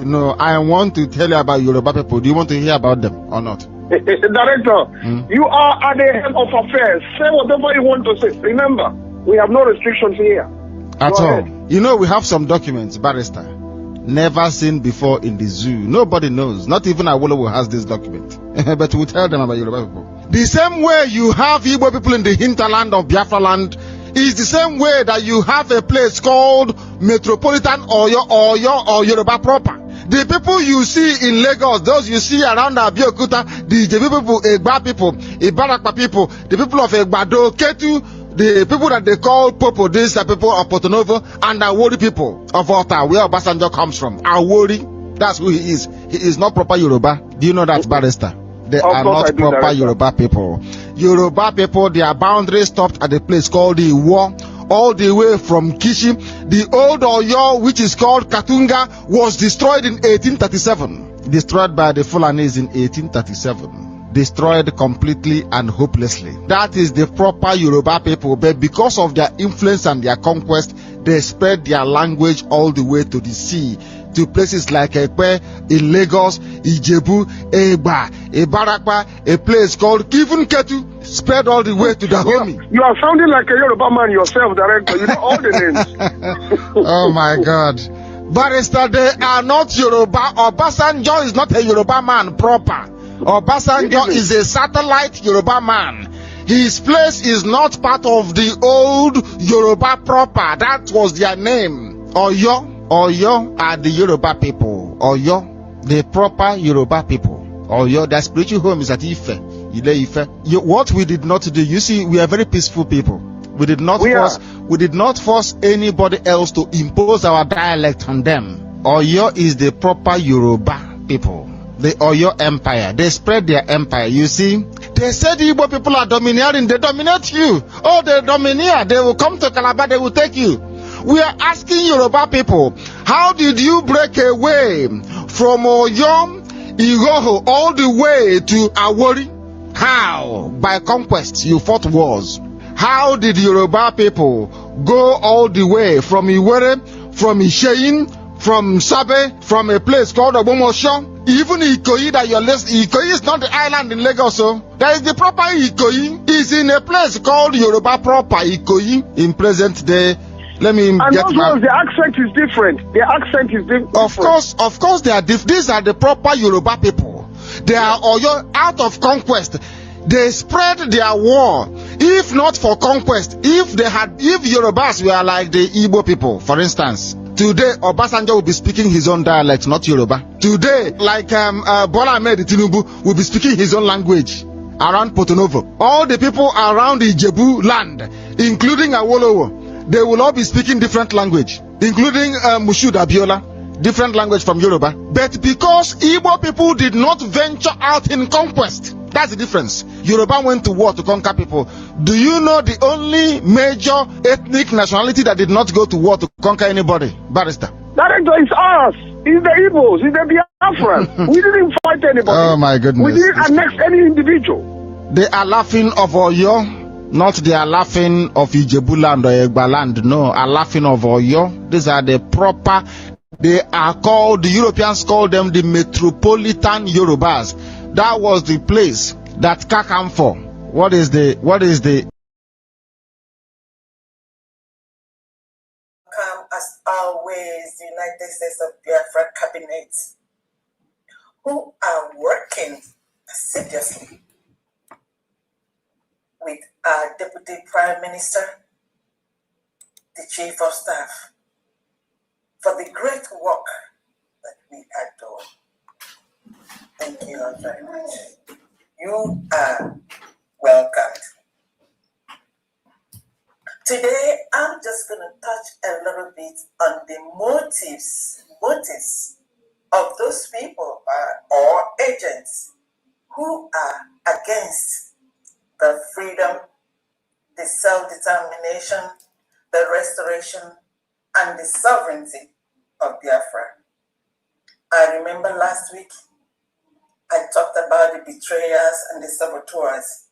No, I want to tell you about Yoruba people. Do you want to hear about them or not? Director, you are at the head of affairs. Say whatever you want to say. Remember, we have no restrictions here. At Go all. ahead. You know, we have some documents, barrister, never seen before in the zoo. Nobody knows. Not even Awolowo has this document. But we'll tell them about Yoruba people. The same way you have Igbo people in the hinterland of Biafra land is the same way that you have a place called Metropolitan or Yoruba proper. The people you see in Lagos, those you see around Abeokuta, the people, Egba people, Ibarakpa people, the people of Egbado, Ketu, the people that they call Popo, these are people of Porto-Novo, and Awori people of Ota, where Obasanjo comes from. Awori, that's who he is. He is not proper Yoruba. Do you know that, barrister? They are not proper Yoruba people. Yoruba people, their boundaries stopped at a place called the Iwo, all the way from Kishi. The old Oyo, which is called Katunga, was destroyed in 1837. Destroyed by the Fulanis in 1837. Destroyed completely and hopelessly. That is the proper Yoruba people, but because of their influence and their conquest, they spread their language all the way to the sea, to places like Ekpe, in Lagos, Ijebu, Egba, Ibarakwa, a place called Kivun Ketu, spread all the way to the Dahomey. You are sounding like a Yoruba man yourself, director. You know all the names. Oh my God. Barrister, they are not Yoruba. Obasanjo is not a Yoruba man proper. Obasanjo is a satellite Yoruba man. His place is not part of the old Yoruba proper. That was their name. Oyo are the Yoruba people. Oyo, the proper Yoruba people. Oyo, their spiritual home is at Ife. What we did not do, you see, we are very peaceful people. We did not force anybody else to impose our dialect on them. Oyo is the proper Yoruba people. The Oyo Empire. They spread their empire. You see, they said the Igbo people are domineering. They dominate you. Oh, they domineer. They will come to Calabar. They will take you. We are asking Yoruba people, how did you break away from Oyo, Igoho, all the way to Awori? How? By conquest. You fought wars. How did Yoruba people go all the way from Iwere, from Isheyin, from Sabe, from a place called Obomosho? Even Ikoyi that you're listening, Ikoyi is not the island in Lagos, so there is the proper Ikoyi. Is in a place called Yoruba proper Ikoyi in present day. Let me and get the accent is different. The accent is different. Of course, they are different. These are the proper Yoruba people. They are out of conquest. They spread their war. If not for conquest, if Yorubas were like the Igbo people, for instance, today Obasanjo will be speaking his own dialect, not Yoruba. Today, like Bola Ahmed Tinubu will be speaking his own language around Porto-Novo. All the people around the Ijebu land, including Awolowo, they will all be speaking different language, including Mushud Abiola, different language from Yoruba. But because Igbo people did not venture out in conquest, that's the difference. Yoruba went to war to conquer people. Do you know the only major ethnic nationality that did not go to war to conquer anybody? Barrister. Director, it's us. It's the Igbos. It's the Biafra. We didn't fight anybody. Oh my goodness. We didn't annex any individual. They are laughing of Oyo, not they are laughing of Ijebu land or Egba land. No, are laughing of Oyo. These are the proper. They are called, the Europeans call them the Metropolitan Yorubas. That was the place that Kakam for. What is the as always, the United States of Biafra cabinet, who are working assiduously with our Deputy Prime Minister, the Chief of Staff, for the great work that we are doing. Thank you all very much. You are welcomed. Today, I'm just going to touch a little bit on the motives of those people or agents who are against the freedom, the self-determination, the restoration, and the sovereignty of Biafra. I remember last week, I talked about the betrayers and the saboteurs.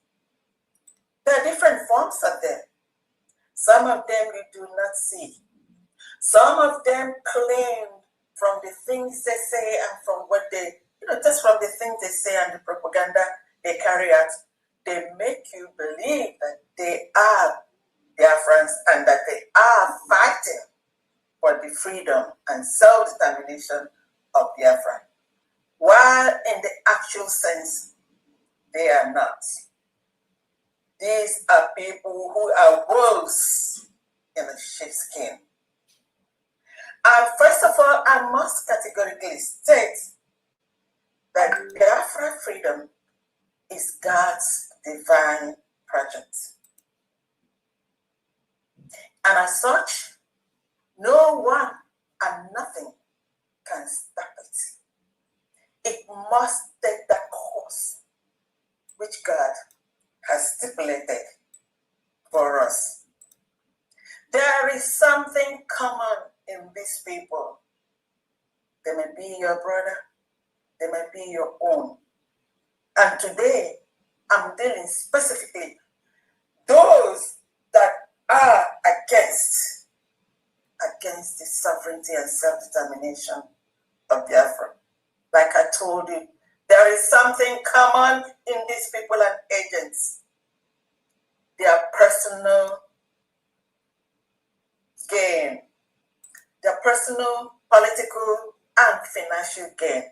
There are different forms of them. Some of them you do not see. Some of them claim from the things they say and from what they, just from the things they say and the propaganda they carry out, they make you believe that they are Biafrans and that they are fighting for the freedom and self-determination of Biafra, while in the actual sense, they are not. These are people who are wolves in a sheepskin. And first of all, I must categorically state that Biafra freedom is God's divine project. And as such, no one and nothing can stop it. It must take the course which God has stipulated for us. There is something common in these people. They may be your brother, they may be your own. And today, I'm dealing specifically those that are against the sovereignty and self-determination of Biafra. Like I told you, there is something common in these people and agents. Their personal gain, their personal, political, and financial gain.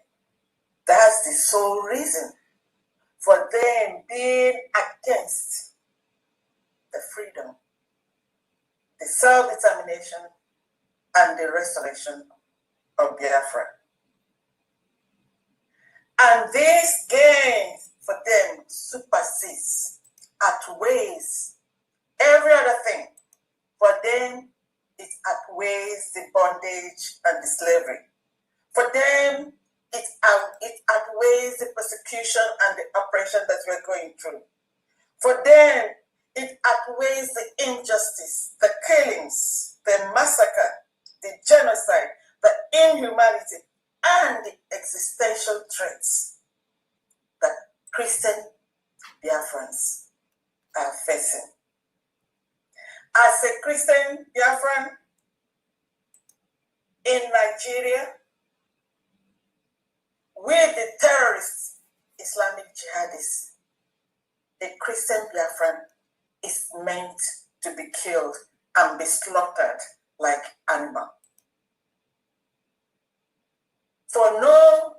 That's the sole reason for them being against the freedom, the self-determination, and the restoration of Biafra. And this gain for them supersedes, outweighs every other thing. For them, it outweighs the bondage and the slavery. For them, it outweighs the persecution and the oppression that we're going through. For them, it outweighs the injustice, the killings, the massacre, the genocide, the inhumanity, and the existential threats that Christian Biafrans are facing. As a Christian Biafran in Nigeria, with the terrorists, Islamic jihadists, a Christian Biafran is meant to be killed and be slaughtered like animal. For no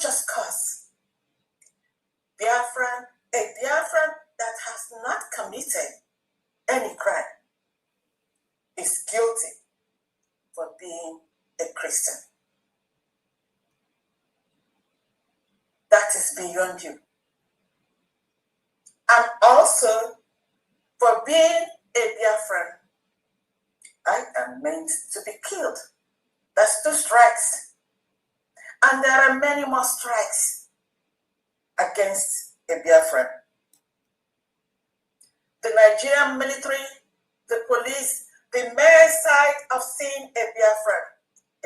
just cause. A Biafran that has not committed any crime is guilty for being a Christian. That is beyond you. And also, for being a Biafran, I am meant to be killed. That's 2 strikes. And there are many more strikes against a Biafran. The Nigerian military, the police, the mere sight of seeing a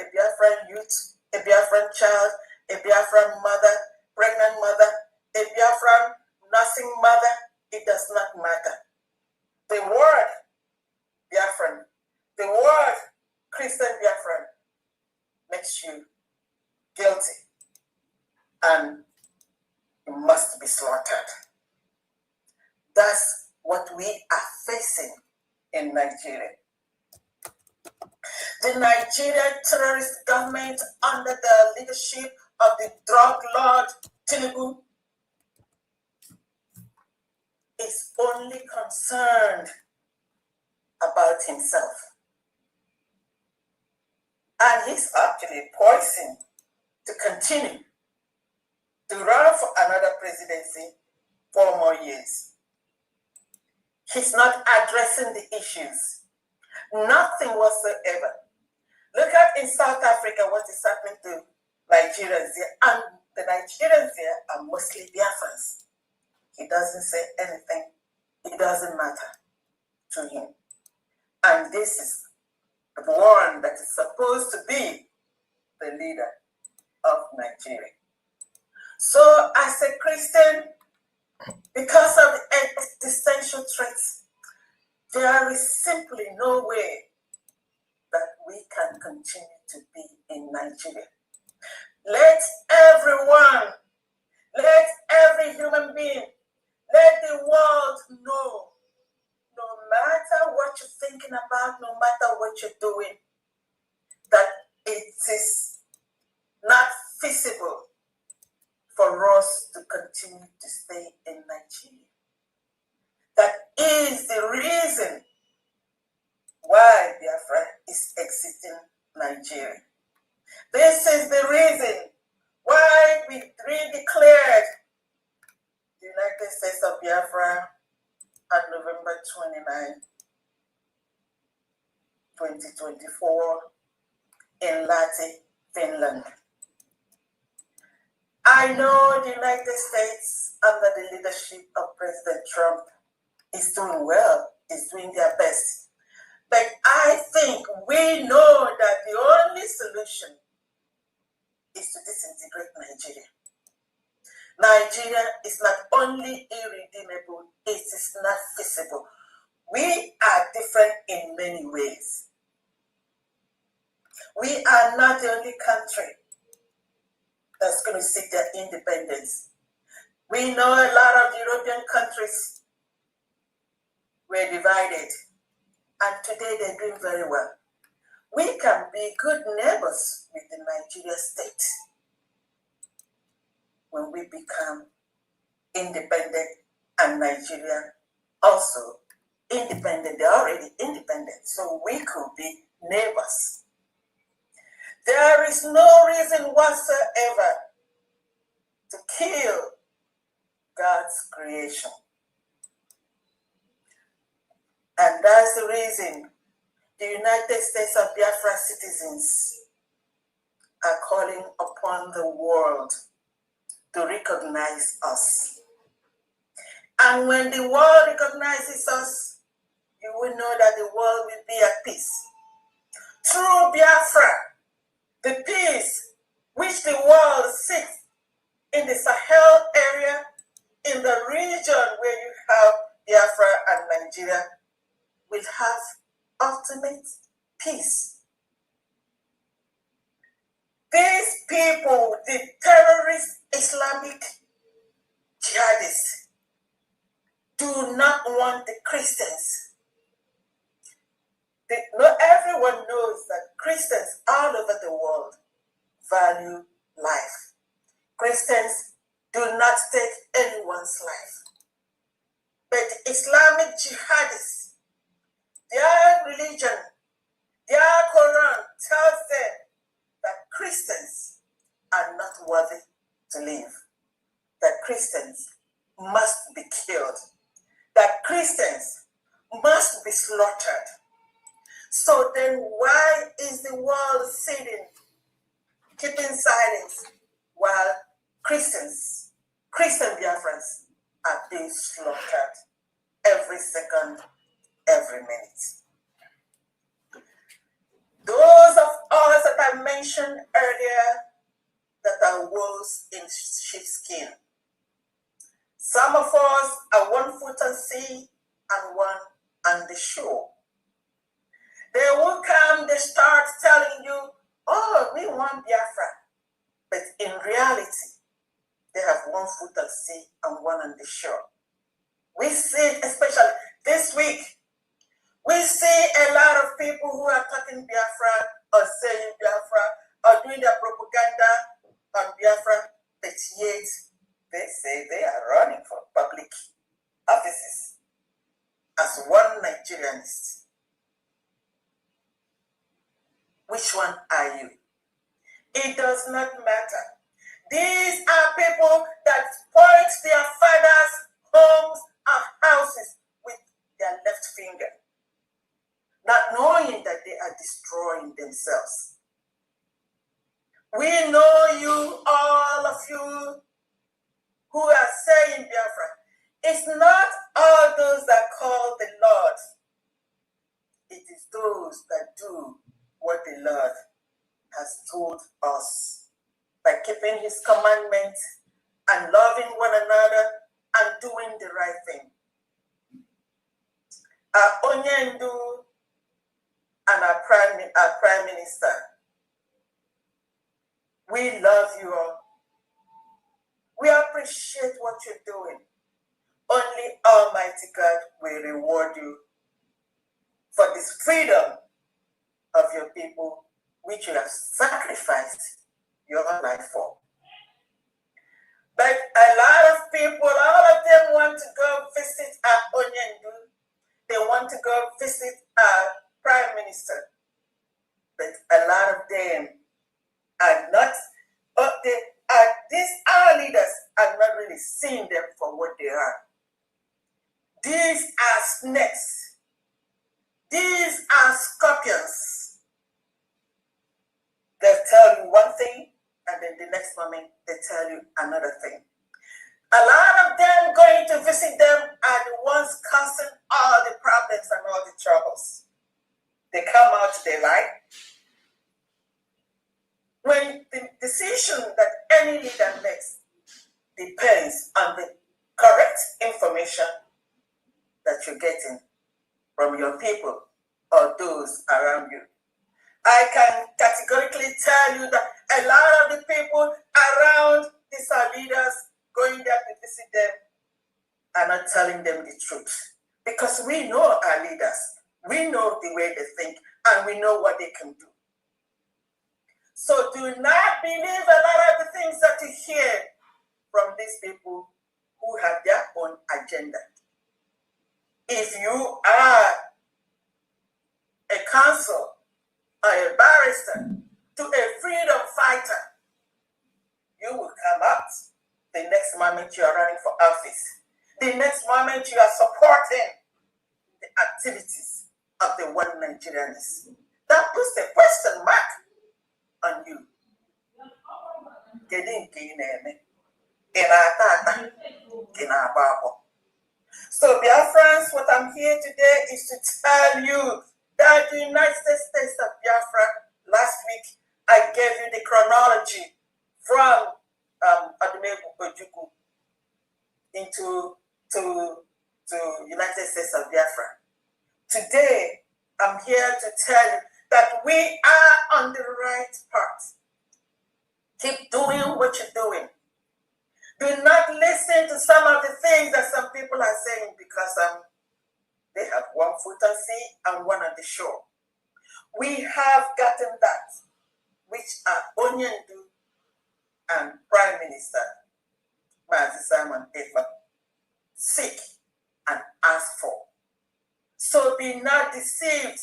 Biafran youth, a Biafran child, a Biafran mother, pregnant mother, a Biafran nursing mother, it does not matter. The word Biafran, the word Christian Biafran makes you guilty and you must be slaughtered. That's what we are facing in Nigeria. The Nigerian terrorist government under the leadership of the drug lord Tinubu is only concerned about himself. And he's actually poised to continue to run for another presidency 4 more years. He's not addressing the issues. Nothing whatsoever. Look at in South Africa what is happening to Nigerians here. And the Nigerians here are mostly Biafrans. He doesn't say anything. It doesn't matter to him. And this is the one that is supposed to be the leader of Nigeria. So as a Christian, because of the existential threats, there is simply no way that we can continue to be in Nigeria. Let everyone, let every human being, let the world know, no matter what you're thinking about, no matter what you're doing, that it is not feasible for us to continue to stay in Nigeria. That is the reason why Biafra is exiting Nigeria. This is the reason why we redeclared the United States of Biafra on November 29, 2024 in Lahti, Finland. I know the United States under the leadership of President Trump is doing well, is doing their best. But I think we know that the only solution is to disintegrate Nigeria. Nigeria is not only irredeemable, it is not feasible. We are different in many ways. We are not the only country that's going to seek their independence. We know a lot of European countries were divided, and today they're doing very well. We can be good neighbors with the Nigeria state when we become independent, and Nigeria also independent. They're already independent, so we could be neighbors. There is no reason whatsoever to kill God's creation. And that's the reason the United States of Biafra citizens are calling upon the world to recognize us. And when the world recognizes us, you will know that the world will be at peace. Through Biafra, the peace which the world seeks in the Sahel area, in the region where you have Biafra and Nigeria, will have ultimate peace. These people, the terrorist Islamic jihadists, do not want the Christians. Not everyone knows that Christians all over the world value life. Christians do not take anyone's life. But Islamic jihadists, their religion, their Quran tells them that Christians are not worthy to live, that Christians must be killed, that Christians must be slaughtered. So then why is the world sitting, keeping silence, while Christian Biafrans are being slaughtered every second, every minute? Those of us that I mentioned earlier that are wolves in sheepskin. Some of us are 1 foot on sea and 1 on the shore. They will come, they start telling you, oh, we want Biafra. But in reality, they have 1 foot on sea and 1 on the shore. We see, especially this week, we see a lot of people who are talking Biafra or saying Biafra or doing their propaganda on Biafra, but yet they say they are running for public offices as one Nigerianist. Which one are you? It does not matter. These are people that point their fathers' homes and houses with their left finger, not knowing that they are destroying themselves. We know you, all of you, who are saying Biafra. It's not all those that call the Lord. It is those that do what the Lord has told us by keeping his commandments and loving one another and doing the right thing. Our Onyendu and our prime Minister, we love you all. We appreciate what you're doing. Only Almighty God will reward you for this freedom of your people, which you have sacrificed your life for. But a lot of people, all of them want to go visit our Onyendu. They want to go visit our Prime Minister. But a lot of them are not, our leaders are not really seeing them for what they are. These are snakes. These are scorpions. They'll tell you one thing, and then the next moment they tell you another thing. A lot of them going to visit them are the ones causing all the problems and all the troubles. They come out, they lie. When the decision that any leader makes depends on the correct information that you're getting from your people or those around you. I can categorically tell you that a lot of the people around these are leaders going there to visit them are not telling them the truth. Because we know our leaders. We know the way they think and we know what they can do. So do not believe a lot of the things that you hear from these people who have their own agenda. If you are a counsel or a barrister to a freedom fighter, you will come out the next moment you are running for office. The next moment you are supporting the activities of the one Nigerians. That puts a question mark on you. So Biafrans, what I'm here today is to tell you that the United States of Biafra, last week, I gave you the chronology from Adumegu Ojukwu to United States of Biafra. Today, I'm here to tell you that we are on the right path. Keep doing what you're doing. Do not listen to some of the things that some people are saying because they have one foot on sea and one on the shore. We have gotten that, which are Onyendu and Prime Minister Mazi Simon Ekpa seek and ask for. So be not deceived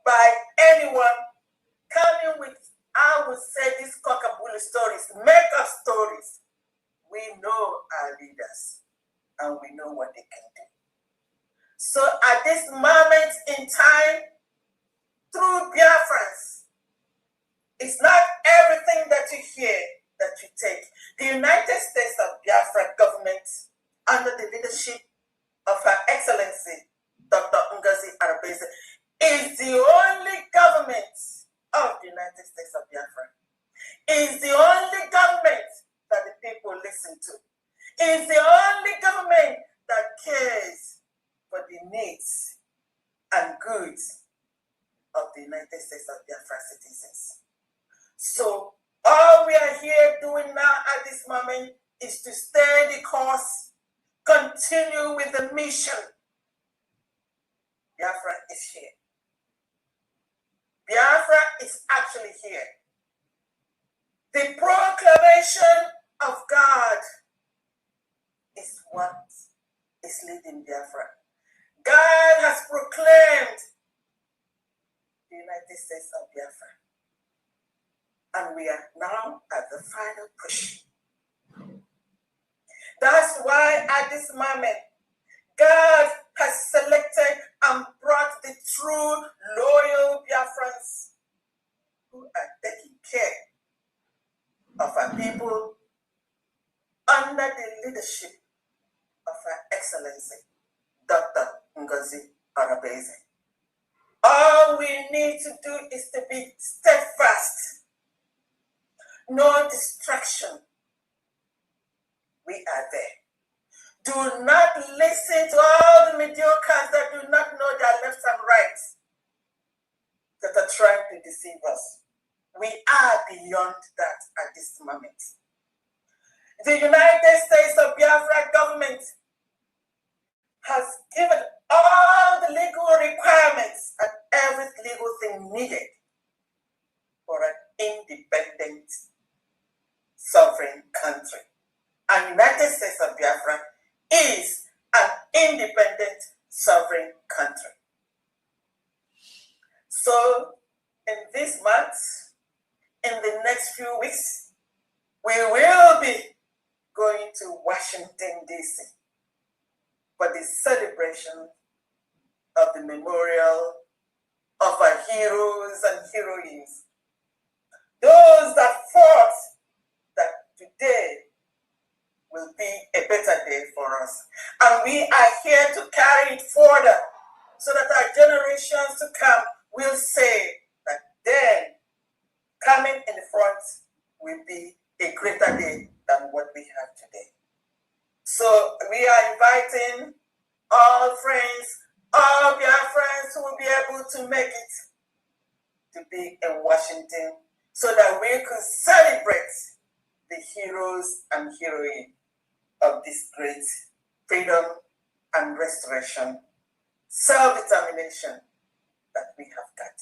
by anyone coming with, I would say, these cockabully stories, make-up stories. We know our leaders and we know what they can do. So at this moment in time, through Biafrans, it's not everything that you hear that you take. The United States of Biafra government, under the leadership of Her Excellency, Dr. Ngozi Arabese, is the only government of the United States of Biafra. Is the only government that the people listen to. Is the only government that cares for the needs and goods of the United States of Biafra citizens. So all we are here doing now at this moment is to stay the course, continue with the mission. Biafra is here. Biafra is actually here. The proclamation of God is what is leading Biafra. God has proclaimed the United States of Biafra. And we are now at the final push. That's why at this moment, God has selected and brought the true loyal Biafrans who are taking care of our people under the leadership of Her Excellency, Dr. Ngozi Arabese. All we need to do is to be steadfast. No distraction. We are there. Do not listen to all the mediocres that do not know their left and right, that deceive us. We are beyond that at this moment. The United States of Biafra government has given all the legal requirements and every legal thing needed for an independent, sovereign country. And United States of Biafra is an independent, sovereign country. So, in this month, in the next few weeks, we will be going to Washington, D.C. for the celebration of the memorial of our heroes and heroines. Those that fought that today will be a better day for us. And we are here to carry it further so that our generations to come will say that then coming in the front will be a greater day than what we have today. So we are inviting all friends, all of our friends who will be able to make it to be in Washington so that we could celebrate the heroes and heroines of this great freedom and restoration, self-determination that we have got.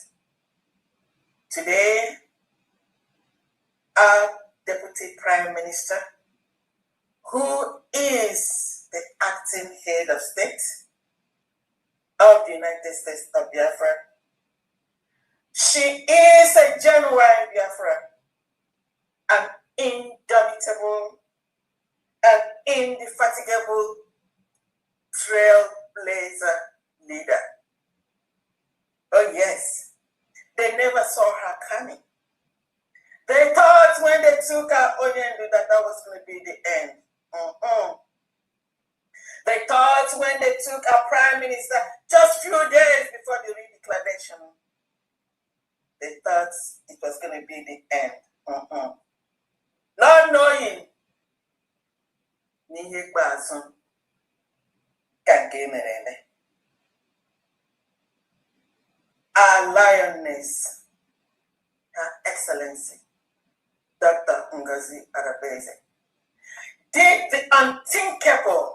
Today, our Deputy Prime Minister, who is the acting head of state of the United States of Biafra, she is a genuine Biafra, an indomitable and indefatigable trailblazer leader. Oh yes, they never saw her coming. They thought when they took our onion that that was going to be the end. They thought when they took our prime minister just few days before the redeclaration, they thought it was going to be the end. Not knowing our lioness, Her Excellency, Dr. Ngozi Arabeze, did the unthinkable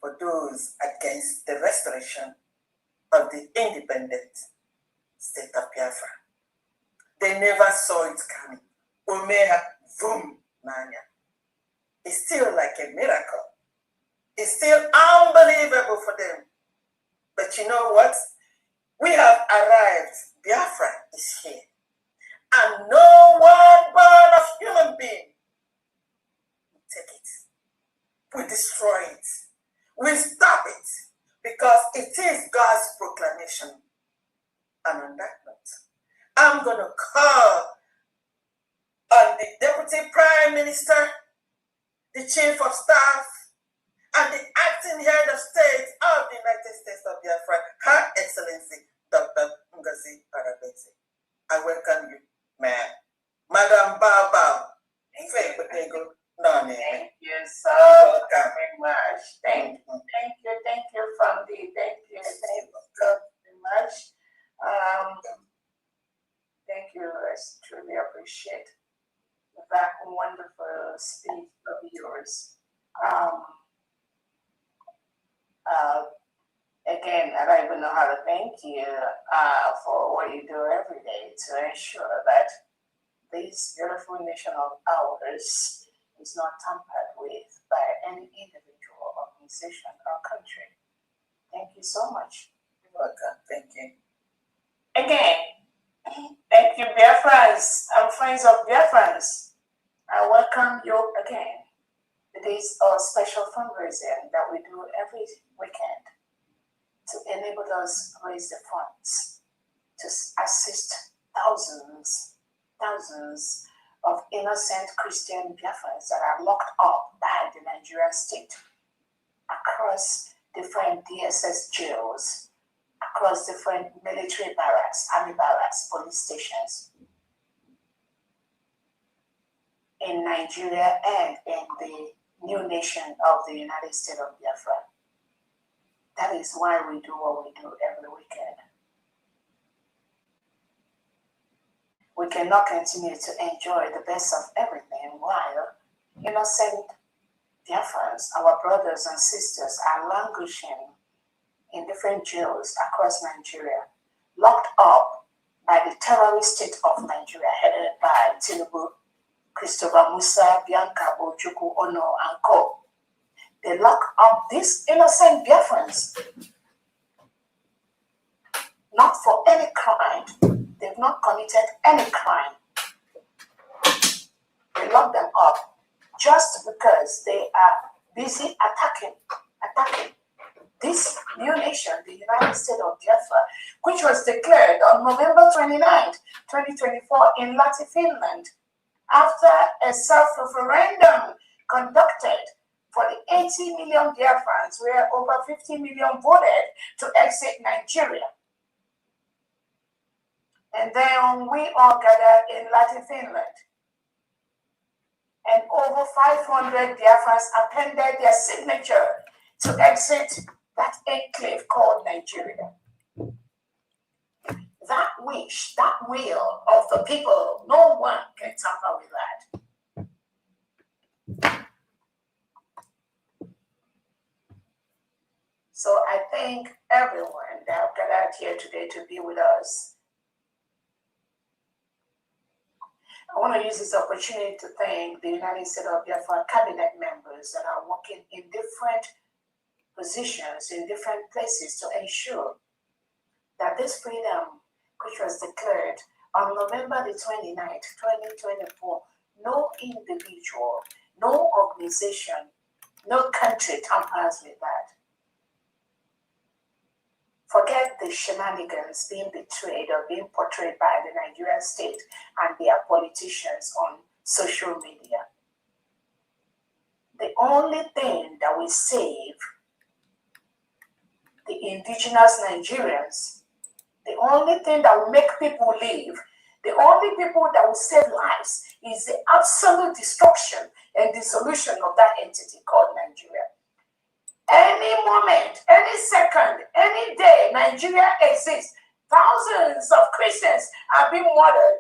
for those against the restoration of the independent state of Biafra. They never saw it coming. Umeha Vum Nanya. It's still like a miracle. It's still unbelievable for them. But you know what? We have arrived. Biafra is here. And no one born of human being will take it. We destroy it. We stop it. Because it is God's proclamation. And on that note, I'm going to call on the Deputy Prime Minister, the Chief of Staff, and the acting head of state of the United States of Biafra, Her Excellency, Dr. Ngozi Arabeze. I welcome you, ma'am. Madam Bao. Thank you so very much. Thank you from the thank you so much. Thank you. I truly appreciate that wonderful speech of yours. Again, I don't even know how to thank you for what you do every day to ensure that this beautiful nation of ours is not tampered with by any individual, organization, or country. Thank you so much. You're welcome. Thank you. Again, thank you, Biafrans and friends of Biafrans. I welcome you again. It is a special fundraising that we do every weekend to enable us to raise the funds to assist thousands of innocent Christian Biafrans that are locked up by the Nigerian state across different DSS jails, across different military barracks, army barracks, police stations in Nigeria and in the new nation of the United States of Biafra. That is why we do what we do every weekend. we cannot continue to enjoy the best of everything while innocent Biafrans, our brothers and sisters, are languishing in different jails across Nigeria, locked up by the terrorist state of Nigeria, headed by Tinubu, Christopher Musa, Bianca Bojuku, Ono, and Co. They lock up these innocent Biafrans, not for any crime. They've not committed any crime. They lock them up just because they are busy attacking this new nation, the United States of Biafra, which was declared on November 29, 2024 in Lati, Finland, after a self-referendum conducted for the 80 million Biafrans, where over 50 million voted to exit Nigeria. And then we all gathered in Lati, Finland. And over 500 Biafrans appended their signature to exit that enclave called Nigeria. That wish, that will of the people, no one can tamper with that. So I thank everyone that have gathered here today to be with us. I want to use this opportunity to thank the United States of Biafra cabinet members that are working in different positions, in different places to ensure that this freedom, which was declared on November the 29th, 2024, no individual, no organization, no country tampers with that. Forget the shenanigans being betrayed or being portrayed by the Nigerian state and their politicians on social media. The only thing that will save the indigenous Nigerians, the only thing that will make people live, the only people that will save lives is the absolute destruction and dissolution of that entity called Nigeria. Any moment, any second, any day Nigeria exists, thousands of Christians are being murdered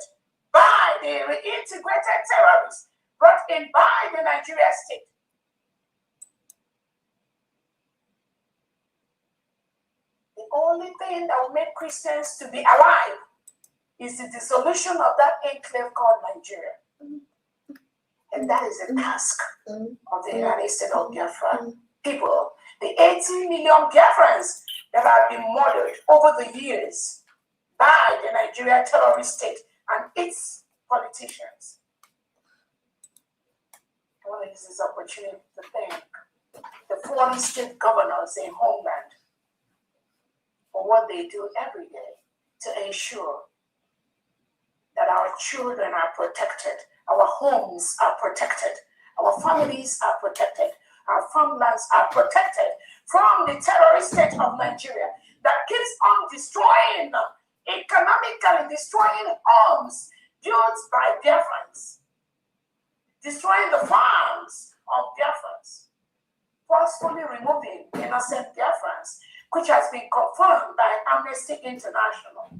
by the reintegrated terrorists brought in by the Nigeria state. The only thing that will make Christians to be alive is the dissolution of that enclave called Nigeria. And that is the task of the United States of Biafra people, the 80 million Biafrans that have been murdered over the years by the Nigeria terrorist state and its politicians. I want to use this opportunity to thank the 40 state governors in homeland for what they do every day to ensure that our children are protected, our homes are protected, our families are protected, our farmlands are protected from the terrorist state of Nigeria that keeps on destroying, economically destroying homes built by Biafrans, destroying the farms of Biafrans, forcefully removing innocent Biafrans, which has been confirmed by Amnesty International,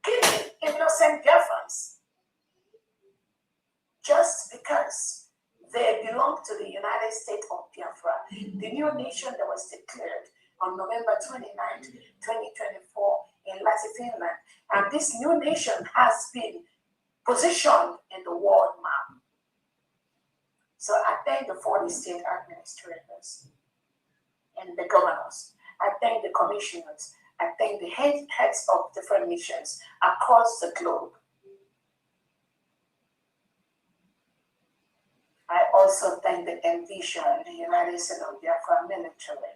killing innocent Biafrans just because they belong to the United States of Biafra, the new nation that was declared on November 29, 2024 in Lati, Finland. And this new nation has been positioned in the world map. So I thank the 40 state administrators and the governors. I thank the commissioners. I thank the heads of different missions across the globe. I also thank the Envision, the United States of Biafra military,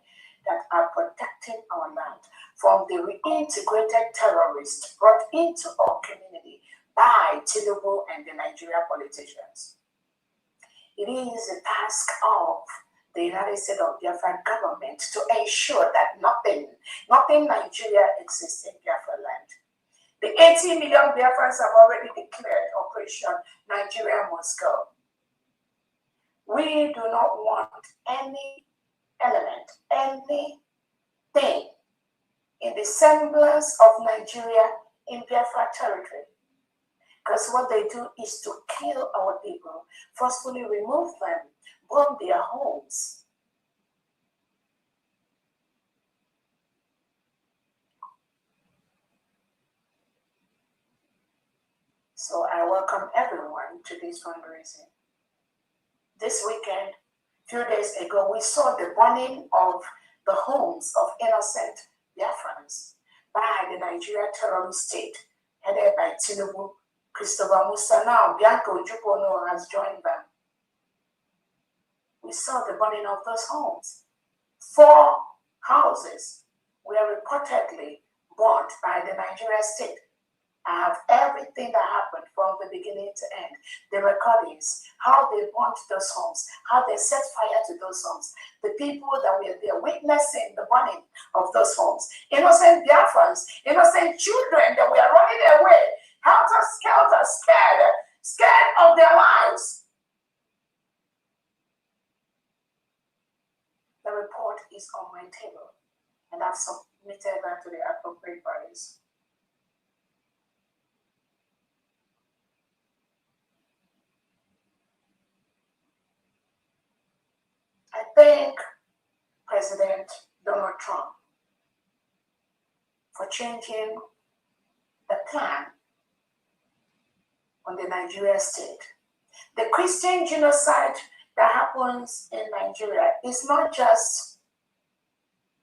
that are protecting our land from the reintegrated terrorists brought into our community by Tinubu and the Nigeria politicians. It is the task of the United States of Biafra government to ensure that nothing Nigeria exists in Biafra land. The 80 million Biafrans have already declared Operation Nigeria Must Go. We do not want any element, anything in the semblance of Nigeria in Biafra territory. Because what they do is to kill our people, forcefully remove them, bomb their homes. So I welcome everyone to this fundraising. This weekend, a few days ago, we saw the burning of the homes of innocent Biafrans by the Nigeria terrorist state, headed by Tinubu. Christopher Musa, now Bianco Jupono has joined them. We saw the burning of those homes. 4 houses were reportedly burnt by the Nigeria state. I have everything that happened from the beginning to end. The recordings, how they burnt those homes, how they set fire to those homes, the people that were there witnessing the burning of those homes, innocent Biafrans, innocent children that were running away, helter-skelter, scared of their lives. The report is on my table, and I've submitted that to the appropriate bodies. I thank President Donald Trump for changing the plan on the Nigeria state. The Christian genocide that happens in Nigeria is not just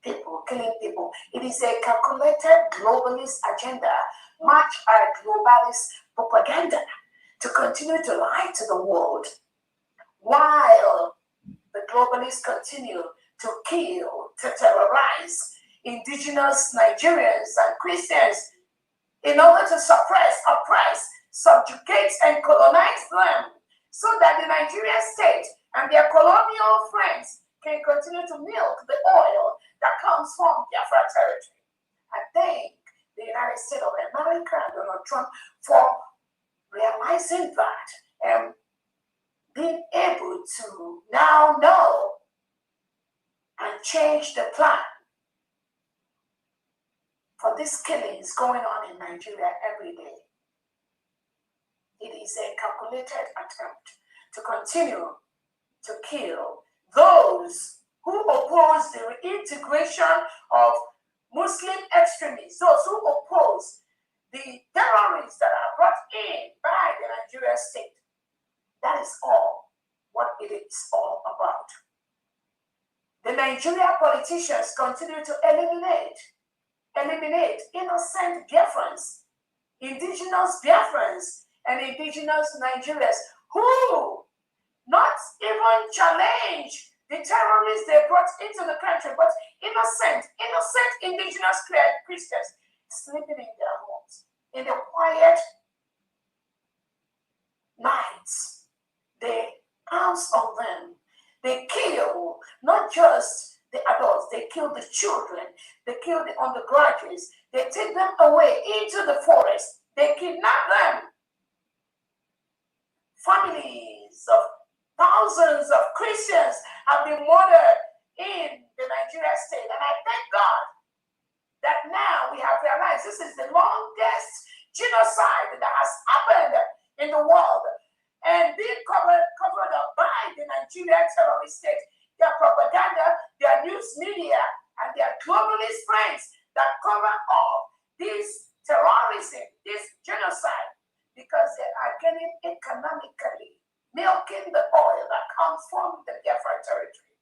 people killing people. It is a calculated globalist agenda matched by globalist propaganda to continue to lie to the world, while the globalists continue to kill, to terrorize indigenous Nigerians and Christians in order to suppress, oppress, subjugate, and colonize them, so that the Nigerian state and their colonial friends can continue to milk the oil that comes from Biafra territory. I thank the United States of America and Donald Trump for realizing that and being able to now know and change the plan for these killings going on in Nigeria every day. It is a calculated attempt to continue to kill those who oppose the reintegration of Muslim extremists, those who oppose the terrorists that are brought in by the Nigeria state. That is all what it is all about. The Nigerian politicians continue to eliminate innocent Biafrans, indigenous Biafrans, and indigenous Nigerians who not even challenge the terrorists they brought into the country, but innocent indigenous Christians sleeping in their homes in the quiet nights. They pounce on them. They kill not just the adults, they kill the children, they kill the undergraduates, they take them away into the forest, they kidnap them. Families of thousands of Christians have been murdered in the Nigeria state, and I thank God that now we have realized this is the longest genocide that has happened in the world, and being covered up by the Nigeria terrorist state, their propaganda, their news media, and their globalist friends that cover up this terrorism, this genocide, because they are getting economically, milking the oil that comes from the Biafra territory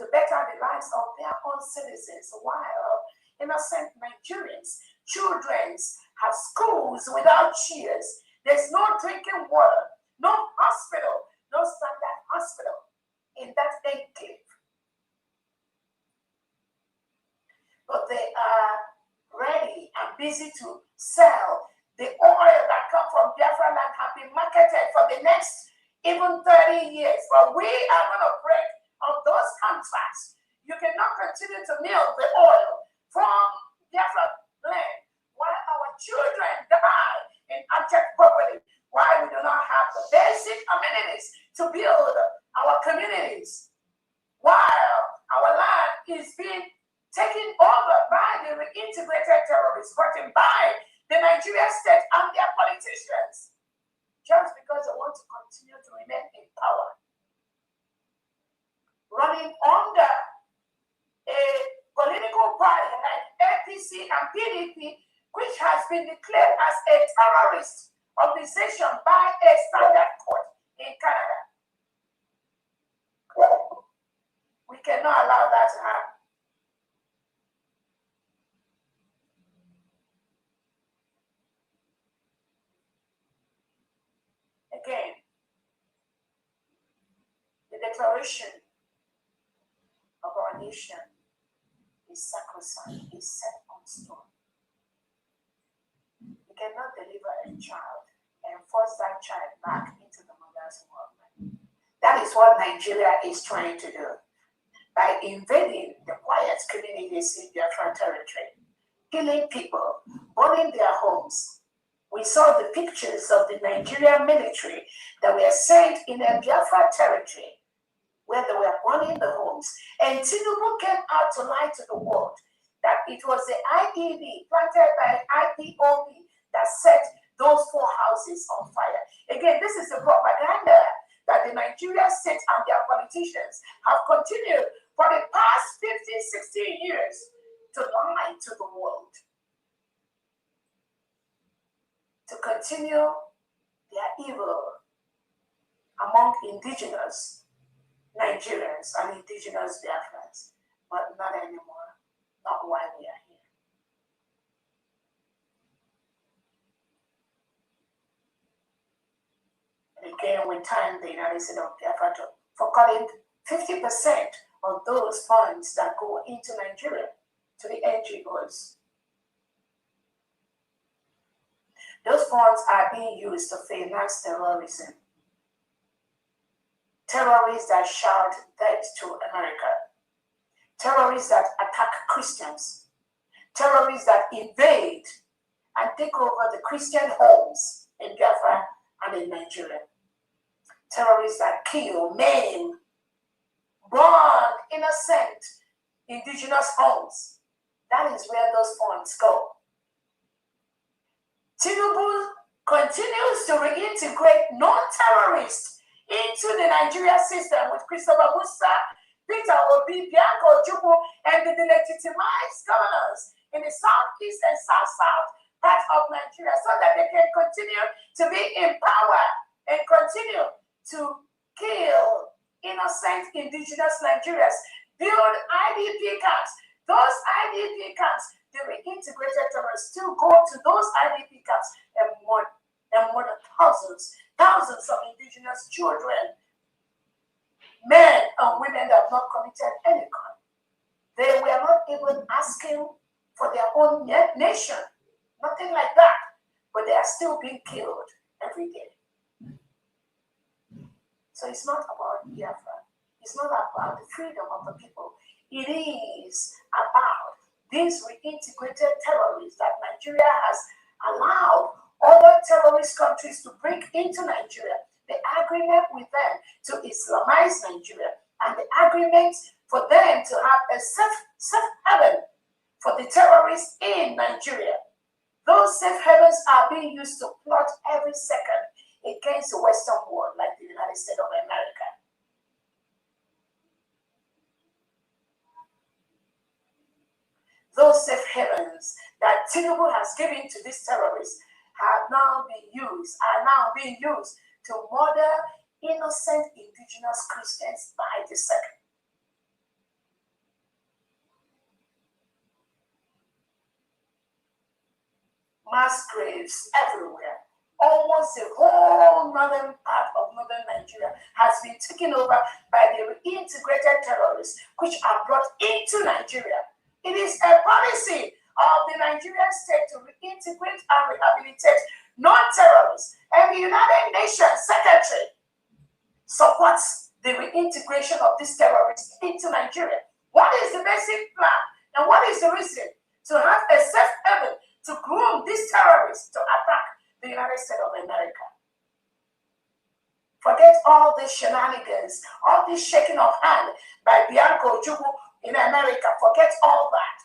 to better the lives of their own citizens, while innocent Nigerians, children have schools without chairs. There's no drinking water, no hospital, no standard hospital in that enclave. But they are ready and busy to sell the oil that comes from Biafra land, have been marketed for the next even 30 years. But we are going to break up those contracts. You cannot continue to milk the oil from Biafra land while our children die in abject poverty, while we do not have the basic amenities to build our communities, while our land is being taken over by the reintegrated terrorists brought in by the Nigeria state and their politicians. want to continue to remain in power, running under a political party like APC and PDP, which has been declared as a terrorist organization by a standard court in Canada. We cannot allow that to happen. Again, the declaration of our nation is sacrosanct, is set on stone. You cannot deliver a child and force that child back into the mother's womb. That is what Nigeria is trying to do by invading the quiet communities in Biafra territory, killing people, burning their homes. We saw the pictures of the Nigerian military that were sent in a Biafra territory where they were burning the homes. And Tinubu came out to lie to the world that it was the IED planted by IPOB that set those 4 houses on fire. Again, this is the propaganda that the Nigerian state and their politicians have continued for the past 50, 60 years to lie to the world, to continue their evil among indigenous Nigerians and indigenous Biafrans, but not anymore, not while we are here. And again, we thank the United States of Biafra for cutting 50% of those funds that go into Nigeria to the NGOs. Those funds are being used to finance terrorism. Terrorists that shout death to America. Terrorists that attack Christians. Terrorists that invade and take over the Christian homes in Biafra and in Nigeria. Terrorists that kill, maim, burn innocent indigenous homes. That is where those funds go. Tinubu continues to reintegrate non-terrorists into the Nigeria system with Christopher Musa, Peter Obi, Bianco Ojukwu, and the delegitimized governors in the southeast and south-south part of Nigeria so that they can continue to be in power and continue to kill innocent indigenous Nigerians, build IDP camps. Those IDP camps, the reintegrated terrorists still go to those IDP camps and murder thousands of indigenous children, men and women that have not committed any crime. They were not even asking for their own nation, nothing like that, but they are still being killed every day. So it's not about Biafra. It's not about the freedom of the people. It is about these reintegrated terrorists that Nigeria has allowed other terrorist countries to bring into Nigeria. The agreement with them to Islamize Nigeria and the agreement for them to have a safe haven for the terrorists in Nigeria. Those safe havens are being used to plot every second against the Western world, like the United States of America. Those safe havens that Tinubu has given to these terrorists are now being used to murder innocent indigenous Christians by the second. Mass graves everywhere. Almost the whole northern part of northern Nigeria has been taken over by the reintegrated terrorists, which are brought into Nigeria. It is a policy of the Nigerian state to reintegrate and rehabilitate non-terrorists. And the United Nations Secretary supports the reintegration of these terrorists into Nigeria. What is the basic plan? And what is the reason to have a safe haven to groom these terrorists to attack the United States of America? Forget all these shenanigans, all this shaking of hand by Bianco Ojukwu in America. Forget all that.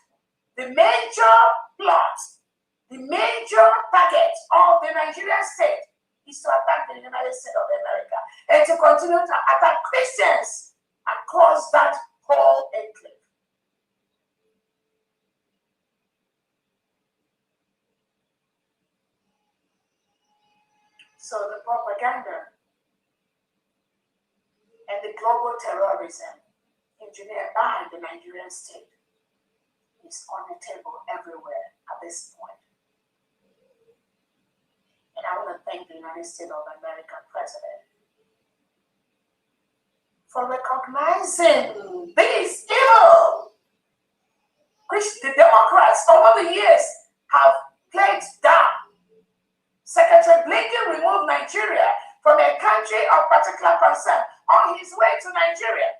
The major plot, the major target of the Nigerian state is to attack the United States of America and to continue to attack Christians across that whole enclave. So the propaganda and the global terrorism engineered by the Nigerian state is on the table everywhere at this point. And I want to thank the United States of America President for recognizing this evil, which the Democrats over the years have played down. Secretary Blinken removed Nigeria from a country of particular concern on his way to Nigeria.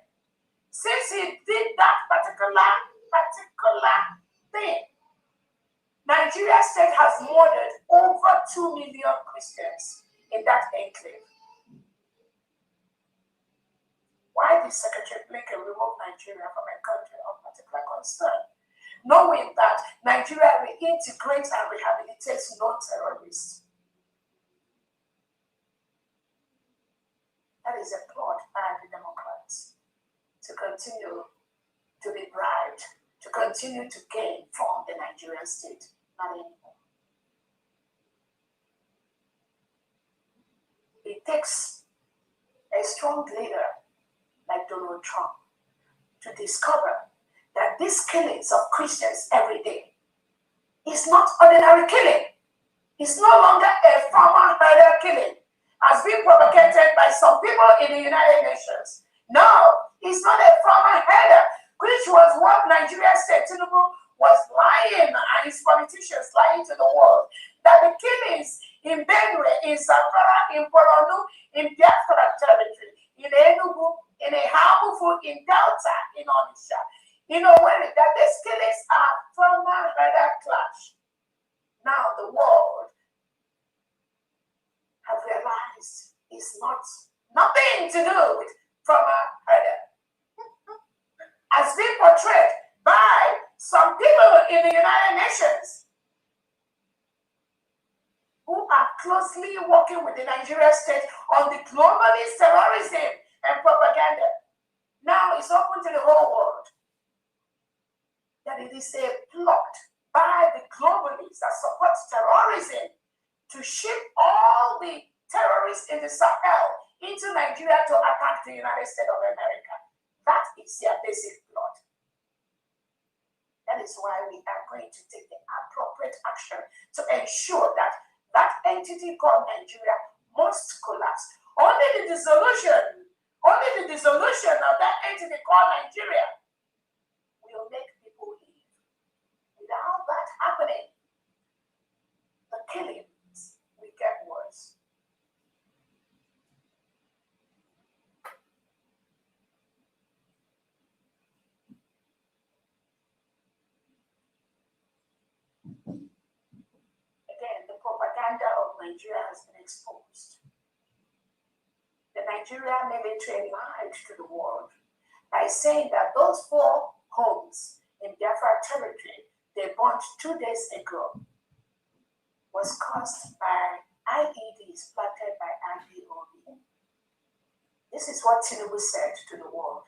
Since he did that particular thing, Nigeria state has murdered over 2 million Christians in that enclave. Why did Secretary Blinken remove Nigeria from a country of particular concern, knowing that Nigeria reintegrates and rehabilitates non-terrorists? That is a plot by the Democrats to continue to be bribed, to continue to gain from the Nigerian state, not anymore. It takes a strong leader like Donald Trump to discover that these killings of Christians every day is not ordinary killing. It's no longer a farmer herder killing, as being propagated by some people in the United Nations. No, it's not a farmer herder, which was what Nigeria said Tinubu was lying and his politicians lying to the world. That the killings in Benue, in Zamfara, in Borno, in Biafra territory, in Enugu, in Ehamufu, in Delta, in Onitsha, in Owerri, that these killings are farmer herder clash. Now the world have realized it's nothing to do with farmer herder. As being portrayed by some people in the United Nations who are closely working with the Nigerian state on the globalist terrorism and propaganda. Now it's open to the whole world that it is a plot by the globalists that supports terrorism to ship all the terrorists in the Sahel into Nigeria to attack the United States of America. That is their basic plot. That is why we are going to take the appropriate action to ensure that that entity called Nigeria must collapse. Only the dissolution of that entity called Nigeria will make people leave. Without that happening, the killings will get worse. Again, the propaganda of Nigeria has been exposed. The Nigerian military lied to the world by saying that those 4 homes in Biafra territory they burnt 2 days ago was caused by IEDs planted by IPOB. This is what Tinubu said to the world.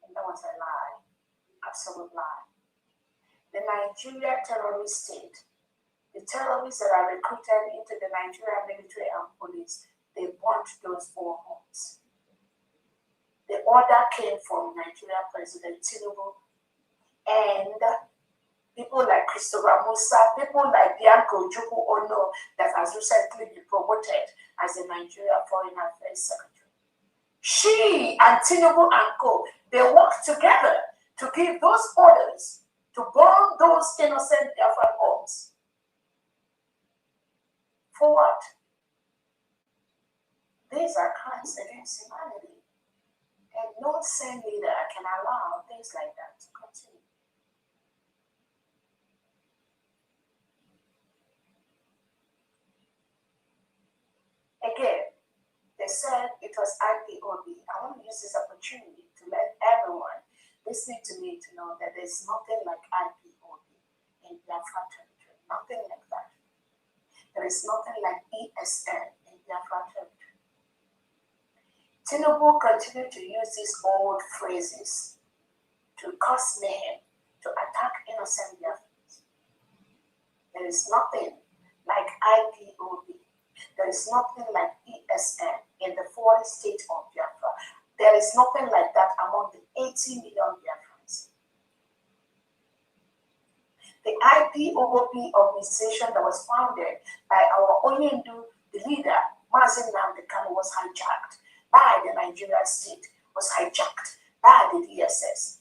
And that was a lie, absolute lie. The Nigeria terrorist state, the terrorists that are recruited into the Nigerian military and police, they burnt those 4 homes. The order came from Nigeria President Tinubu and people like Christopher Musa, people like Bianco Juku Ono that has recently been promoted as the Nigeria Foreign Affairs Secretary. She and Tinubu and co, they worked together to give those orders to burn those innocent Biafran homes. For what? These are crimes against humanity. And no sane leader can allow things like that to continue. Again, they said it was IPOB. I want to use this opportunity to let everyone listening to me to know that there's nothing like IPOB in Biafra territory. Nothing like that. There is nothing like ESN in Biafra territory. Tinubu continued to use these old phrases to cause mayhem, to attack innocent Biafrans. There is nothing like IPOB. There is nothing like ESN in the 40 states of Biafra. There is nothing like that among the 80 million Biafrans. The IPOB organization that was founded by our Onyendu, the leader, Mazin Nnamdi Kanu, was hijacked by the Nigerian state, was hijacked by the DSS.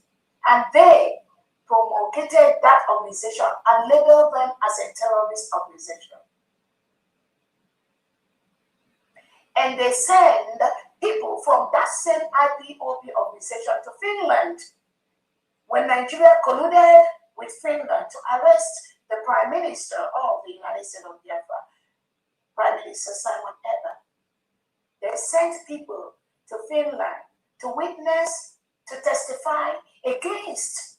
And they promulgated that organization and labeled them as a terrorist organization. And they send people from that same IPOB organization to Finland. When Nigeria colluded with Finland to arrest the Prime Minister of the United States of Biafra, Prime Minister Simon Eber, they sent people to Finland to witness, to testify against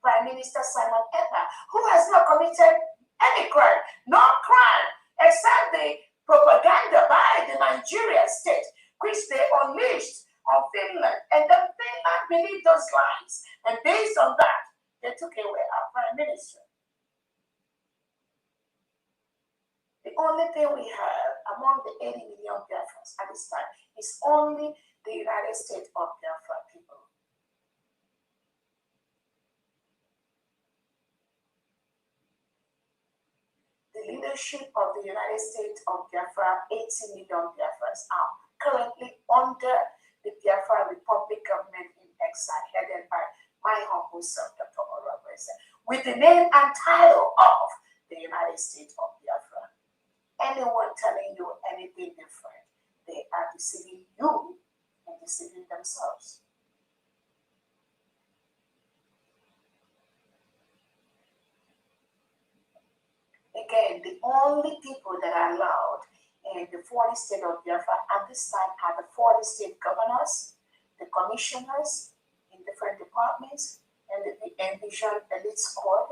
Prime Minister Simon Eber, who has not committed any crime, no crime, except the propaganda by the Nigerian state, which they unleashed on Finland. And then Finland believed those lies. And based on that, they took away our Prime Minister. The only thing we have among the 80 million Biafrans at this time is only the United States of Biafra people. The leadership of the United States of Biafra, 80 million Biafrans, are currently under the Biafra Republic government in exile, headed by my humble self, Dr. Orabese, with the name and title of the United States of Biafra. Anyone telling you anything different, they are deceiving you and deceiving themselves. Again, the only people that are allowed in the 40 states of Biafra at this time are the 40 state governors, the commissioners in different departments, and the envisioned elite squad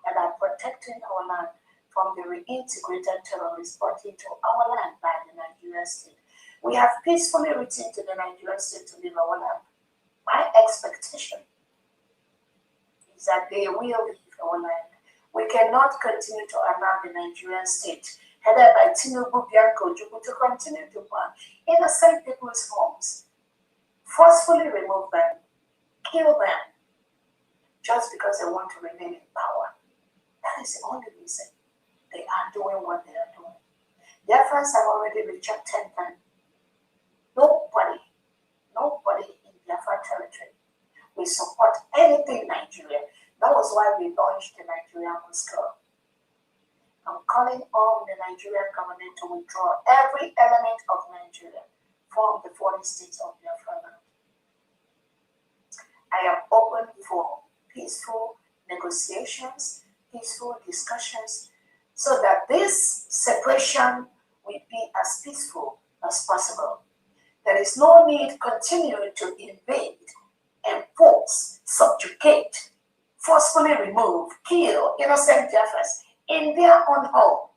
that are protecting our land from the reintegrated terrorists brought into our land by the Nigerian state. We have peacefully returned to the Nigerian state to leave our land. My expectation is that they will leave our land. We cannot continue to allow the Nigerian state, headed by Tinubu Bianco Jubu, to continue to burn innocent people's homes, forcefully remove them, kill them, just because they want to remain in power. That is the only reason they are doing what they are doing. Their friends have already rejected them. Nobody in Biafra territory will support anything Nigerian. That was why we launched the Nigerian Moscow. I'm calling on the Nigerian government to withdraw every element of Nigeria from the 40 states of Biafra land. I am open for peaceful negotiations, peaceful discussions, so that this separation will be as peaceful as possible. There is no need to continue to invade, enforce, subjugate, forcefully remove, kill innocent Biafrans in their own home.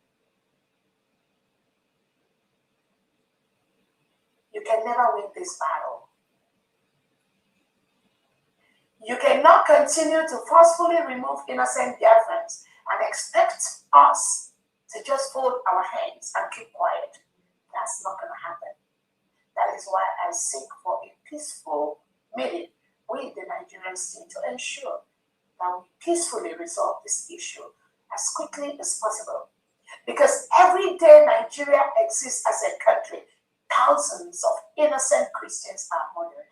You can never win this battle. You cannot continue to forcefully remove innocent Biafrans and expect us to just fold our hands and keep quiet. That's not going to happen. That is why I seek for a peaceful meeting with the Nigerian state to ensure that we peacefully resolve this issue as quickly as possible. Because every day Nigeria exists as a country, thousands of innocent Christians are murdered.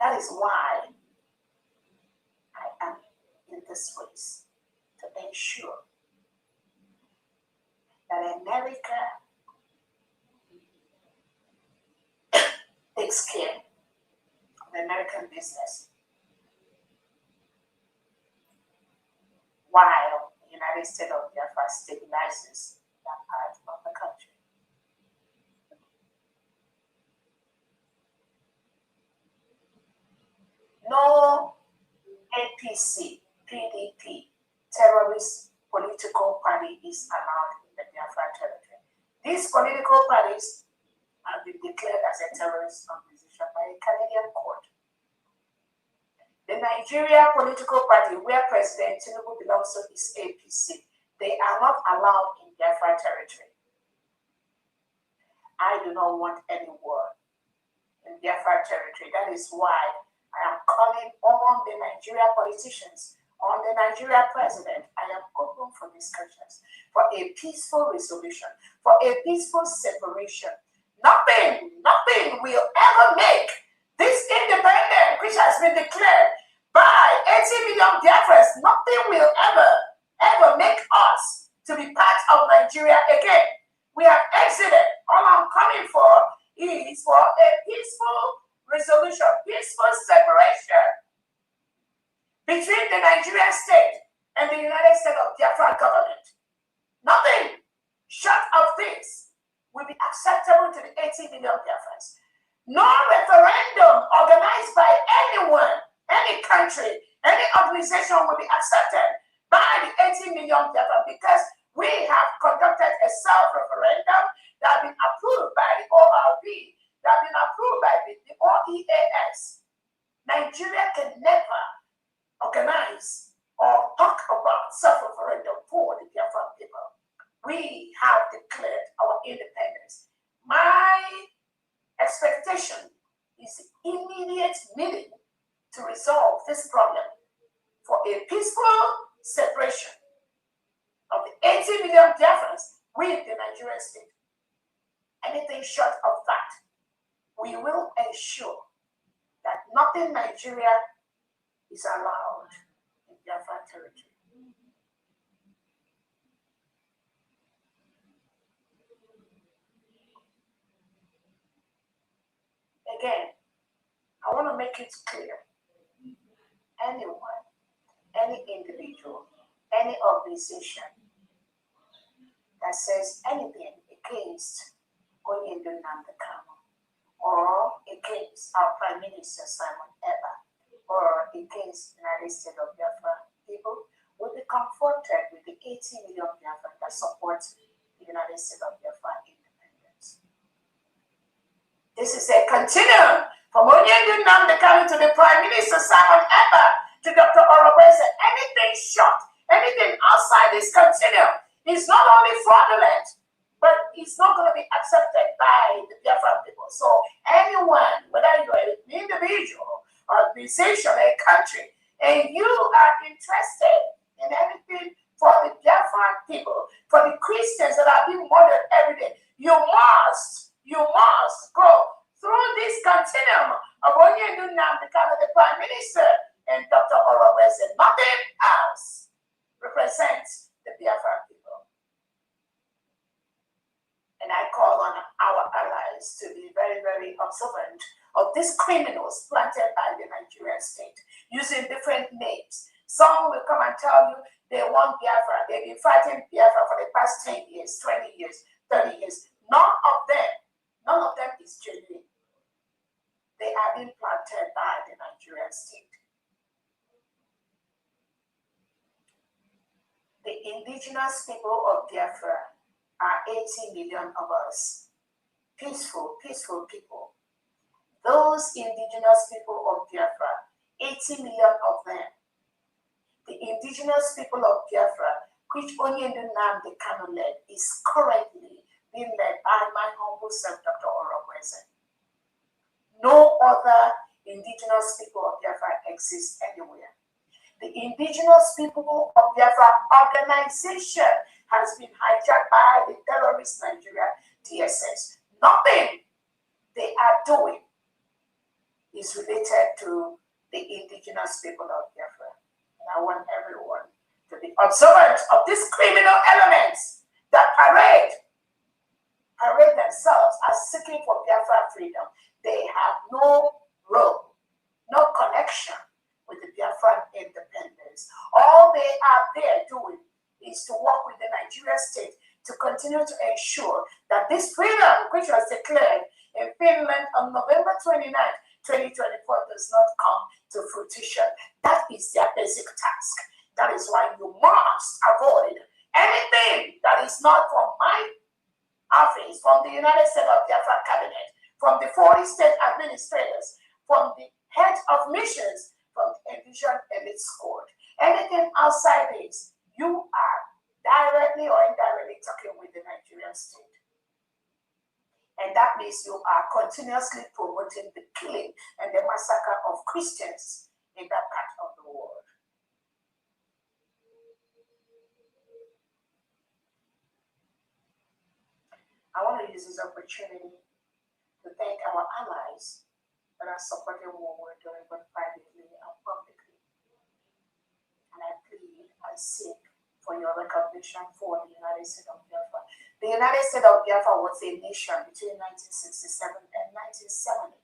That is why I am in this race, to ensure that America takes care of American business, while the United States of Biafra stabilizes that part of the country. No APC, PDP, terrorist political party is allowed in the Biafra territory. These political parties have been declared as a terrorist organization by a Canadian court. The Nigeria political party, where President Tinubu belongs to, is APC. They are not allowed in Biafra territory. I do not want any war in Biafra territory. That is why I am calling on the Nigeria politicians, on the Nigeria president. I am open for discussions, for a peaceful resolution, for a peaceful separation. Nothing will ever make this independence, which has been declared by 80 million Biafrans, nothing will ever make us to be part of Nigeria again. We have exited. All I'm coming for is for a peaceful resolution, peaceful separation between the Nigerian state and the United States of Biafra government. Nothing short of this will be acceptable to the 80 million Biafrans. No referendum organized by anyone, any country, any organization will be accepted by the 80 million Biafrans, because we have conducted a self-referendum that has been approved by the ORP, that has been approved by the OEAS. Nigeria can never organize or talk about self-referendum for the Biafran people. We have declared our independence. My expectation is immediate meeting to resolve this problem for a peaceful separation of the 80 million Biafrans with the Nigerian state. Anything short of that, we will ensure that nothing Nigeria is allowed in Biafra territory. Again, I want to make it clear. Anyone, any individual, any organization that says anything against Onyendu Nnamdi Kanu, or against our Prime Minister Simon Ekpa, or against the United States of Biafra people, will be confronted with the 80 million Biafra that support the United States of Biafra independence. This is a continuum from Onyendu Nnamdi Kanu to the Prime Minister Simon Ekpa to Dr. Orobese. Anything short, anything outside this continuum is not only fraudulent, but it's not going to be accepted by the Biafran people. So anyone, whether you're an individual, or organization, a country, and you are interested in anything for the Biafran people, for the Christians that are being murdered every day, you must go through this continuum of Onyendu Nnamdi Kanu, the Prime Minister, and Dr. Orobese. Nothing else represents the Biafran people. And I call on our allies to be very, very observant of these criminals planted by the Nigerian state, using different names. Some will come and tell you they want Biafra. They've been fighting Biafra for the past 10 years, 20 years, 30 years. None of them is genuine. They are being planted by the Nigerian state. The indigenous people of Biafra are 80 million of us. Peaceful people. Those indigenous people of Biafra, 80 million of them. The indigenous people of Biafra, which Onyendu Nnamdi Kanu led, is currently being led by my humble self, Dr. Orobese. No other indigenous people of Biafra exist anywhere. The indigenous people of Biafra organization has been hijacked by the terrorist Nigeria DSS. Nothing they are doing is related to the indigenous people of Biafra. And I want everyone to be observant of these criminal elements that parade themselves as seeking for Biafra freedom. They have no role, no connection with the Biafran independence. All they are there doing is to work with the Nigerian state to continue to ensure that this freedom, which was declared in Finland on November 29th, 2024 does not come to fruition. That is their basic task. That is why you must avoid anything that is not from my office, from the United States of Biafra cabinet, from the 40 state administrators, from the heads of missions, from the Envision Elite Squad. Anything outside this, you are directly or indirectly talking with the Nigerian state. And that means you are continuously promoting the killing and the massacre of Christians in that part of the world. I want to use this opportunity to thank our allies that are supporting what we're doing, both privately and publicly. And I plead and seek for your recognition for the United States of Biafra. The United States of Biafra was a nation between 1967 and 1970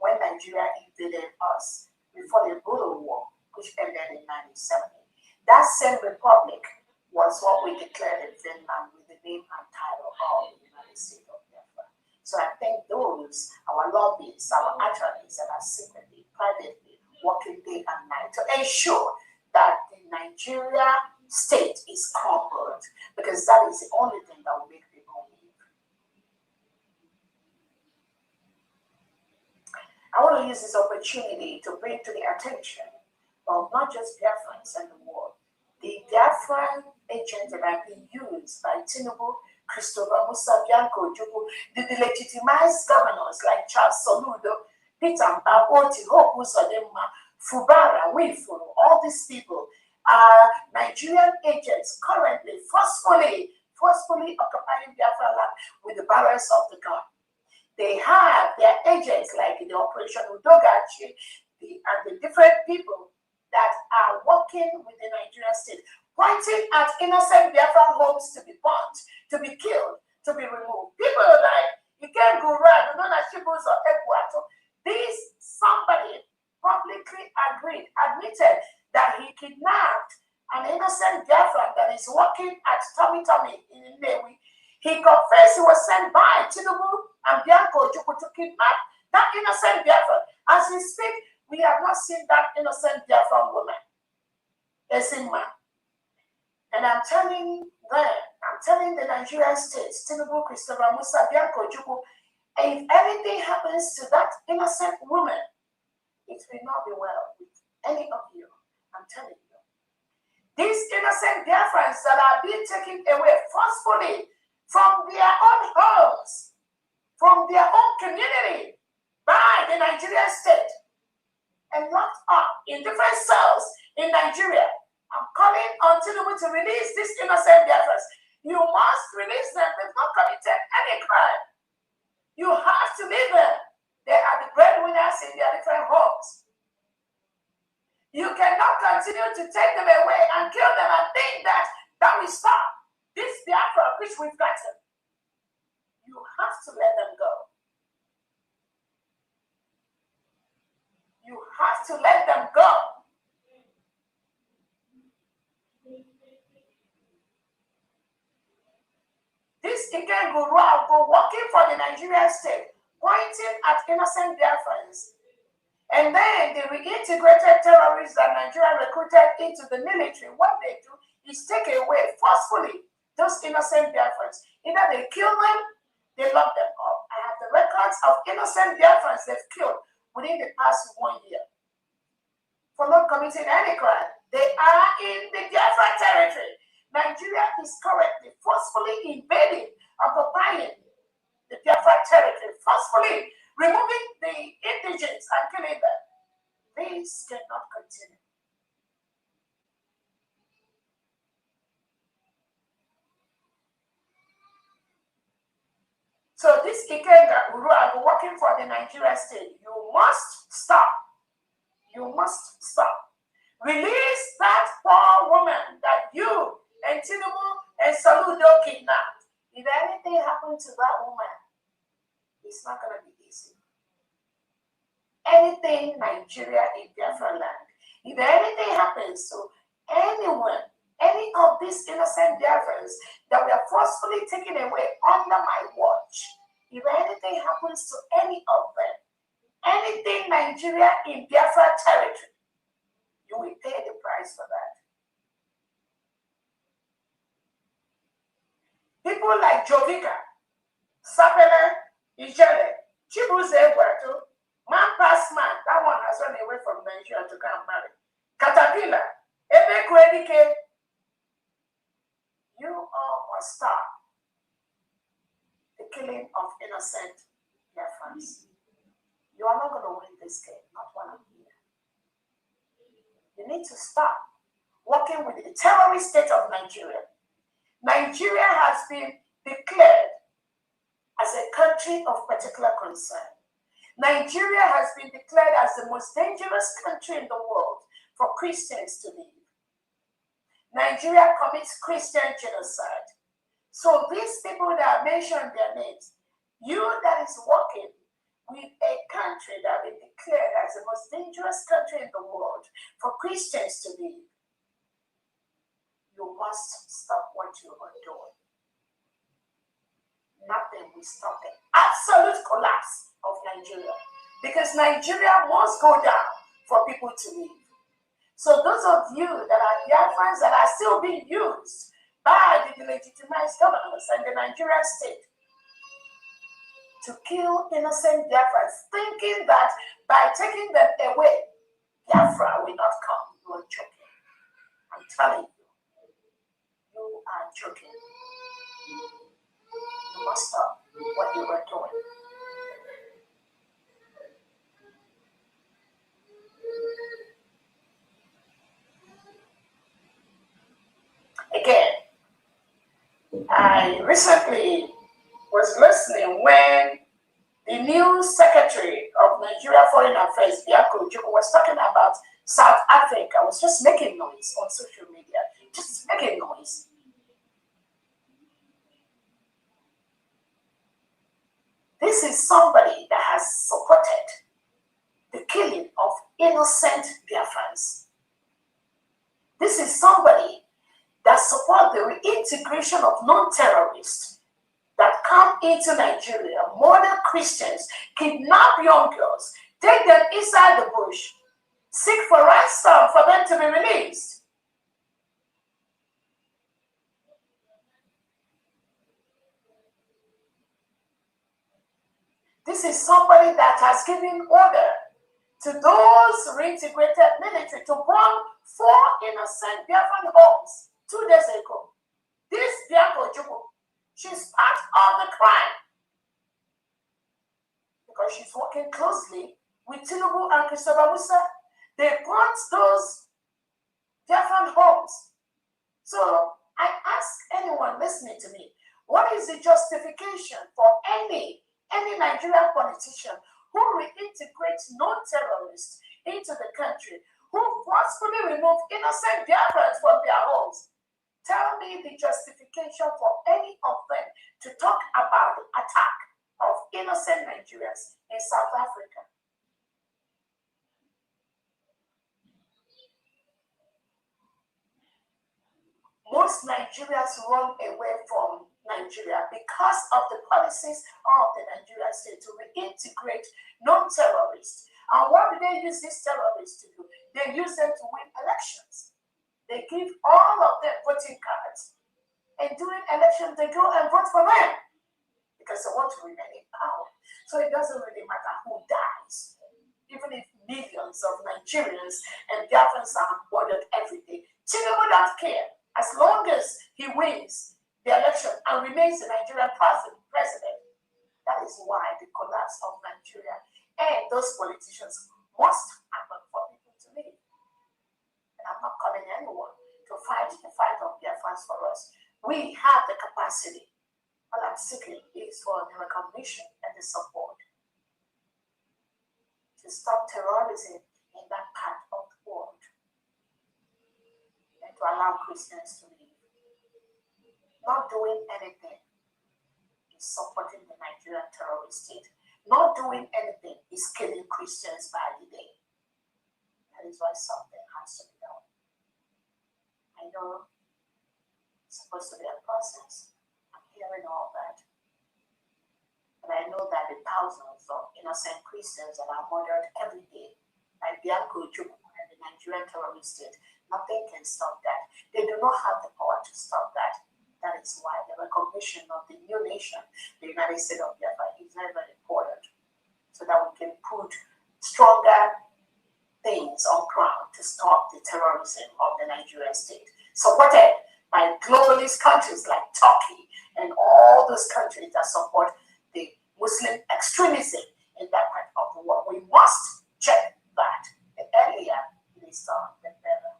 when Nigeria invaded us before the brutal war, which ended in 1970. That same republic was what we declared in Finland with the name and title of the United States of Biafra. So I thank those, our lobbyists, our attorneys that are secretly, privately, working day and night to ensure that the Nigeria state is crumbled, because that is the only thing that will make people leave. I want to use this opportunity to bring to the attention of not just Biafrans and the world, the Biafran agents that have been used by Tinubu, Christopher Musa Bianco Jubu, the delegitimized governors like Charles Soludo, Peter Mbaboti, Hope Uzodema, Fubara, Wifuru, all these people are Nigerian agents currently forcefully occupying Biafra land with the barrels of the gun. They have their agents like the Operation Udogachi and the different people that are working with the Nigerian state, pointing at innocent Biafran homes to be burnt, to be killed, to be removed. People like Iken Gura, Nona Shibus or Egwato, this somebody publicly admitted that he kidnapped an innocent Biafran that is working at Tommy in Nnewi. He confessed he was sent by Tinubu and Bianco Ojukwu to kidnap that innocent Biafran. As we speak, we have not seen that innocent Biafran woman, Esimma. And I'm telling the Nigerian state, Tinubu, Christopher Musa, Bianco Ojukwu, if anything happens to that innocent woman, it will not be well with any of you. I'm telling you. These innocent Biafrans that are being taken away forcefully from their own homes, from their own community, by the Nigerian state, and locked up in different cells in Nigeria. I'm calling on Tinubu to release these innocent Biafrans. You must release them. They've not committed any crime. You have to leave them. They are the breadwinners in their different homes. You cannot continue to take them away and kill them and think that that will stop this Biafra which we've gotten. You have to let them go. You have to let them go. This Iken Guru go working for the Nigerian state, pointing at innocent Biafrans. And then the reintegrated terrorists that Nigeria recruited into the military, what they do is take away forcefully those innocent Biafrans. Either they kill them, they lock them up. I have the records of innocent Biafrans they've killed within the past 1 year for not committing any crime. They are in the Biafra territory. Nigeria is currently forcefully invading, occupying the Biafra territory, forcefully removing the indigents and killing them. This cannot continue. So this Ikenga Uru working for the Nigerian state, you must stop. You must stop. Release that poor woman that you and Tinubu and Saludo kidnapped. If anything happened to that woman, it's not going to be easy. Anything Nigeria in Biafra land, if anything happens to anyone, any of these innocent Biafrans that were forcefully taken away under my watch, if anything happens to any of them, any anything Nigeria in Biafra territory, you will pay the price for that. People like Jovika, Sapele, Ijele, Chibuze Egwatu, man past man, that one has run away from Nigeria to go and marry. Caterpillar, Ebe Kredike, you all must stop the killing of innocent Biafrans. You are not going to win this game, not one of you. You need to stop working with the terrorist state of Nigeria. Nigeria has been declared as a country of particular concern. Nigeria has been declared as the most dangerous country in the world for Christians to live. Nigeria commits Christian genocide. So these people that mentioned their names, you that is working with a country that has been declared as the most dangerous country in the world for Christians to live, you must stop what you are doing. Nothing will stop the absolute collapse of Nigeria, because Nigeria must go down for people to live. So those of you that are Biafrans that are still being used by the legitimized governments and the Nigerian state to kill innocent Biafrans, thinking that by taking them away, Biafra will not come, you are joking. I'm telling you, you are joking. You must stop what you are doing. Again, I recently was listening when the new Secretary of Nigeria Foreign Affairs, Biako Ojukwu, was talking about South Africa. I was just making noise on social media, just making noise. This is somebody that has supported the killing of innocent Biafrans. This is somebody that supports the reintegration of non-terrorists that come into Nigeria, murder Christians, kidnap young girls, take them inside the bush, seek for ransom for them to be released. This is somebody that has given order to those reintegrated military to burn 4 innocent Biafran homes 2 days ago. This Biako Ojukwu, she's part of the crime because she's working closely with Tinubu and Christopher Musa. They burnt those Biafran homes. So I ask anyone listening to me, what is the justification for any Nigerian politician who reintegrates non-terrorists into the country, who forcefully remove innocent Biafrans from their homes? Tell me the justification for any of them to talk about the attack of innocent Nigerians in South Africa. Most Nigerians run away from Nigeria because of the policies of the Nigerian state to reintegrate non-terrorists. And what do they use these terrorists to do? They use them to win elections. They give all of them voting cards. And during elections, they go and vote for them because they want to remain in power. So it doesn't really matter who dies. Even if millions of Nigerians and Biafrans are murdered every day, Tinubu doesn't care. As long as he wins the election and remains the Nigerian president, that is why the collapse of Nigeria and those politicians must happen for people to live. And I'm not calling anyone to fight the fight of Biafrans for us. We have the capacity. All I'm seeking is for the recognition and the support to stop terrorism in that part of the world and to allow Christians to live. Not doing anything is supporting the Nigerian terrorist state. Not doing anything is killing Christians by the day. That is why something has to be done. I know it's supposed to be a process. I'm hearing all that. But I know that the thousands of innocent Christians that are murdered every day by Bianco Ojukwu and the Nigerian terrorist state. Nothing can stop that. They do not have the power to stop that. That is why the recognition of the new nation, the United States of Biafra, is very, very important, so that we can put stronger things on ground to stop the terrorism of the Nigerian state, supported by globalist countries like Turkey and all those countries that support the Muslim extremism in that part of the world. We must check that. The earlier it is done, the better.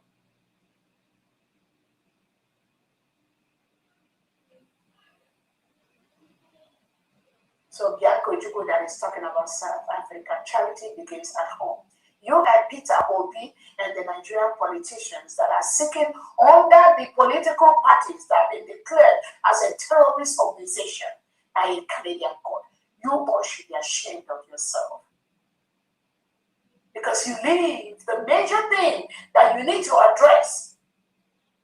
So Bianco Ojukwu that is talking about South Africa, charity begins at home. You and Peter Obi and the Nigerian politicians that are seeking under the political parties that have been declared as a terrorist organization by a Canadian court. You all should be ashamed of yourself. Because you leave the major thing that you need to address.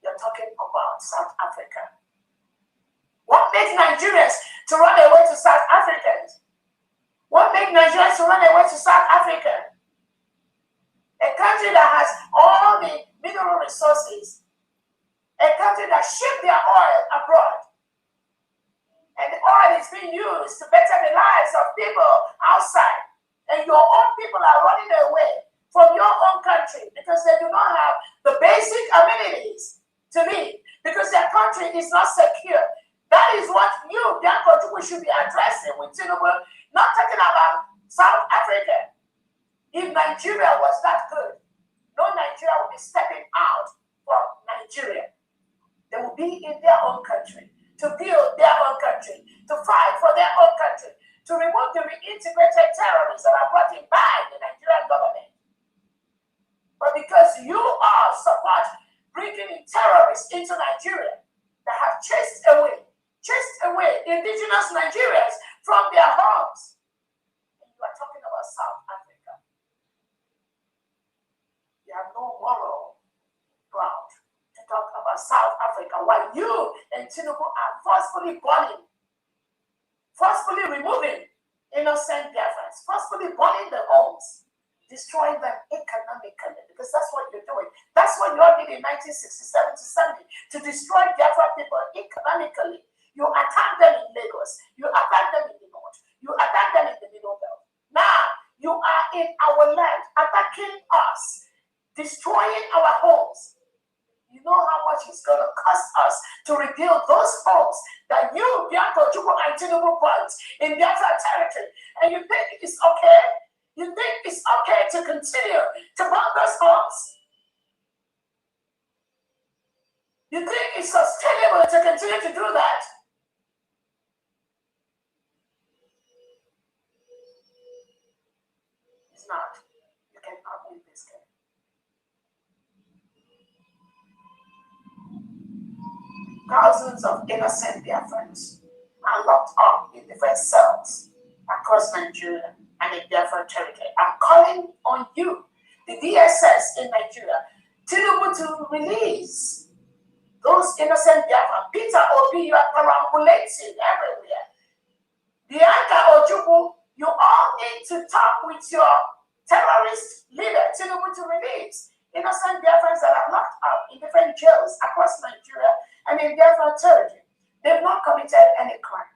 You're talking about South Africa. What makes Nigerians to run away to South Africans? What makes Nigerians to run away to South Africa? A country that has all the mineral resources. A country that ships their oil abroad. And the oil is being used to better the lives of people outside. And your own people are running away from your own country because they do not have the basic amenities to live, because their country is not secure. That is what you, Bianco Ojukwu, should be addressing with Tinubu, not talking about South Africa. If Nigeria was that good, no Nigeria would be stepping out from Nigeria. They will be in their own country, to build their own country, to fight for their own country, to remove the reintegrated terrorists that are brought in by the Nigerian government. But because you all support bringing in terrorists into Nigeria that have chased away indigenous Nigerians from their homes, and you are talking about South Africa. You have no moral ground to talk about South Africa while you and Tinubu are forcefully burning, forcefully removing innocent Biafrans, forcefully burning their homes, destroying them economically, because that's what you're doing. That's what you all did in 1967 to 70, to destroy Biafra people economically. You attack them in Lagos, you attack them in the north, you attack them in the middle belt. Now, you are in our land, attacking us, destroying our homes. You know how much it's going to cost us to rebuild those homes that you, Bianco Ojukwu, and Tinubu built in Biafra territory. And you think it's okay? You think it's okay to continue to build those homes? You think it's sustainable to continue to do that? It's not. You cannot win this game. Thousands of innocent Biafrans are locked up in different cells across Nigeria and in Biafra territory. I'm calling on you, the DSS in Nigeria, Tinubu, to release those innocent Biafra. Peter Obi, you are perambulating everywhere. Bianco Ojukwu, you all need to talk with your terrorist leader, Tinubu, to release innocent Biafrans that are locked up in different jails across Nigeria and in Biafra territory. They've not committed any crime.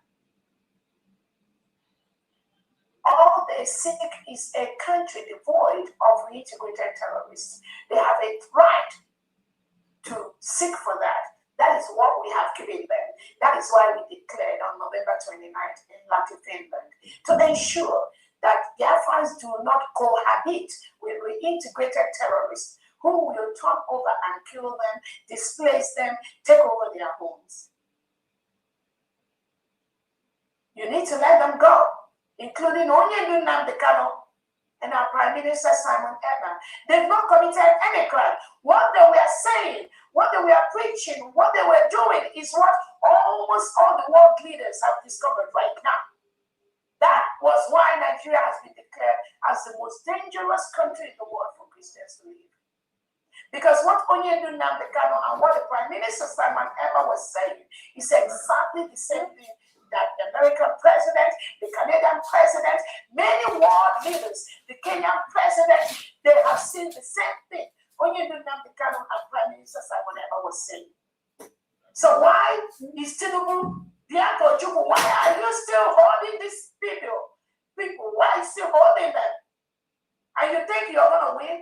All they seek is a country devoid of reintegrated terrorists. They have a right to seek for that. That is what we have given them. That is why we declared on November 29th in Latin Finland, to ensure that Biafrans do not cohabit with reintegrated terrorists who will turn over and kill them, displace them, take over their homes. You need to let them go, including Onyendu Nnamdi Kanu and our Prime Minister Simon Ekpa. They've not committed any crime. What they were saying, what they were preaching, what they were doing is what almost all the world leaders have discovered right now. That was why Nigeria has been declared as the most dangerous country in the world for Christians to live. Because what Onyendu Nnamdi Kanu and what the Prime Minister Simon Ekpa was saying is exactly the same thing that the American president, the Canadian president, many world leaders, the Kenyan president, they have seen the same thing. When you do not become a prime minister, whatever was saying. So why is Tinubu, Biafra, why are you still holding these people? Why are you still holding them? And you think you're going to win?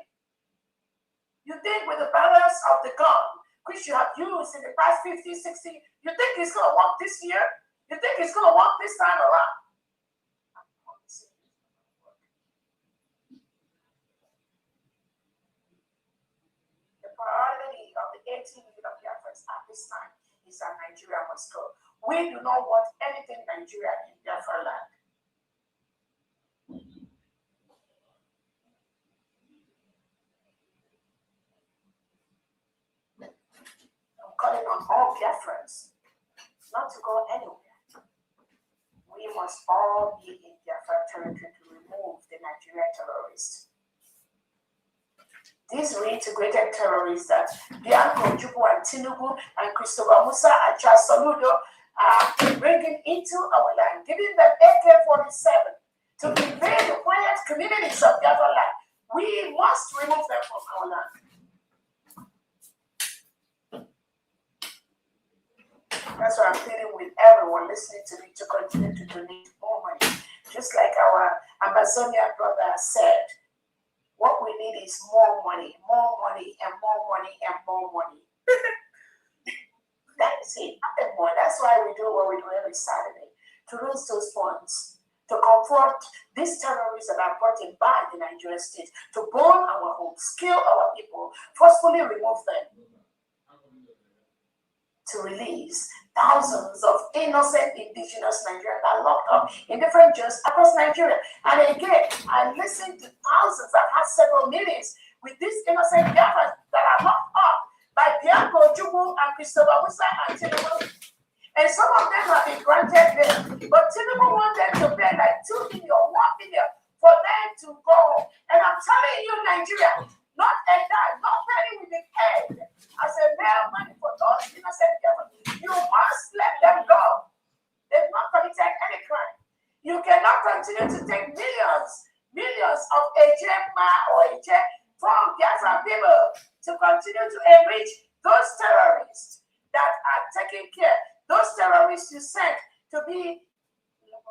You think with the balance of the gun, which you have used in the past 50, 60, you think it's going to work this year? You think it's going to work this time around? The priority of the 18 million of Biafrans at this time is that Nigeria must go. We do not want anything Nigeria in Biafra land. I'm calling on all Biafrans not to go anywhere. We must all be in Biafra territory to remove the Nigerian terrorists. These reintegrated terrorists that Bianco, Jubu, and Tinubu, and Christopher Musa, and Charles Soludo are bringing into our land, giving them AK-47 to invade the quiet communities of Biafra land. We must remove them from our land. That's why I'm pleading with everyone listening to me to continue to donate more money. Just like our Amazonian brother said, what we need is more money, and more money, and more money. That's it, nothing more. That's why we do what we do every Saturday, to raise those funds, to confront these terrorists that are brought in by the Nigerian state, to burn our homes, kill our people, forcefully remove them, to release thousands of innocent indigenous Nigerians that are locked up in different jails across Nigeria. And again, I listened to thousands. I've had several meetings with these innocent Biafrans that are locked up by Bianco, Jubu, and Christopher Musa and Tinubu. And some of them have been granted bail. But Tinubu wants them to pay like 2 million, 1 million for them to go home. And I'm telling you, Nigeria, not a dime, not penny will be paid as a bail money for those innocent Biafrans. You must let them go. They've not committed any crime. You cannot continue to take millions of Ejema or Eje from Biafran people to continue to enrich those terrorists that are taking care. Those terrorists you sent to be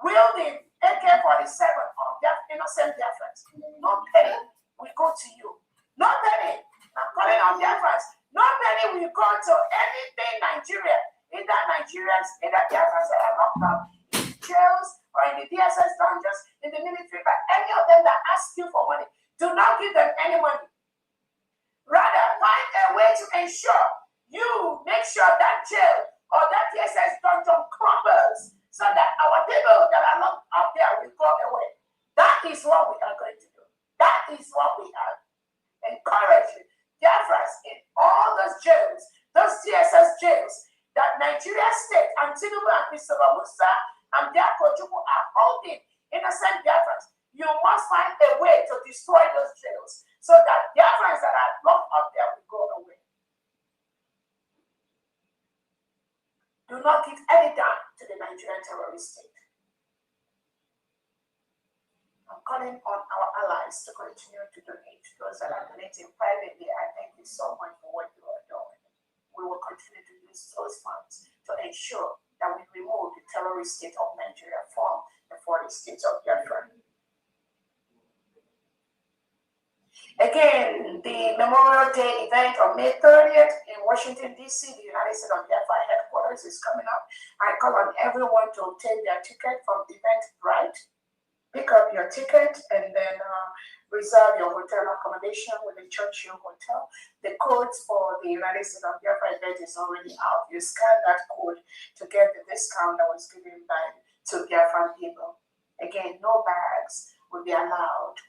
wielding AK-47 on innocent Biafrans. No penny will go to you. No penny. I'm calling on Biafrans. No penny will go to anything Nigeria. Either Nigerians, either Biafrans that are locked up in jails or in the DSS dungeons, in the military, but any of them that ask you for money, do not give them any money. Rather, find a way to ensure you make sure that jail or that DSS dungeon crumbles so that our people that are locked up there will go away. That is what we are going to do. That is what we are encouraging Biafrans in all those jails, those DSS jails, that Nigeria state and Tinubu and Christopher Musa and Biafra Jubu are holding innocent Biafrans. You must find a way to destroy those jails so that Biafrans that are locked up there will go away. Do not give any dime to the Nigerian terrorist state. I'm calling on our allies to continue to donate. Those that are donating privately, I thank you so much for what you are doing. We will continue to use those funds to ensure that we remove the terrorist state of Nigeria from the 40 states of Biafra. Again, the Memorial Day event on May 30th in Washington, D.C., the United States of Biafra headquarters is coming up. I call on everyone to obtain their ticket from Eventbrite. Pick up your ticket and then reserve your hotel accommodation with the Churchill Hotel. The codes for the United States of Biafra event is already out. You scan that code to get the discount that was given to Biafran people. Again, no bags will be allowed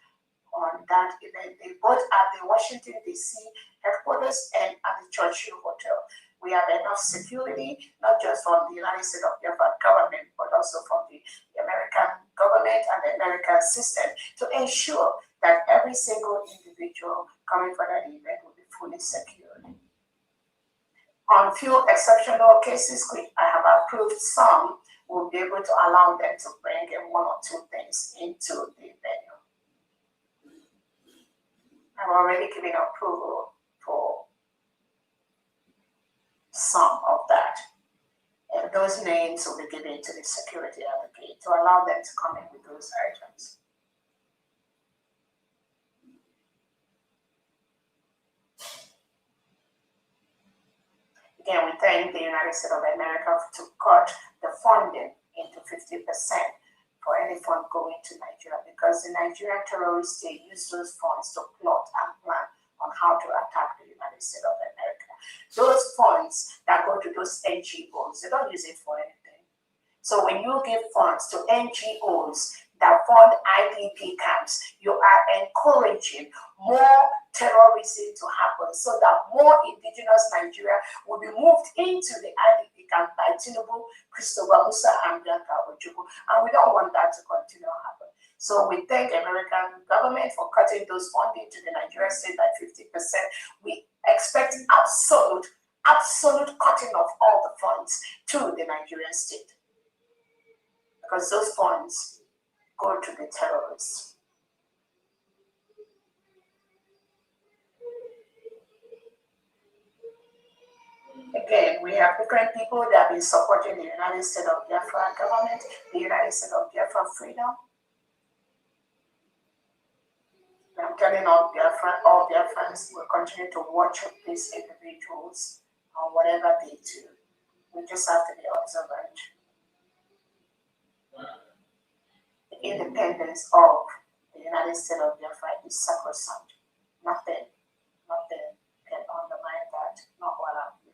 on that event. They both at the Washington, D.C. headquarters and at the Churchill Hotel. We have enough security, not just from the United States of Biafra government, but also from the American government and the American system to ensure that every single individual coming for that event will be fully secured. On few exceptional cases, which I have approved some, will be able to allow them to bring in 1 or 2 things into the venue. already given approval for some of that. And those names will be given to the security advocate to allow them to come in with those items. Again, we thank the United States of America to cut the funding into 50% for any fund going to Nigeria, because the Nigerian terrorists, they use those funds to plot and plan on how to attack the United States of America. Those funds that go to those NGOs, they don't use it for anything. So when you give funds to NGOs that fund IDP camps, you are encouraging more terrorism to happen, so that more indigenous Nigeria will be moved into the IDP camp by Tinubu, Christopher Musa, and Bianca Ojukwu, and we don't want that to continue to happen. So we thank the American government for cutting those funding to the Nigerian state by 50%. We expect absolute cutting of all the funds to the Nigerian state, because those funds go to the terrorists. Again, we have different people that have been supporting the United States of Biafra government, the United States of Biafra freedom. I'm telling all Biafrans will continue to watch these individuals on whatever they do. We just have to be observant. The independence of the United States of Biafra is sacrosanct. Nothing can undermine that, not while I'm here.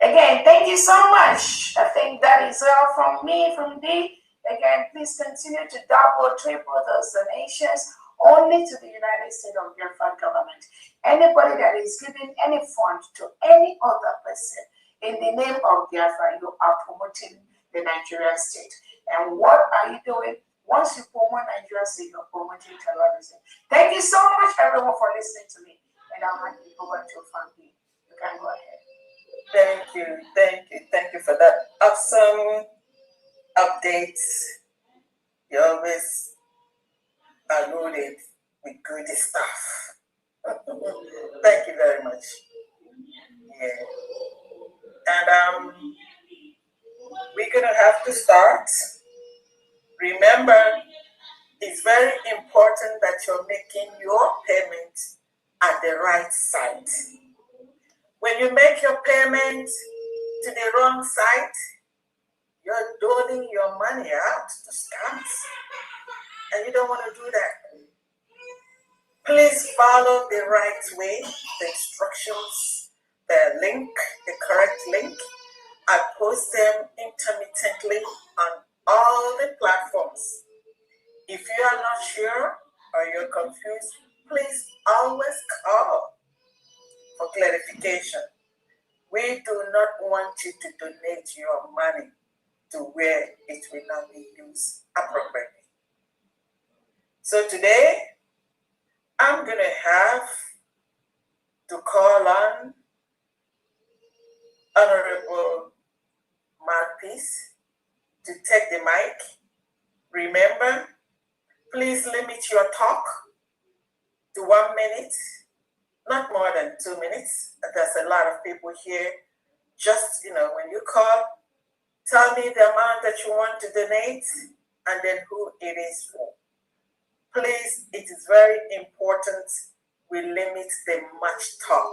Again, thank you so much. I think that is all from me, from D. Again, please continue to double, triple those donations only to the United States of Biafra government. Anybody that is giving any fund to any other person in the name of Biafra, you are promoting the Nigerian state. And what are you doing? Once you promote Nigerian state, you're promoting terrorism. Thank you so much, everyone, for listening to me. And I'll hand you over to Funky. You can go ahead. Thank you for that awesome update. You always are loaded with good stuff. Thank you very much. Yeah. And we're gonna have to start. Remember, it's very important that you're making your payment at the right site. When you make your payment to the wrong site, you're doling your money out to scams. And you don't want to do that. Please follow the right way, the instructions, the link, the correct link. I post them intermittently on all the platforms. If you are not sure or you're confused, please always call for clarification. We do not want you to donate your money to where it will not be used appropriately. So today, I'm going to have to call on Honorable Mouthpiece to take the mic. Remember, please limit your talk to 1 minute. Not more than 2 minutes. There's a lot of people here. Just, when you call, tell me the amount that you want to donate and then who it is for. Please, it is very important we limit the much talk.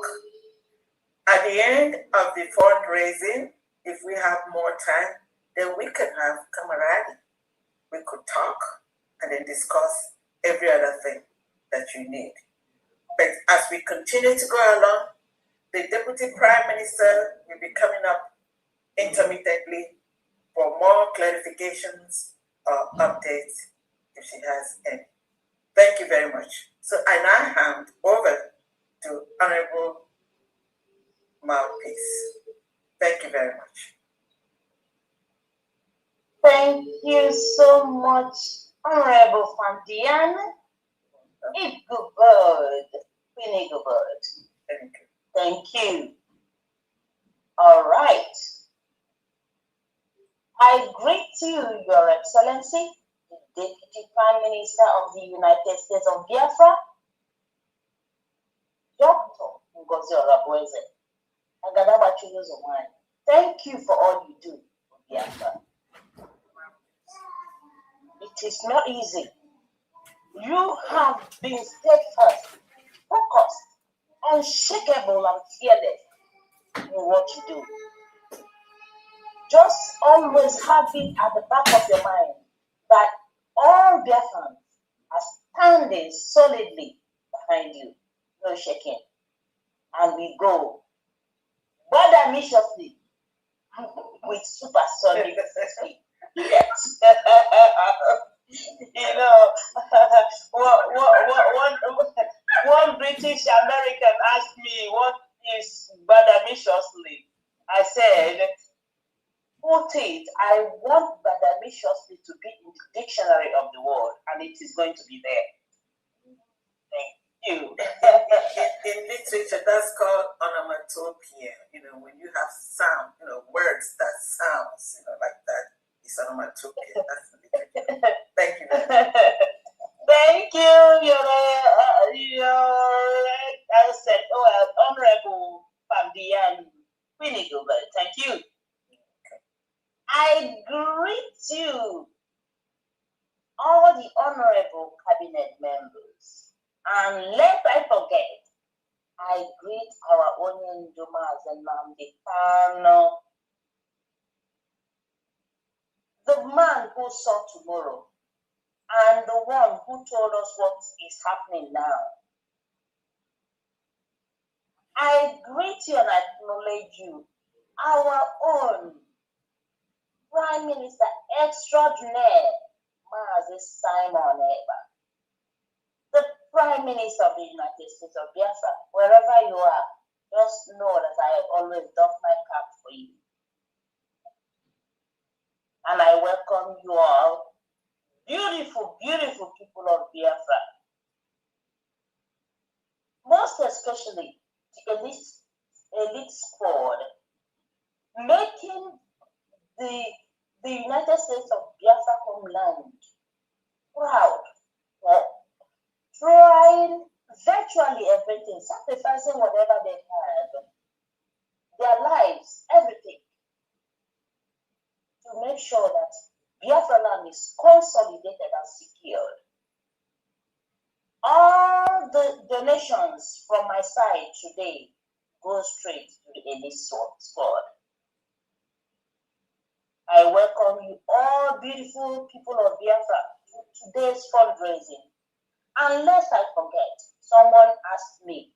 At the end of the fundraising, if we have more time, then we can have camaraderie. We could talk and then discuss every other thing that you need. But as we continue to go along, the Deputy Prime Minister will be coming up intermittently for more clarifications or updates if she has any. Thank you very much. So I now hand over to Honorable Mouthpiece. Thank you very much. Thank you so much, Honorable Fandian. It's good bird. Really good bird. Thank you. Thank you. All right. I greet you, Your Excellency, the Deputy Prime Minister of the United States of Biafra, Dr. Ngozi Orabueze. Thank you for all you do for Biafra. It is not easy. You have been steadfast, focused, unshakable, and fearless in what you do. Just always have it at the back of your mind that all Biafrans are standing solidly behind you, no shaking. And we go ambitiously with supersonic speed. Yes. You know, one British American asked me, what is badamiciously? I said, put it, I want badamiciously to be in the dictionary of the world, and it is going to be there. Thank you. In literature, that's called onomatopoeia. You know, when you have sound, you know, words that sounds, you know, like that, it's onomatopoeia. That's the literature. Thank you. Thank you, Honorable Fabian Winigobert. Thank you. I greet you, all the honorable cabinet members. And lest I forget, I greet our own Dumas and Namdekano, the man who saw tomorrow, and the one who told us what is happening now. I greet you and acknowledge you, our own Prime Minister Extraordinaire, Mazi Simon Eba, the Prime Minister of the United States of Biafra. Wherever you are, just know that I always doff my cap for you. And I welcome you all, beautiful, beautiful people of Biafra. Most especially the elite squad, making the United States of Biafra homeland proud, trying virtually everything, sacrificing whatever they have, their lives, everything, to make sure that Biafra land is consolidated and secured. All the donations from my side today go straight to the elite squad. I welcome you all, beautiful people of Biafra, to today's fundraising. Unless I forget, someone asked me,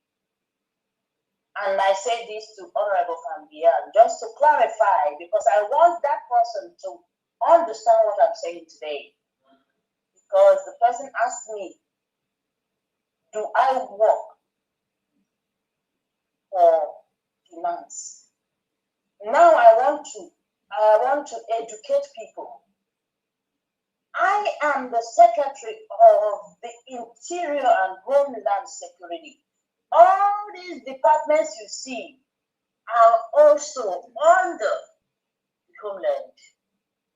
and I say this to Honorable Fambian, just to clarify, because I want that person to understand what I'm saying today. Because the person asked me, do I work for finance? Now I want to educate people. I am the Secretary of the Interior and Homeland Security. All these departments you see are also under the Homeland.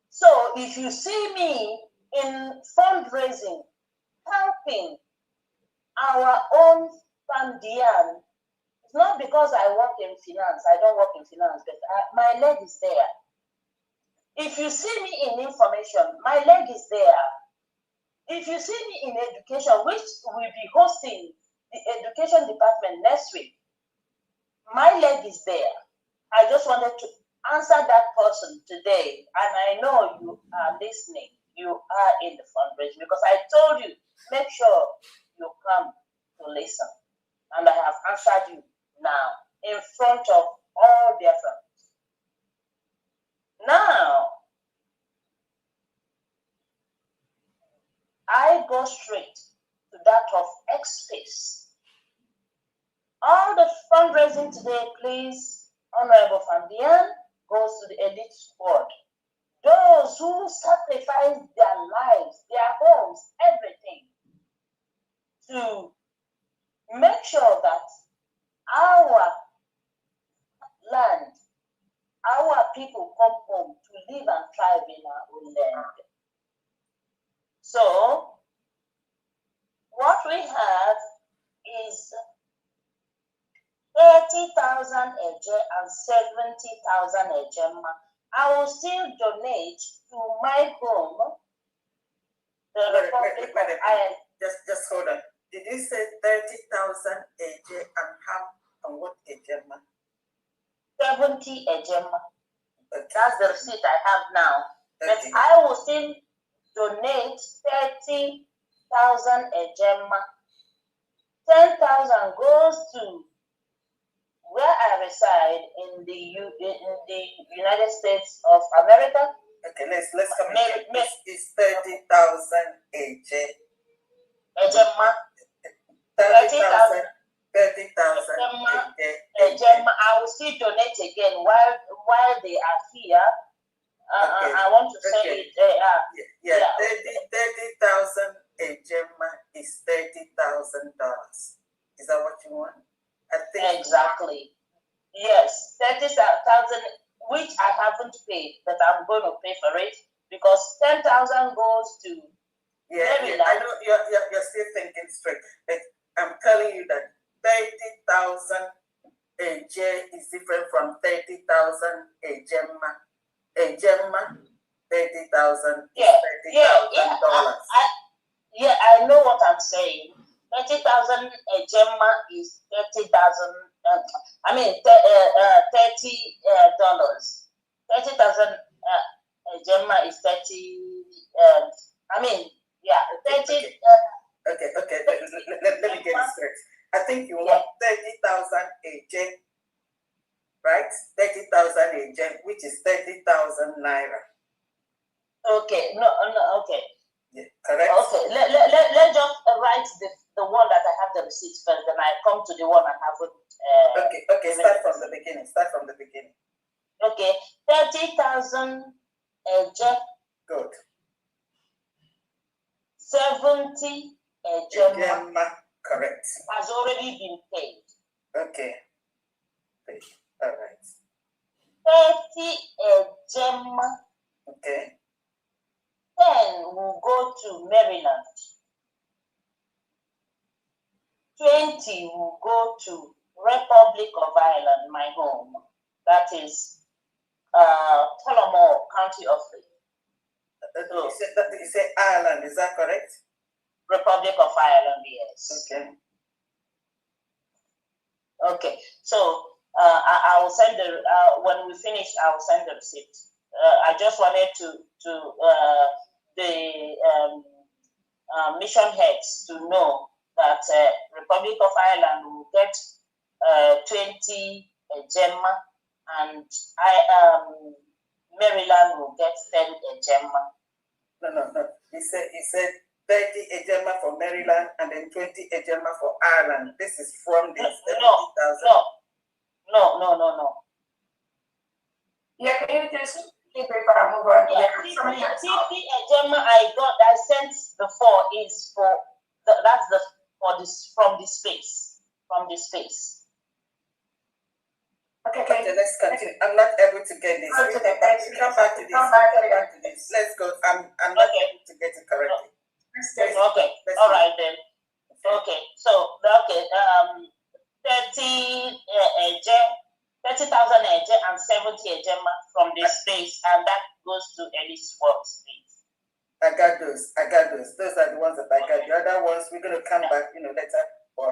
So if you see me in fundraising, helping our own Famdian, it's not because I work in finance. I don't work in finance, but my leg is there. If you see me in information, my leg is there. If you see me in education, which will be hosting the education department next week, my leg is there. I just wanted to answer that person today, and I know you are listening. You are in the fundraising because I told you, make sure you come to listen. And I have answered you now in front of all their friends. Now, I go straight to that of X-Space. All the fundraising today, please, Honorable Fambian, goes to the elite squad. Those who sacrifice their lives, their homes, everything, to make sure that our land, our people come home to live and thrive ejema, I will still donate to my home, the Republic of Ireland. Just hold on. Did you say 30,000 AJ and how and what ejema? 70 ejema. Okay. That's the receipt I have now. Okay. But I will still donate 30,000 ejema. 10,000 goes to where I reside in the United States of America. Okay, let's come in. This is 30,000 AJ. Ejema. 30,000 ejema. I will still donate again while they are here. Okay. I want to say it. 30,000 ejema is $30,000. Is that what you want? I think exactly. Yes, 30,000, which I haven't paid, but I'm going to pay for it because 10,000 goes to. I know you're still thinking straight, but I'm telling you that 30,000 AJ is different from 30,000 ejema. Ejema, 30,000 is $30,000. I know what I'm saying. 30,000 ejema is 30,000. $30. 30,000 ejema is 30. 30. Okay. Let me get it straight. I think you want 30,000 AJ, right? 30,000 AJ, which is 30,000 naira. Okay. No. Okay. Yeah, correct. Okay. Let's just write the one that I have the receipt first, then I come to the one I haven't. Okay. Start from the beginning. Okay. 30,000 AJ. Good. 70 ejema. Correct. Has already been paid. Okay. All right. 30 ejema. Okay. 10 will go to Maryland. 20 will go to Republic of Ireland, my home. That is Tullamore County Office. You say Ireland, is that correct? Republic of Ireland, yes. Okay. Okay. So I will send when we finish, I will send the receipt. I just wanted the mission heads to know that Republic of Ireland will get 20 ejema, and Maryland will get 10 ejema. No. He said 30 ejema for Maryland and then 20 ejema for Ireland. This is from the 70,000. No. Yeah, can you just keep it move on? Yeah, the ejema I sent before is for from the space. Okay, let's continue. I'm not able to get this. Come back to this. Let's go. I'm not able to get it correctly. Okay. All right then. Okay. So 30,000 AJ and 70 ejema from the space, and that goes to Ellisworth Street. I got those. Those are the ones that I got. The other ones we're gonna come back, later.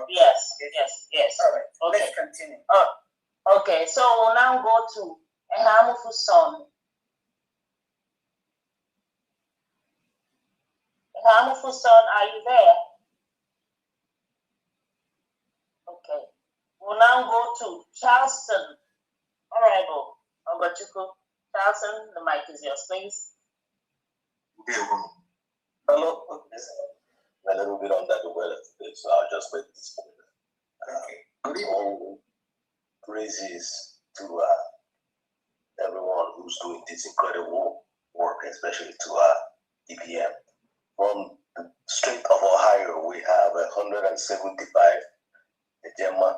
Yes. All right. Okay. Let's continue. Okay. So we'll now go to Ehamufu Son. Ehamufu Son, are you there? Okay. We'll now go to Charleston. Honorable Ogochukwu. Charleston, the mic is yours, please. Hello. I'm a little bit under the weather today, so I'll just make this point. Okay. All praises to everyone who's doing this incredible work, especially to EPM. From the Strait of Ohio, we have 175 ejema.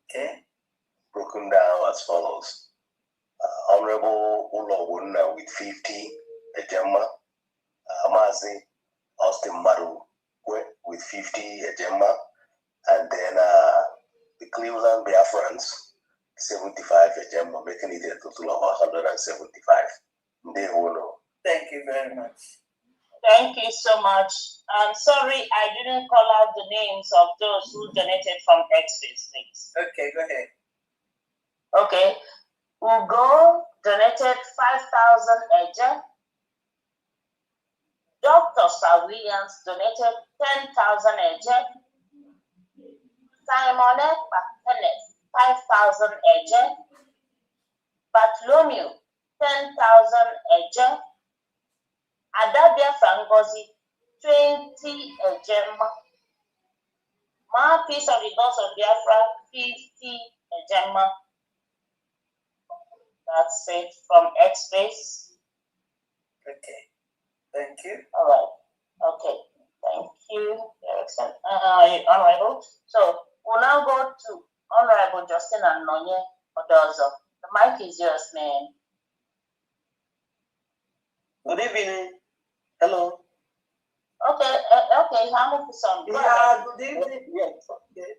Okay. Broken down as follows. Honorable Ulowuna with 50 ejema. Amazi Austin Madu with 50 ejema. And then the Cleveland Biafrans, 75 Ejemma, making it a total of 175. They will know. Thank you very much. Thank you so much. I'm sorry I didn't call out the names of those who donated from Xbase, please. Okay, go ahead. Okay. Ugo donated 5,000 Eje. Dr. Sir Williams donated 10,000 Eje. Simone McKenneth, 5,000 Eje. Bartholomew, 10,000 Eje. Adabia Frangozi, 20 Ejema. Peace of the Gods of Biafra, 50 Ejema. That's it from Xbase. Okay, thank you. All right. Okay, thank you, Erickson. Honorable. So we'll now go to Honorable Justin and Nonye Odozo. The mic is yours, man. Good evening. Hello. Okay, I'm for some. Yeah, good evening. Yes. Okay.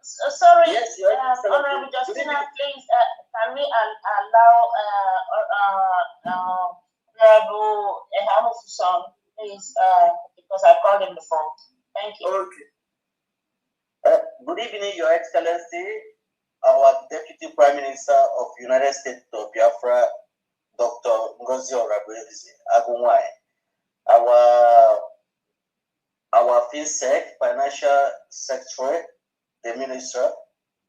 Sorry, Yes, Honorable Justina, please, can we allow Honorable Hamufuson, please, because I called him before. Thank you. Okay. Good evening, Your Excellency, our Deputy Prime Minister of United States of Biafra, Dr. Ngozi Orabuezi-Agunwai, our FinSec, Financial Secretary, the Minister,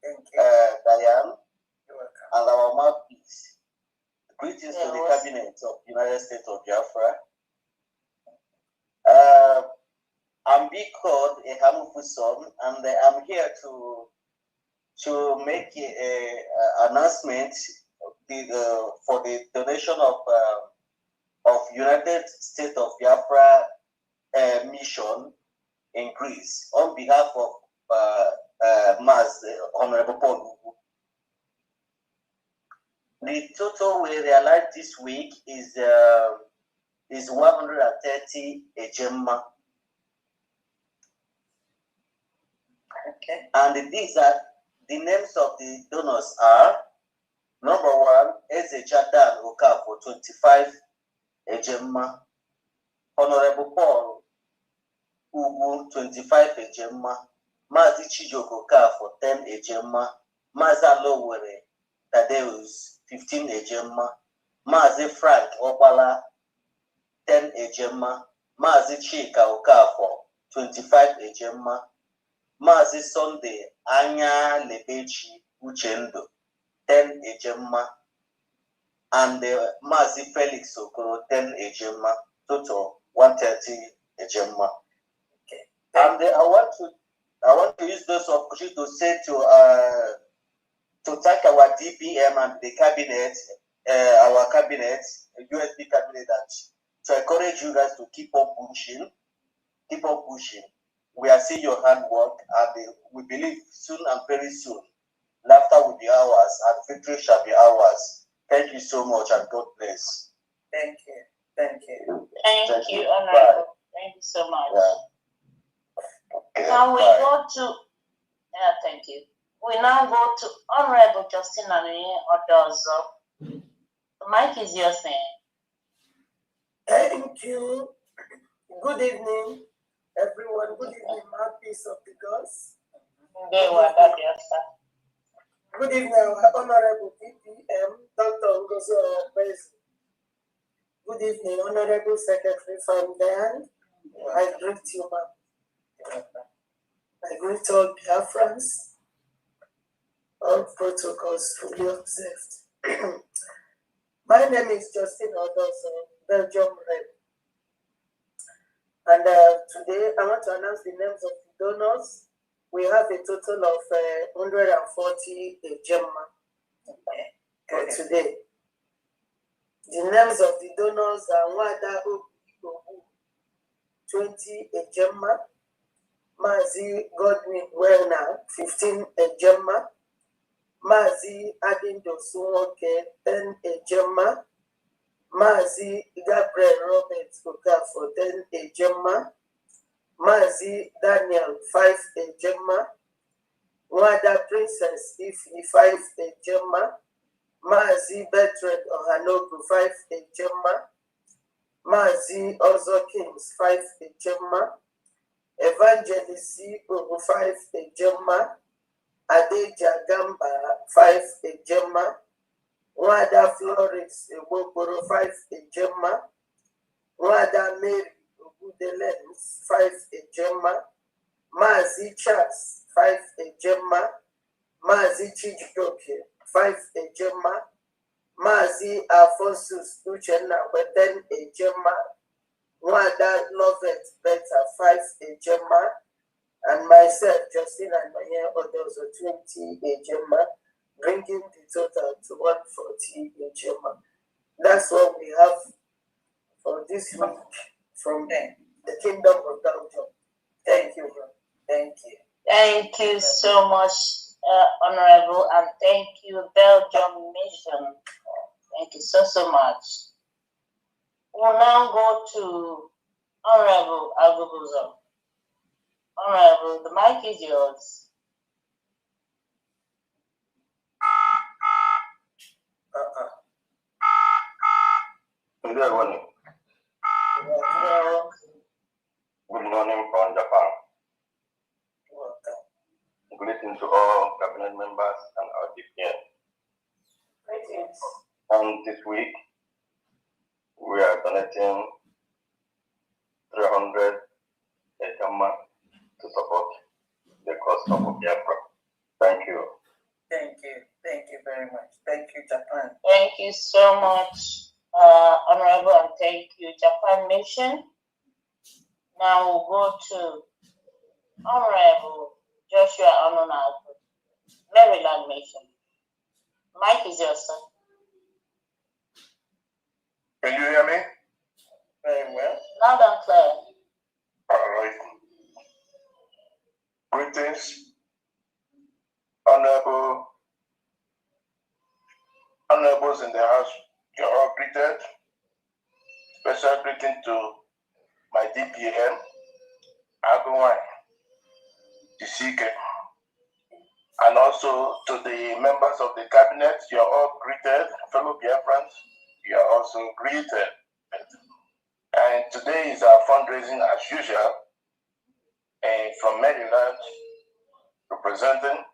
Diane, and our mouthpiece. Greetings to the Cabinet of United States of Biafra. I'm being called a Hamufuson, and I'm here to make an announcement for the donation of United States of Biafra mission in Greece on behalf of Honorable Paul Ugu. The total we realized this week is 130 Ejemma. Okay. And these are the names of the donors are number 1, Ezechadan Oka for 25 Ejemma. Honorable Paul Ugu 25 Ejemma. Mazi Chijoko Ka for 10 Ejemma. Maza Lowere Tadeus 15 Ejemma. Mazi Frank Opala 10 Ejemma. Mazi Chika Okafor 25 Ejemma. Mazi Sunday Anya Lebechi Uchendo 10 Ejemma. And Mazi Felix Okoro 10 Ejemma. Total 130 Ejemma. Okay. And I want to use this opportunity to say to thank our DPM and the cabinet, our cabinet, USB cabinet, that to encourage you guys to keep on pushing. We are seeing your handwork, and we believe soon and very soon, laughter will be ours and victory shall be ours. Thank you so much, and God bless. Thank you. Thank you. Thank you, Honorable. Thank you so much. Yeah. Okay, Now we bye. go to, thank you. We now go to Honorable Justin Nonye Odozo. The mic is yours, man. Thank you. Good evening, everyone. Good evening, mouthpiece of the gods. Good evening, our Honorable DPM, Dr. Ngozi Orabuezi. Good evening, Honorable Secretary from Dan. I greet you, ma'am. I greet all Biafrans. All protocols fully observed. My name is Justin Odozo, Belgium Rep. And today I want to announce the names of the donors. We have a total of 140 Ejemma for today. The names of the donors are Wada Obu, 20 Ejemma. Mazi Godwin Werner, 15 Ejemma. Mazi Adindo Suwoke, 10 Ejemma. Mazi Gabriel Roberts Okafor, 10 Ejemma. Mazi Daniel, 5 Ejemma. Nwada Princess Ifi 5 Ejema, Mazi Bertrand Ohanogu 5 Ejema, Mazi Ozo Kings 5 Ejema, Evangelist Ogu 5 Ejema, Adeja Gamba 5 Ejema, Nwada Florence Egbokoro 5 Ejema, Nwada Mary Ogudelens 5 Ejema, Mazi Charles 5 Ejema, Mazi Chijioke 5 Ejema, Mazi Alphonsus Uchenna 10 Ejema, Nwada Lovett Beta 5 Ejema, and myself, Justina, and my here others 20 Ejema, bringing the total to 140 Ejema. That's what we have for this week from the Kingdom of Belgium. Thank you, bro. Thank you. Thank you so much, Honorable, and thank you, Belgium Mission. Thank you so much. We'll now go to Honorable Agubuzo. Honorable, the mic is yours. Good morning. Good morning from Japan. Greetings to all cabinet members and our DPN. Greetings. This week, we are donating 300 Ejema to support the cause of Biafra. Thank you. Thank you. Thank you very much. Thank you, Japan. Thank you so much, Honorable, and thank you, Japan Mission. Now we'll go to Honorable Joshua Ononagu, Maryland Mission. Mike is yours, sir. Can you hear me? Very well. Loud and clear. All right. Greetings, honorables in the house. You're all greeted. Special greeting to my DPM, Agumai, Isike, and also to the members of the cabinet. You're all greeted. Fellow Biafrans, you are also greeted. And today is our fundraising as usual. And from Maryland, representing,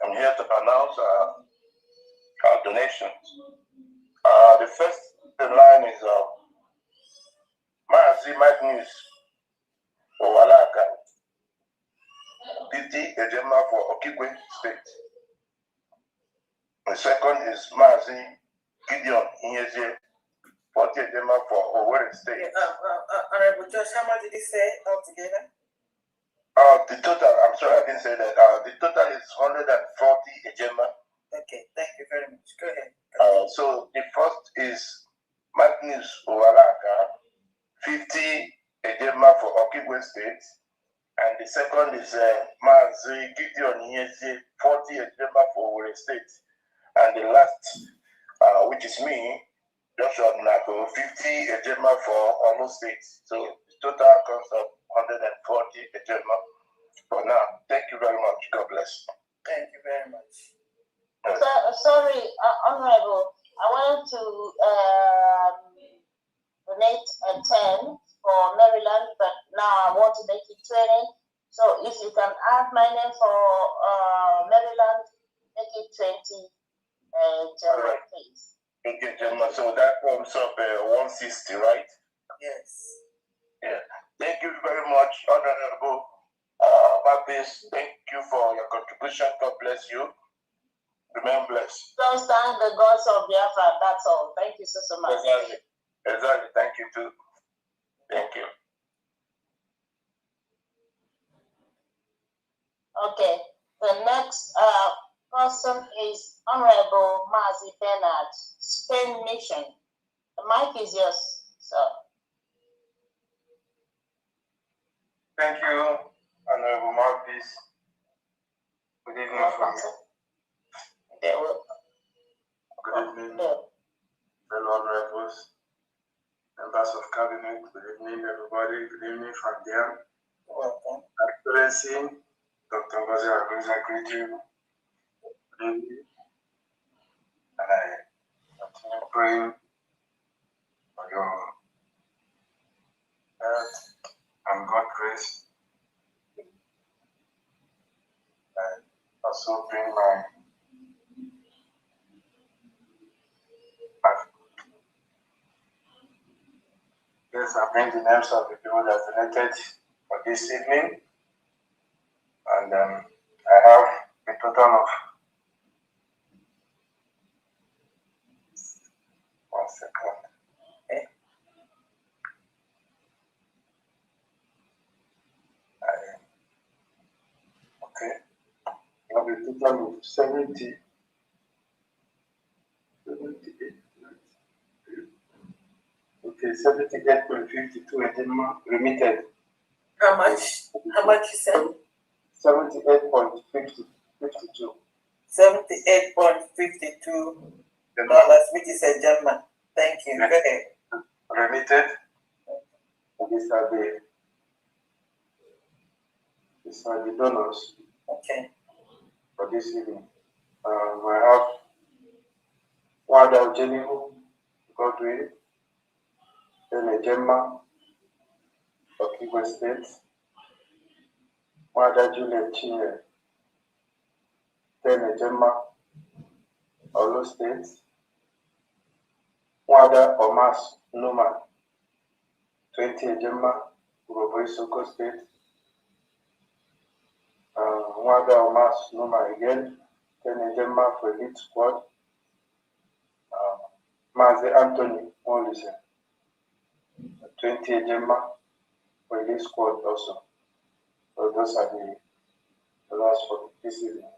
I'm here to announce our donations. The first in line is Mazi Magnus Owalaka, PT Ejema for Okigwe State. The second is Mazi Gideon Inyezie, 40 Ejema for Owerri State. Honorable Josh, how much did he say altogether? The total, I'm sorry, I didn't say that. The total is 140 Ejema. Okay, thank you very much. Go ahead. So the first is Magnus Owalaka, 50 Ejema for Okigwe State. And the second is Mazi Gideon Nyezi, 40 Ejema for Owerri State. And the last, which is me, Joshua Nako, 50 Ejema for Olo State. So the total comes up 140 Ejema. For now, thank you very much. God bless. Thank you very much. Sorry, Honorable, I wanted to donate a 10 for Maryland, but now I want to make it 20. So if you can add my name for Maryland, make it 20, Right. please. Okay, gentlemen. So that comes up 160, right? Yes. Yeah. Thank you very much, Honorable Baptist. Thank you for your contribution. God bless you. Remain blessed. Don't thank the gods of Biafra, that's all. Thank you so much. Exactly. Thank you too. Thank you. Okay. The next person is Honorable Mazi Bernard, Spain Mission. The mic is yours, sir. Thank you, Honorable Mouthpiece. Good evening from you. Good evening, fellow honorables, members of cabinet. Good evening, everybody. Good evening from there. Welcome. Excellency, Dr. Ngozi, I always agree to you. And I continue praying for your health and God grace. And also bring my yes, I bring the names of the people that donated for this evening. And I have a total of 1 second. Okay. I have a total of 78. Okay, 78.52 Edema remitted. How much? How much you said? 78.52. $78.52, which is a German. Thank you. Go ahead. Remitted. These are the donors. Okay. For this evening. We have Wada Ojenihu, Godwin, then Gemma, Okigwe State, Wada Juliet Chile, then Gemma, Olo State, Wada Omas Numa, 20 Gemma, Urobo Soko State, Wada Omas Numa again, then Gemma for Elite Squad, Maze Anthony Olise, 20 Gemma for Elite Squad also. So those are the last for this evening.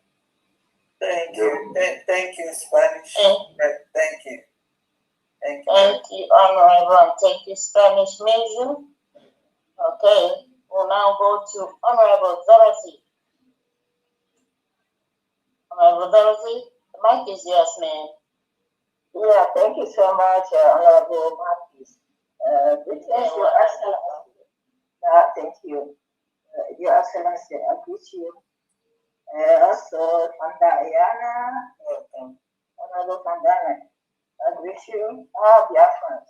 Thank you. Thank you, Spanish. Thank you. Thank you. Thank you, Honorable, and thank you, Spanish Major. Okay, we'll now go to Honorable Dorothy. Honorable Dorothy, the mic is yours, man. Yeah, thank you so much, Honorable Marquis. Greetings, Your Excellency. Thank you. Your Excellency, I greet you. Also, Fandayana, Honorable Fandana, I greet you. All Biafrans.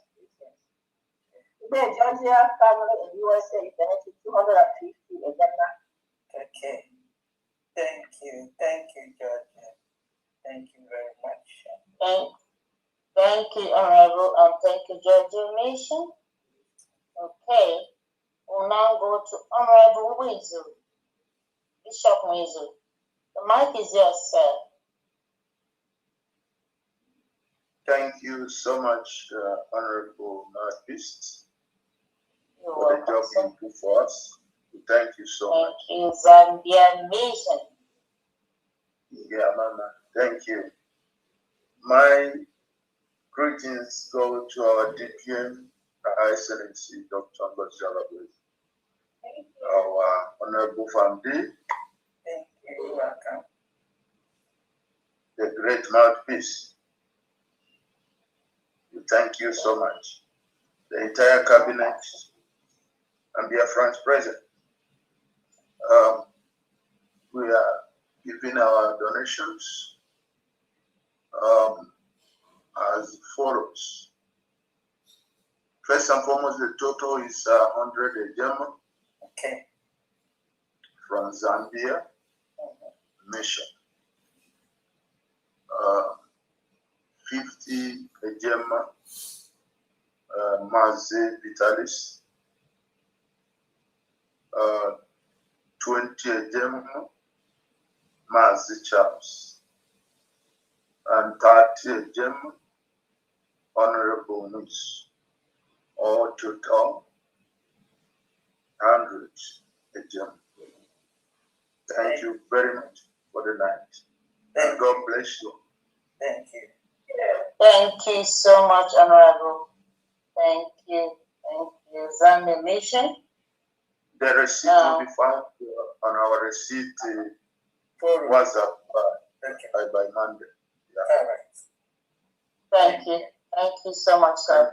Today, Georgia family in USA donated 250 agenda. Okay. Thank you. Thank you, Georgia. Thank you very much. Thank you, Honorable, and thank you, Georgia Nation. Okay, we'll now go to Honorable Weasel, Bishop Weasel. The mic is yours, sir. Thank you so much, Honorable Marquis, You're for the welcome, job you do for us. Thank you so much. Thank you, Zambia Nation. Yeah, Mama. Thank you. My greetings go to our DPM, Her Excellency Dr. Ngozi, our Honorable Family. Thank you. You're welcome. The great mouthpiece. Thank you so much. The entire cabinet and Biafrans present. We are giving our donations as follows. First and foremost, the total is 100 German. Okay. From Zambia Mission. 50 German Maze Vitalis. 20 German Maze Chaps. And 30 German Honorable News. All total 100 German. Thank you very much for the night. And God bless you. Thank you. Thank you so much, Honorable. Thank you. Thank you, Zambia Nation. The receipt will be found on our receipt WhatsApp by Monday. Yeah. All right. Thank you. Thank you so much, sir.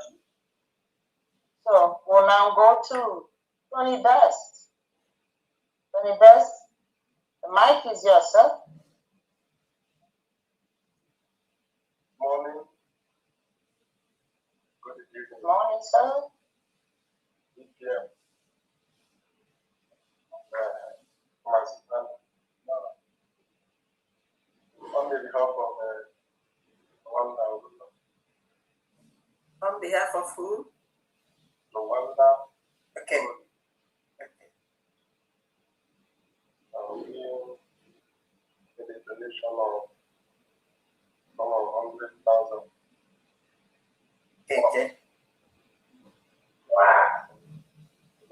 So we'll now go to Tony Best. Tony Best, The mic is yours, sir. Morning. Good evening. Morning, sir. BPM. On behalf of Rwanda, On behalf of who? Rwanda, Okay. the declaration of 100,000. Okay.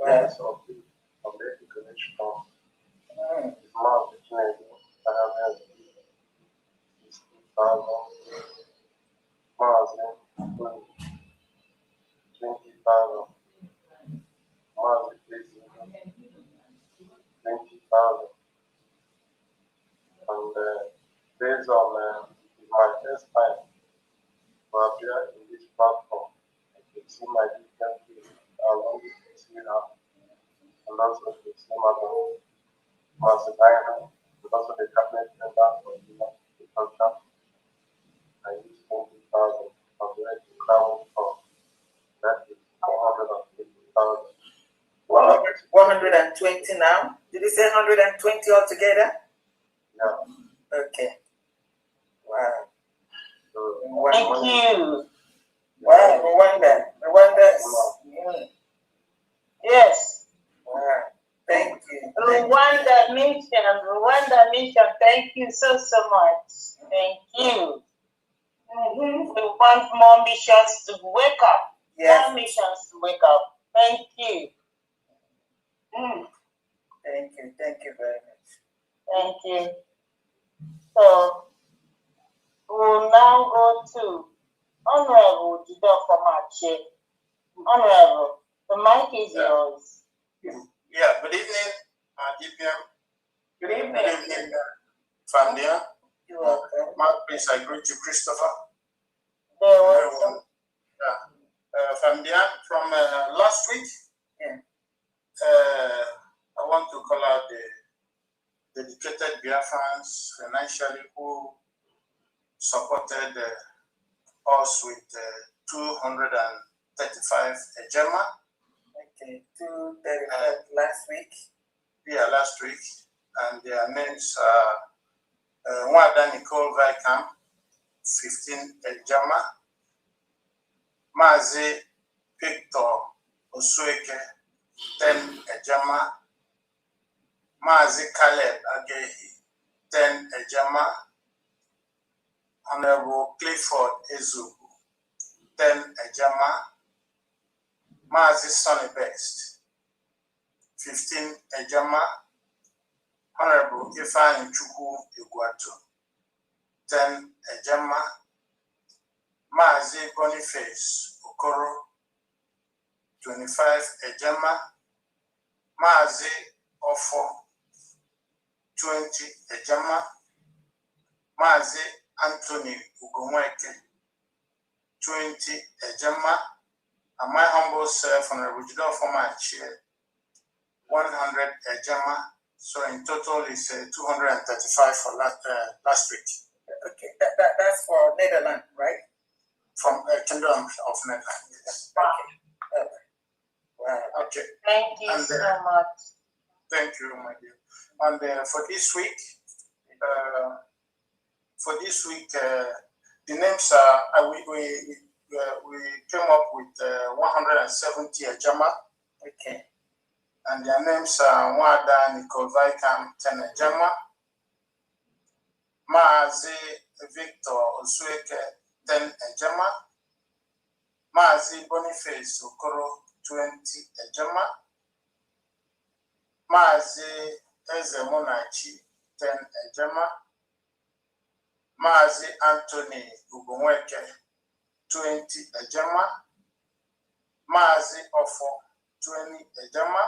Yes, of the declaration of March 20,000. Mars 20,000. Mars 20,000. And based on my first time to appear in this platform, you see my different face. I want to see now, and also to see my Macedonia, and also the cabinet member for the contract. I use 20,000 of the crown for that is 450,000. 120 now? Did you say 120 altogether? Yeah. Okay. Wow. So, Thank you. Wow, Rwanda is... Yes. Wow. Thank you. Rwanda mission, thank you so much. Thank you. We want more missions to wake up. Yes. More missions to wake up. Thank you. Thank you very much. Thank you. So, we'll now go to Honorable Jido Formache. Honorable, the mic is yours. Yeah, good evening, DPM. Good evening. Good evening, Fandia. You're welcome. Mark, please, I greet you, Christopher. There was Fandia, from last week, Yeah. I want to call out the dedicated Biafrans financially who supported us with 235 Ejema. Okay, 235 last week. Yeah, last week. And their names are Wada Nicole Vaikam, 15 Ejema. Mazi Victor Osueke, 10 Ejema. Mazi Caleb Agehi, 10 Ejema. Honorable Clifford Ezubu, 10 Ejema. Mazi Sonny Best, 15 Ejema. Honorable Ifeanyi Chukwu Iguatu, 10 Ejema. Mazi Boniface Okoro, 25 Ejema. Mazi Ofo, 20 Ejema. Mazi Anthony Ugomweke, 20 Ejema. And my humble self, Honorable Jido Formache, 100 Ejema. So in total, it's 235 for last week. Okay, that's for Netherlands, right? From Kingdom of Netherlands. Yes. Okay. Wow. Okay. Thank you so much. Thank you, my dear. And for this week, the names are we came up with 170 Ejema. Okay. And their names are Wada Nicole Vaikam, 10 Ejema. Mazi Victor Osueke, 10 Ejema. Mazi Boniface Okoro, 20 Ejema. Mazi Eze Monachi, 10 Ejema. Mazi Anthony Ugomweke, 20 Ejema. Mazi Ofo, 20 Ejema.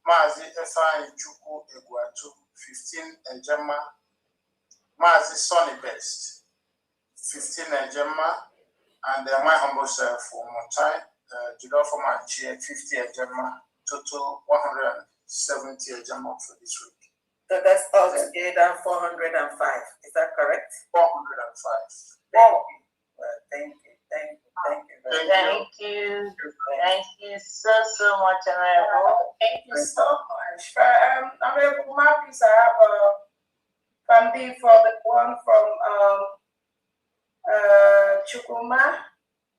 Mazi Ifeanyi Chukwu Iguatu, 15 Ejema. Mazi Sonny Best, 15 Ejema. And my humble self, one more time, Jido Formache, 50 Ejema, total 170 Ejema for this week. So that's altogether 405. Is that correct? 405. Thank you. Well, thank you. Thank you very much. Thank you so much, Honorable. Thank you so much. Honorable Marcus, I have from the one from Chukuma.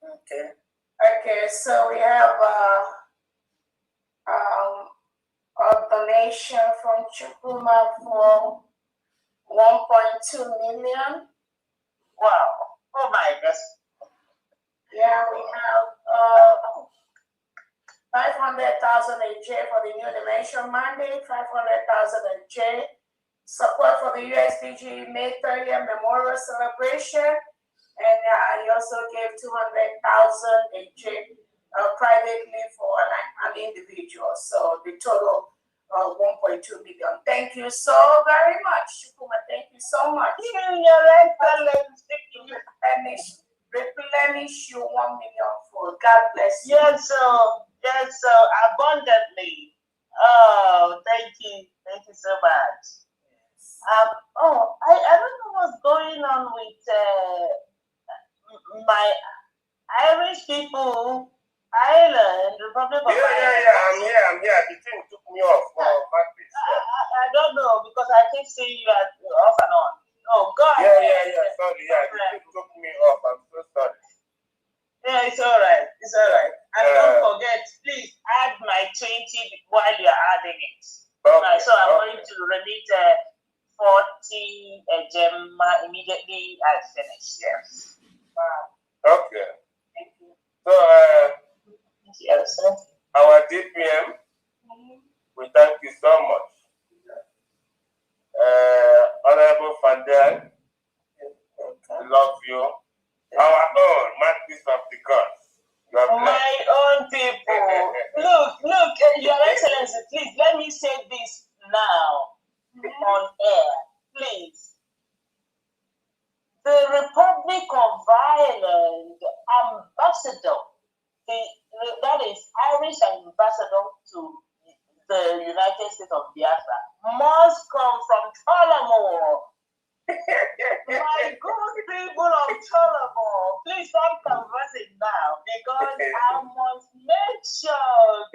Okay. Okay, so we have a donation from Chukuma for 1.2 million. Wow. Oh my gosh. Yeah, we have 500,000 AJ for the New Dimension mandate, 500,000 AJ. Support for the USDG May 30th Memorial Celebration. And I also gave 200,000 AJ privately for an individual. So the total 1.2 million. Thank you so very much, Shukuma. Thank you so much. Your Excellency. Replenish you 1 million for. God bless you. Yes, so abundantly. Oh, thank you so much. I don't know what's going on with my Irish people, Ireland, Republic of Ireland. I'm here. The thing took me off. I don't know because I keep seeing you off and on. Oh God. Yeah. Sorry, the thing took me off. I'm so sorry. Yeah, it's all right. And don't forget, please add my 20 while you're adding it. Okay. So I'm going to remit 40 Gemma immediately I finish. Yes. Wow. Okay. Thank you. So, Yes, sir. our DPM, we thank you so much. Honorable Fundraising, we love you. Our own Marquis of the Gods. My own people. Look, Your Excellency, please let me say this now on air, please. The Republic of Ireland ambassador, that is Irish ambassador to the United States of Biafra, must come from Tullamore. My good people of Tullamore, please stop conversing now because I must make sure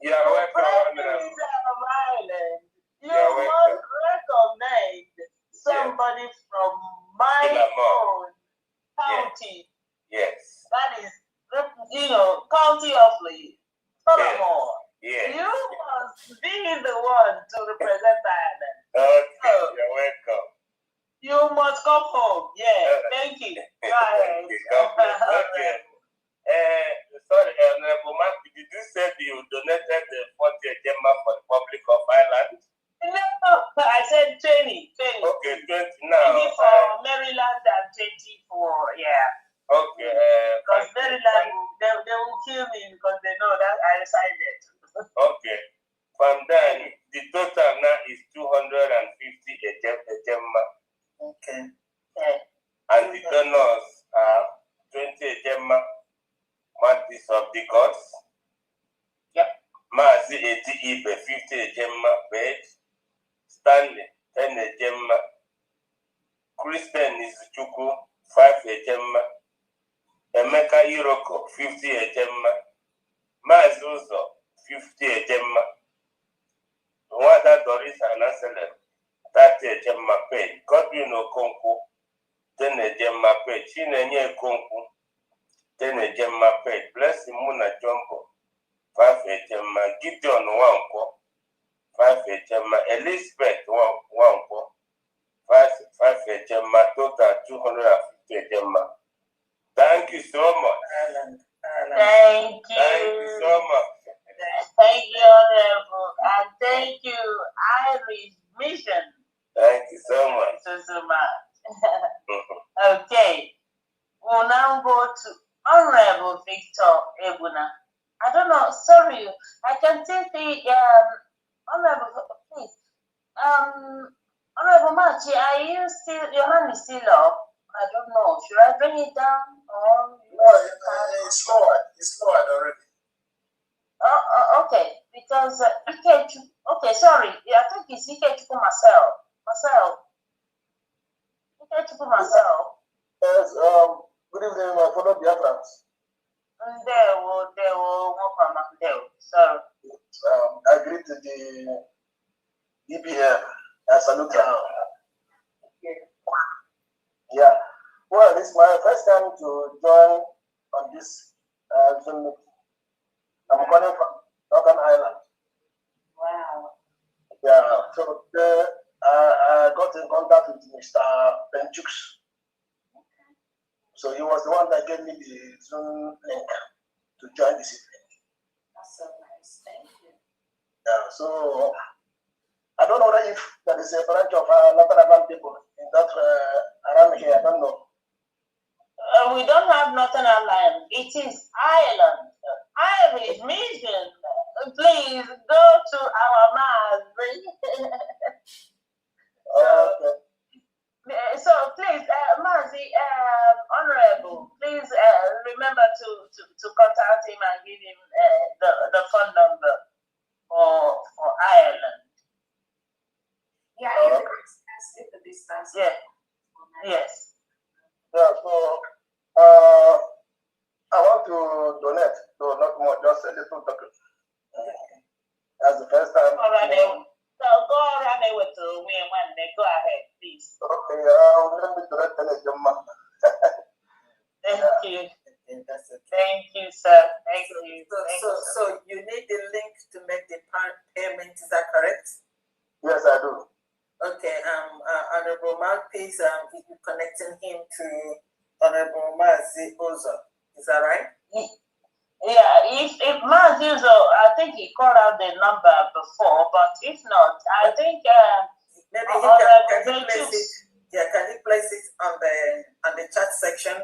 You are welcome. President of Ireland, you must recommend somebody from my own county. Yes. That is, county of Tullamore. Yes. You must be the one to represent Ireland. Okay, you're welcome. You must come home. Yeah, thank you. Go ahead. Okay. Sorry, Honorable Mark, did you say you donated the 40 Gemma for the Republic of Ireland? No, I said 20. Okay, 20 now. 20 for Maryland and 20 for, Okay. Because Maryland, they will kill me because they know that I decided. Okay. From then, the total now is 250 Gemma. Okay. And the donors are 20 Gemma, Marquis of the Gods. Yep. Mazi Eti Ibe, 50 Gemma, Page. Stanley, 10 Gemma. Christian Izuchuku, 5 Gemma. Emeka Iroko, 50 Gemma. Mazuzo, 50 Gemma. Wada Doris Anaselem, 30 Gemma Page. Godwin Okonkwo, 10 Gemma Page. Chinenye Okonkwo, 10 Gemma Page. Blessing Muna Jumbo, 5 Gemma. Gideon Wankwo, 5 Gemma. Elizabeth Wankwo, 5 Gemma. Total 250 Gemma. Thank you so much. Thank you. Thank you so much. Thank you, Honorable. And thank you, Irish Mission. Thank you so much. So much. Okay. We'll now go to Honorable Victor Ebuna. I don't know, sorry, I can take the Honorable, please. Honorable Machi, are you still, your hand is still up? I don't know. Should I bring it down or? No, it's lowered. It's lowered already. Okay, because okay, sorry. I think it's Ike Marcel. Ike Marcel. Yes, good evening, my fellow Biafrans. Sorry. I greet the EBM. I salute you. Yeah. Well, it's my first time to join on this Zoom meeting. I'm calling from Northern Ireland. Wow. Yeah. So I got in contact with Mr. Benchux. So he was the one that gave me the Zoom link to join this evening. That's so nice. Thank you. Yeah. So I don't know if there is a branch of Northern Ireland people in that around here. I don't know. We don't have Northern Ireland. It is Ireland. Irish mission. Please go to our mass. So please, Mazi, Honorable, please remember to contact him and give him the phone number for Ireland. Yeah, if the distance. Yeah. Yes. Yeah, so I want to donate, so not more, just a little token. That's the first time. All right, so go around there with the win one day. Go ahead, please. Okay, let me donate the money. Thank you. Thank you, sir. Thank you. So you need the link to make the payment, is that correct? Yes, I do. Okay, Honorable Mouthpiece, you're connecting him to Honorable Mazi Ozo. Is that right? Yeah, if Mazi Ozo, I think he called out the number before, but if not, I think maybe can he place it on the chat section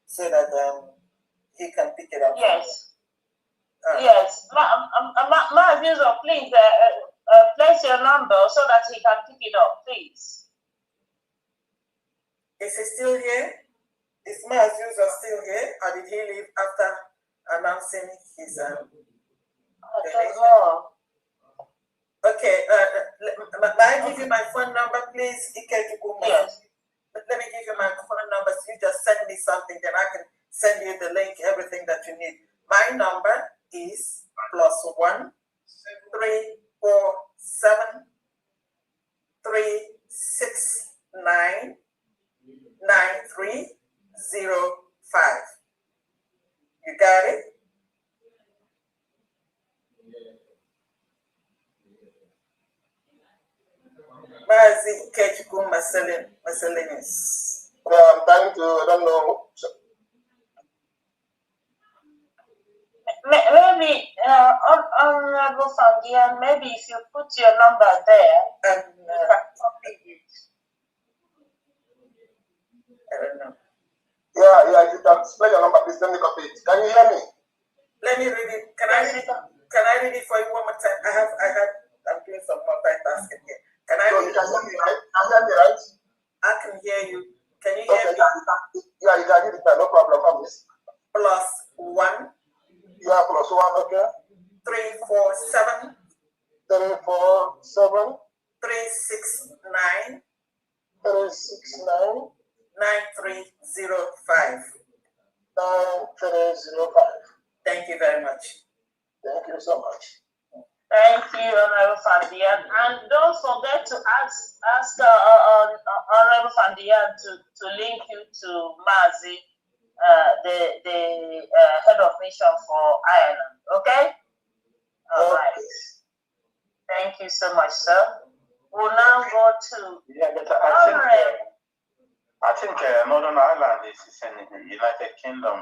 so that he can pick it up? Yes. Yes. Mazi Ozo, please place your number so that he can pick it up, please. Is he still here? Is Mazi Ozo still here, or did he leave after announcing his Okay, may I give you my phone number, please? Yes. Let me give you my phone number, so you just send me something, then I can send you the link, everything that you need. My number is +1 347 369 9305. You got it? Mazi Kechukwu Marcellinus. I'm trying to, I don't know. Maybe, Honorable Fandian, maybe if you put your number there, and you can copy it. I don't know. Yeah, if you can spell your number, please let me copy it. Can you hear me? Let me read it. Can I read it for you one more time? I'm doing some multitasking here. Can I read it? You can hear me, right? Can you hear me, right? I can hear you. Can you hear me? Yeah, you can read it, no problem, promise. +1. Yeah, +1, okay. 347 347 369 369 9305. 9305. Thank you very much. Thank you so much. Thank you, Honorable Fandian. And don't forget to ask Honorable Fandian to link you to Mazi, the head of mission for Ireland. Okay? All right. Thank you so much, sir. We'll now go to I think Northern Ireland is in the United Kingdom.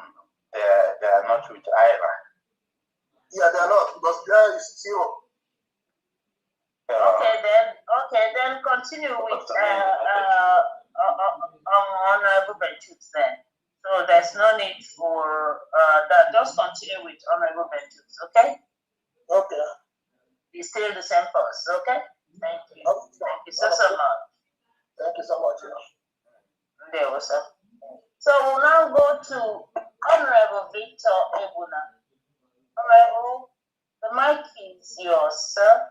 They are not with Ireland. Yeah, they are not, because there is 0. Okay, then continue with Honorable Benchus then. So there's no need for that. Just continue with Honorable Benchus, okay? Okay. It's still the same post, okay? Thank you. Thank you so much. Thank you so much. There was sir. So we'll now go to Honorable Victor Ebuna. Honorable, the mic is yours, sir.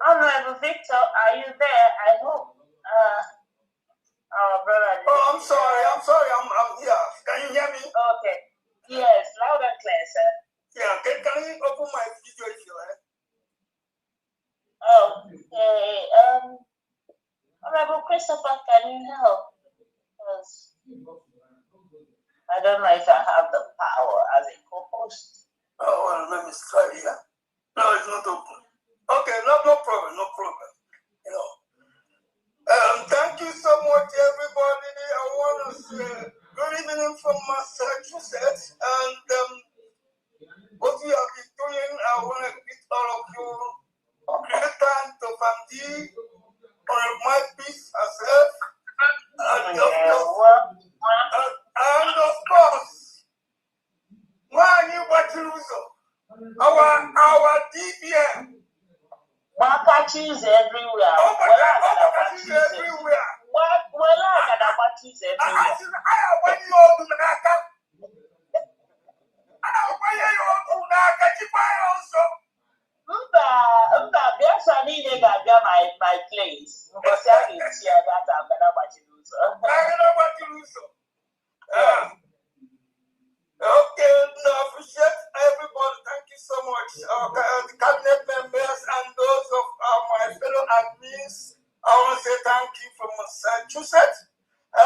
Honorable Victor, are you there? I hope. Our brother. Oh, I'm sorry. I'm here. Can you hear me? Okay. Yes, loud and clear, sir. Yeah. Can you open my video if you like? Okay. Honorable Christopher, can you help? Because I don't know if I have the power as a co-host. Oh, well, let me try here. No, it's not open. Okay, no problem. You know. Thank you so much, everybody. I want to say good evening from Massachusetts. And what we have been doing, I want to greet all of you. Return to Famdi, on my peace herself. And of course, Mwani Batiluso, our DPM. Bakachi's everywhere. Bakachi's everywhere. Bakachi's everywhere. Biafra niile ga-abịa my place. Mbọsị a ga-eti ya data agana gbachiri ụzọ. Okay, no, appreciate everybody. Thank you so much. The cabinet members and those of my fellow admins, I want to say thank you from Massachusetts. I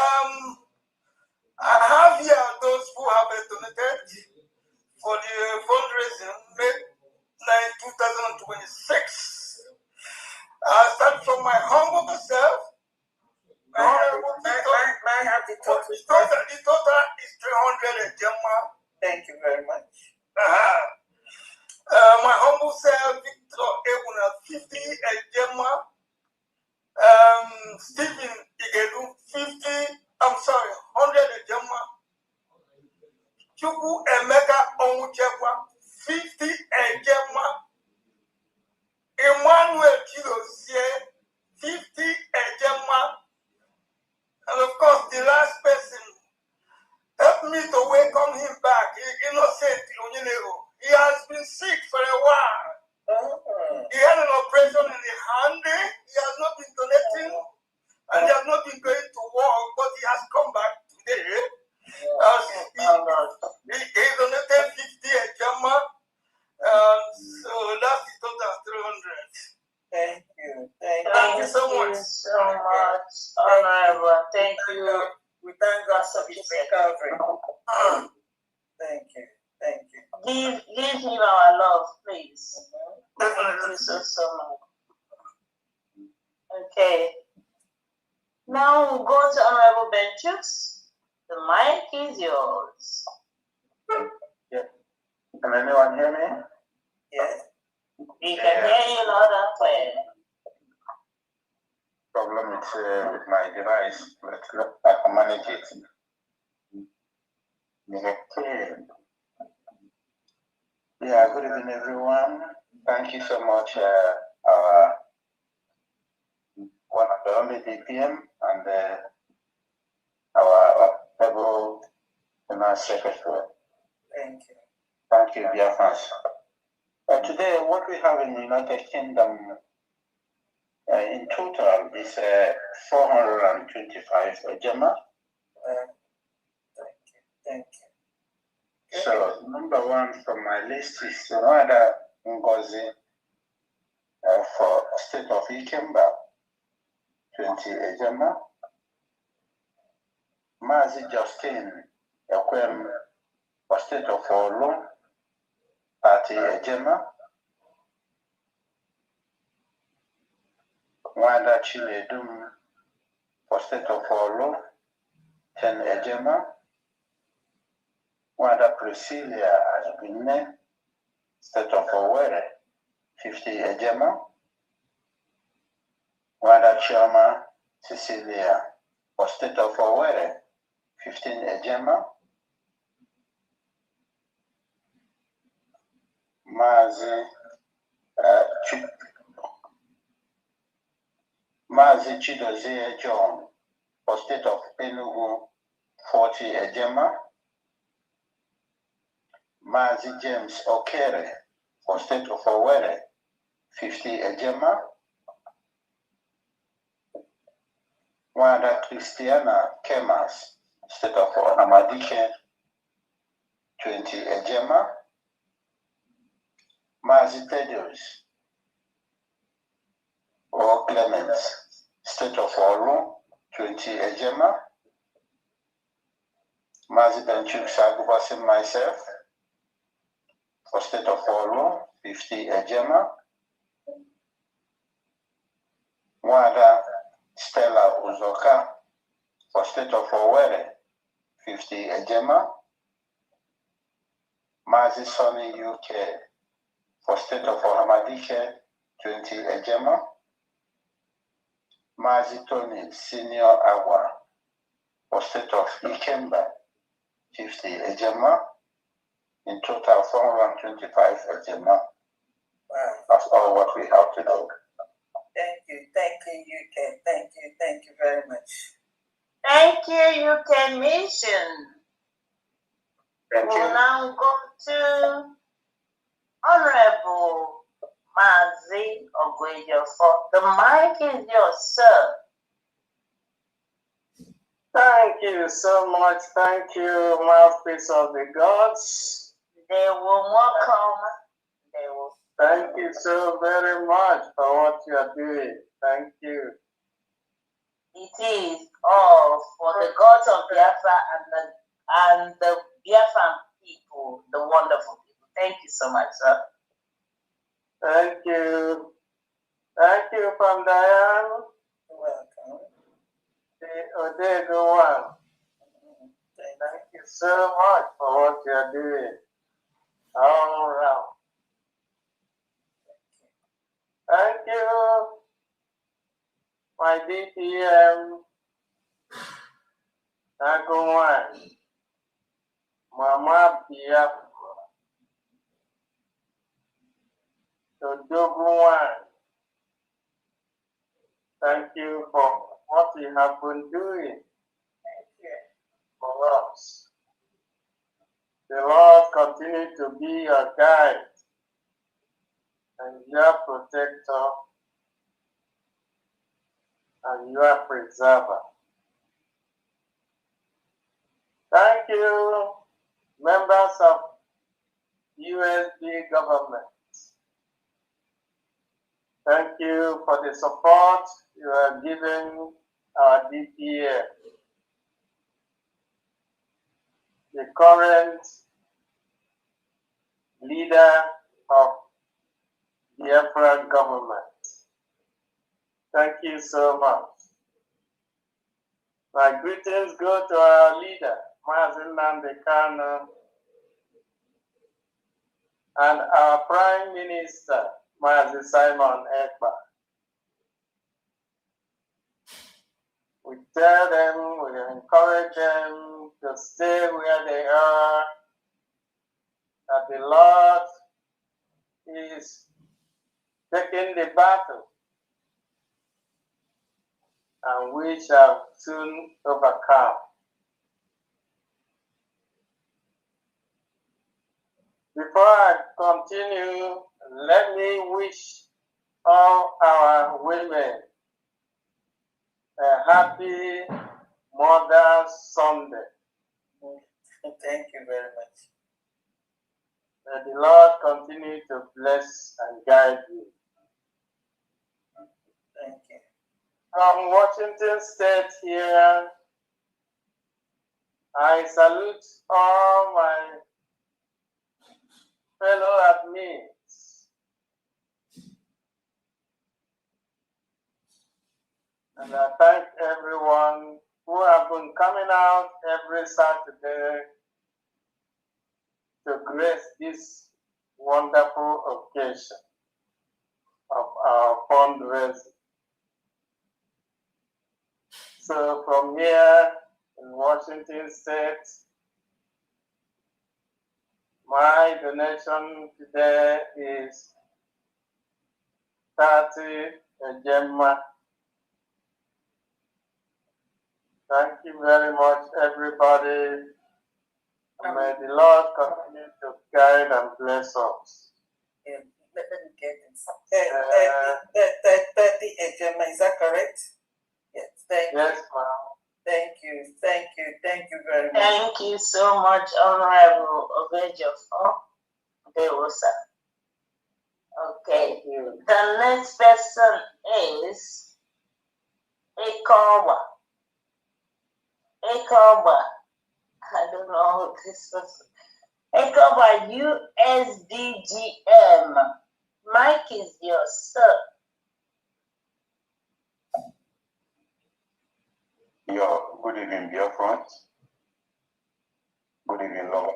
have here those who have donated for the fundraising May 9, 2026. I start from my humble self. May I have the total? The total is 300 Gemma. Thank you very much. My humble self, Victor Ebuna, 50 Gemma. Stephen Igelu, 100 Gemma. Chuku Emeka Onwuchekwa, 50 Gemma. Emmanuel Chidozie, 50 Gemma. And of course, the last person helped me to welcome him back. Innocent Onyinero. He has been sick for a while. He had an operation in the hand. He has not been donating, and he has not been going to work, but he has come back today. He donated 50 Gemma. So that's the total 300. Thank you. Thank you so much. Honorable. Thank you. We thank God for his recovery. Thank you. Give him our love, please. Thank you so much. Okay. Now we'll go to Honorable Benchus. The mic is yours. Yeah. Can anyone hear me? Yes. We can hear you loud and clear. Problem with my device, but I can manage it. Okay. Yeah, good evening, everyone. Thank you so much, one of the only DPM and our able secretary. Thank you. Thank you, Biafra. Today, what we have in the United Kingdom in total is 425 Gemma. Thank you. So, number one from my list is Rwanda Ngozi for State of Ikemba, 20 Gemma. Mazi Justin Ekwem for State of Olu, 30 Gemma. Wanda Chiledum for State of Olu, 10 Gemma. Wanda Priscilla Azubine, State of Owerri, 50 Gemma. Wanda Chioma Cecilia for State of Owerri, 15 Gemma. Mazi Chidozie John for State of Enugu, 40 Gemma. Mazi James Okere for State of Owerri, 50 Gemma. Wanda Christiana Kemas, State of Amadike, 20 Ejema. Mazi Tedios, or Clemens, State of Olu, 20 Ejema. Mazi Benchuk Sagubasim myself, for State of Olu, 50 Ejema. Wanda Stella Uzoka, for State of Owerri, 50 Ejema. Mazi Sonny UK, for State of Amadike, 20 Ejema. Mazi Tony Senior Agua, for State of Ikemba, 50 Ejema. In total, 425 Ejema. Wow. That's all what we have to do. Thank you, UK. Thank you very much. Thank you, UK Mission. Thank you. We'll now go to Honorable Mazi Ogwejofor. The mic is yours, sir. Thank you so much. Thank you, mouthpiece of the gods. They will welcome. They will. Thank you so very much for what you are doing. Thank you. It is all for the gods of Biafra and the Biafran people, the wonderful people. Thank you so much, sir. Thank you. Thank you from Diane. You're welcome. The Odego one. Thank you so much for what you are doing. All around. Thank you, my DPM, Nagowan, Mama Biafra, Dodoguan. Thank you for what you have been doing for us. The Lord continue to be your guide and your protector and your preserver. Thank you, members of USB government. Thank you for the support you are giving our DPA. The current leader of the Biafran government. Thank you so much. My greetings go to our leader, Mazi Nnamdi Kanu, and our Prime Minister, Mazi Simon Ekpa. We tell them, we encourage them to stay where they are, that the Lord is taking the battle, and we shall soon overcome. Before I continue, let me wish all our women a happy Mother's Sunday. Thank you very much. May the Lord continue to bless and guide you. Thank you. From Washington State here, I salute all my fellow admins. And I thank everyone who have been coming out every Saturday to grace this wonderful occasion of our fundraising. So from here in Washington State, my donation today is 30 Ejema. Thank you very much, everybody. May the Lord continue to guide and bless us. Let me get it. 30 Ejema, is that correct? Yes, Thank Yes, you. ma'am. Thank you. Thank you. Thank you very much. Thank you so much, Honorable Obejofor. Okay. The next person is Ekoba. Ekoba. I don't know who this person. Ekoba USDGM. Mike is yours, sir. Good evening, dear friends. Good evening, Lord.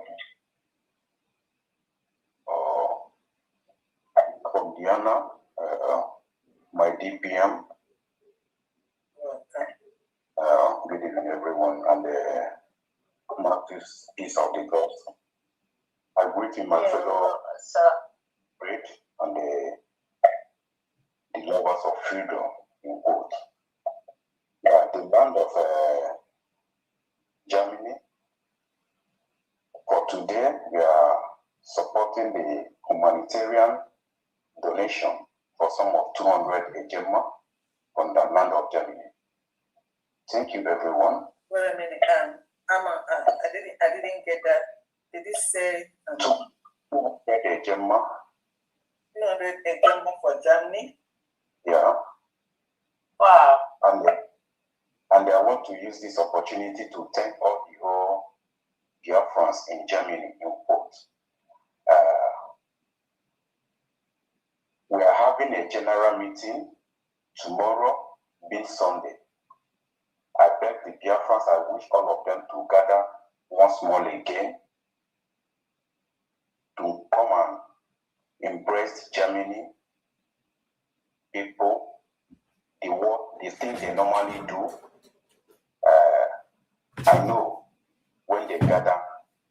From Diana, my DPM. Good evening, everyone, and the peace of the gospel. I greet you, my fellow great and the lovers of freedom in quote. The land of Germany. For today, we are supporting the humanitarian donation for sum of 200 Ejema from the land of Germany. Thank you, everyone. Wait a minute. I didn't get that. Did it say 200 Ejema? 300 Ejema for Germany? Yeah. Wow. And I want to use this opportunity to thank all the whole Biafrans in Germany in quote. We are having a general meeting tomorrow, being Sunday. I beg the Biafrans, I wish all of them to gather once more again to come and embrace Germany people, the things they normally do. I know when they gather,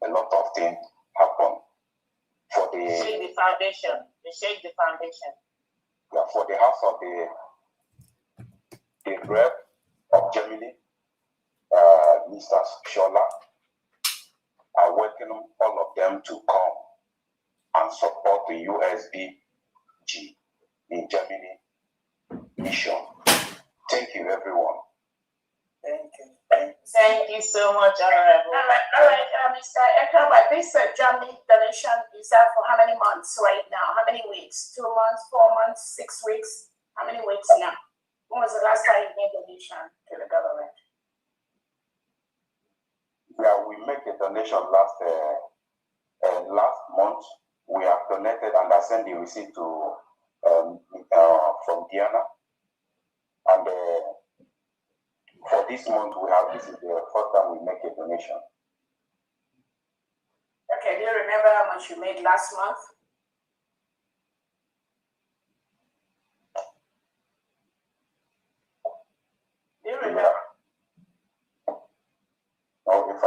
a lot of things happen. For the shake the foundation. They shake the foundation. Yeah, for the house of the rep of Germany, Mr. Shola, I welcome all of them to come and support the USBG in Germany mission. Thank you, everyone. Thank you. Thank you so much, Honorable. All right, Mr. Ekoba, this Germany donation is out for how many months right now? How many weeks? 2 months, 4 months, 6 weeks? How many weeks now? When was the last time you made a donation to the government? Yeah, we made the donation last month. We have donated and I sent the receipt to from Diana. And for this month, this is the first time we make a donation. Okay, do you remember how much you made last month? Do you remember? Now, if I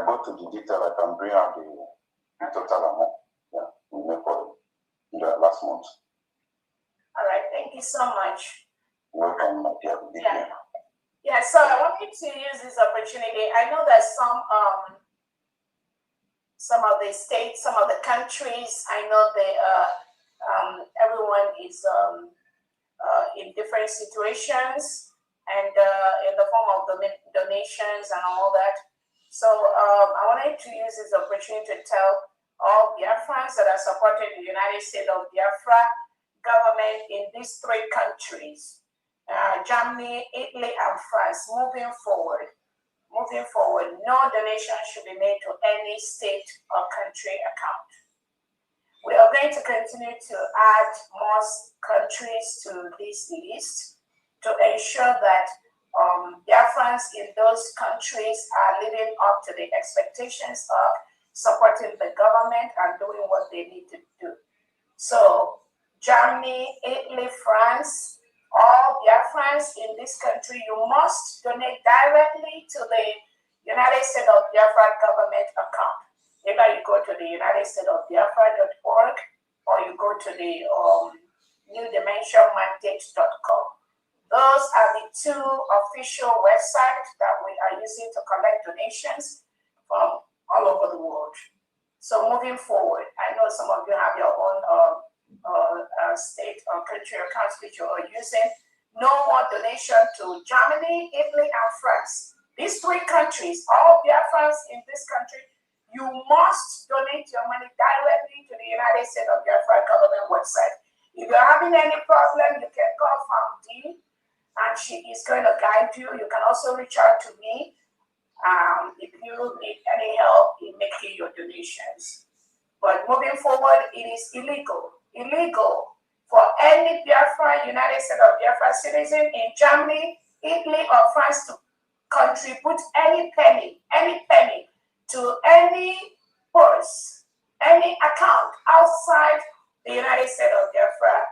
go to the detail, I can bring out the total amount. Yeah, we made for the last month. All right, thank you so much. Welcome, my dear. Yeah, so I wanted to use this opportunity. I know that some of the states, some of the countries, I know they everyone is in different situations and in the form of donations and all that. So I wanted to use this opportunity to tell all Biafrans that are supporting the United States of Biafra government in these 3 countries, Germany, Italy, and France, moving forward, no donation should be made to any state or country account. We are going to continue to add more countries to this list to ensure that Biafrans in those countries are living up to the expectations of supporting the government and doing what they need to do. So Germany, Italy, France, all Biafrans in this country, you must donate directly to the United States of Biafra government account. Either you go to the UnitedStatesOfBiafra.org or you go to the newdimensionmandate.com. Those are the 2 official websites that we are using to collect donations from all over the world. So moving forward, I know some of you have your own state or country accounts which you are using. No more donation to Germany, Italy, and France. These three countries, all Biafrans in this country, you must donate your money directly to the United States of Biafra government website. If you're having any problem, you can call Found and she is going to guide you. You can also reach out to me if you need any help in making your donations. But moving forward, it is illegal for any Biafra, United States of Biafra citizen in Germany, Italy, or France to contribute any penny to any purse, any account outside the United States of Biafra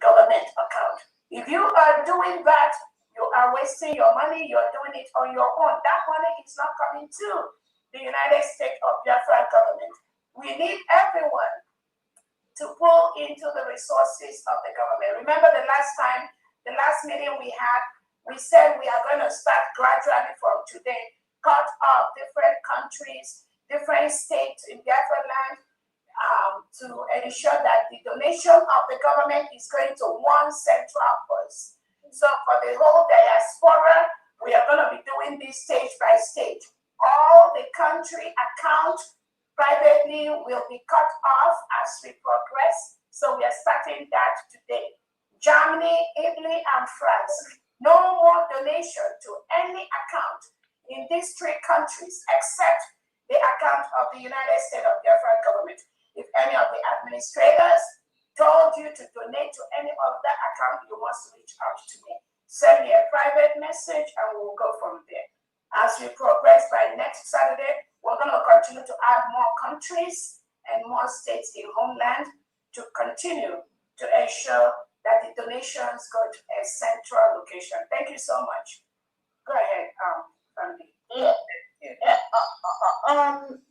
government account. If you are doing that, you are wasting your money, you're doing it on your own. That money is not coming to the United States of Biafra government. We need everyone to pull into the resources of the government. Remember the last meeting we had, we said we are going to start gradually from today, cut off different countries, different states in Biafra land, to ensure that the donation of the government is going to one central purse. So for the whole diaspora, we are going to be doing this stage by stage. All the country accounts privately will be cut off as we progress. So we are starting that today. Germany, Italy, and France. No more donation to any account in these three countries except the account of the United States of Biafra government. If any of the administrators told you to donate to any of that account, you must reach out to me. Send me a private message and we'll go from there. As we progress by next Saturday, we're going to continue to add more countries and more states in homeland to continue to ensure that the donations go to a central location. Thank you so much. Go ahead, Family.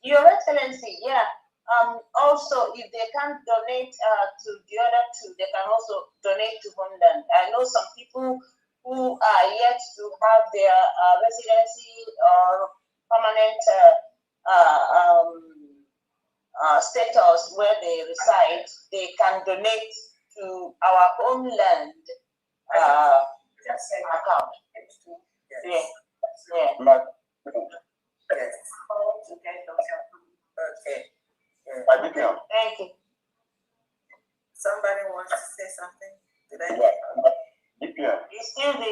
Your Excellency, also, if they can't donate to the other two, they can also donate to homeland. I know some people who are yet to have their residency or permanent status where they reside. They can donate to our homeland account. Okay. Thank you. Somebody wants to say something? Did I? It's still the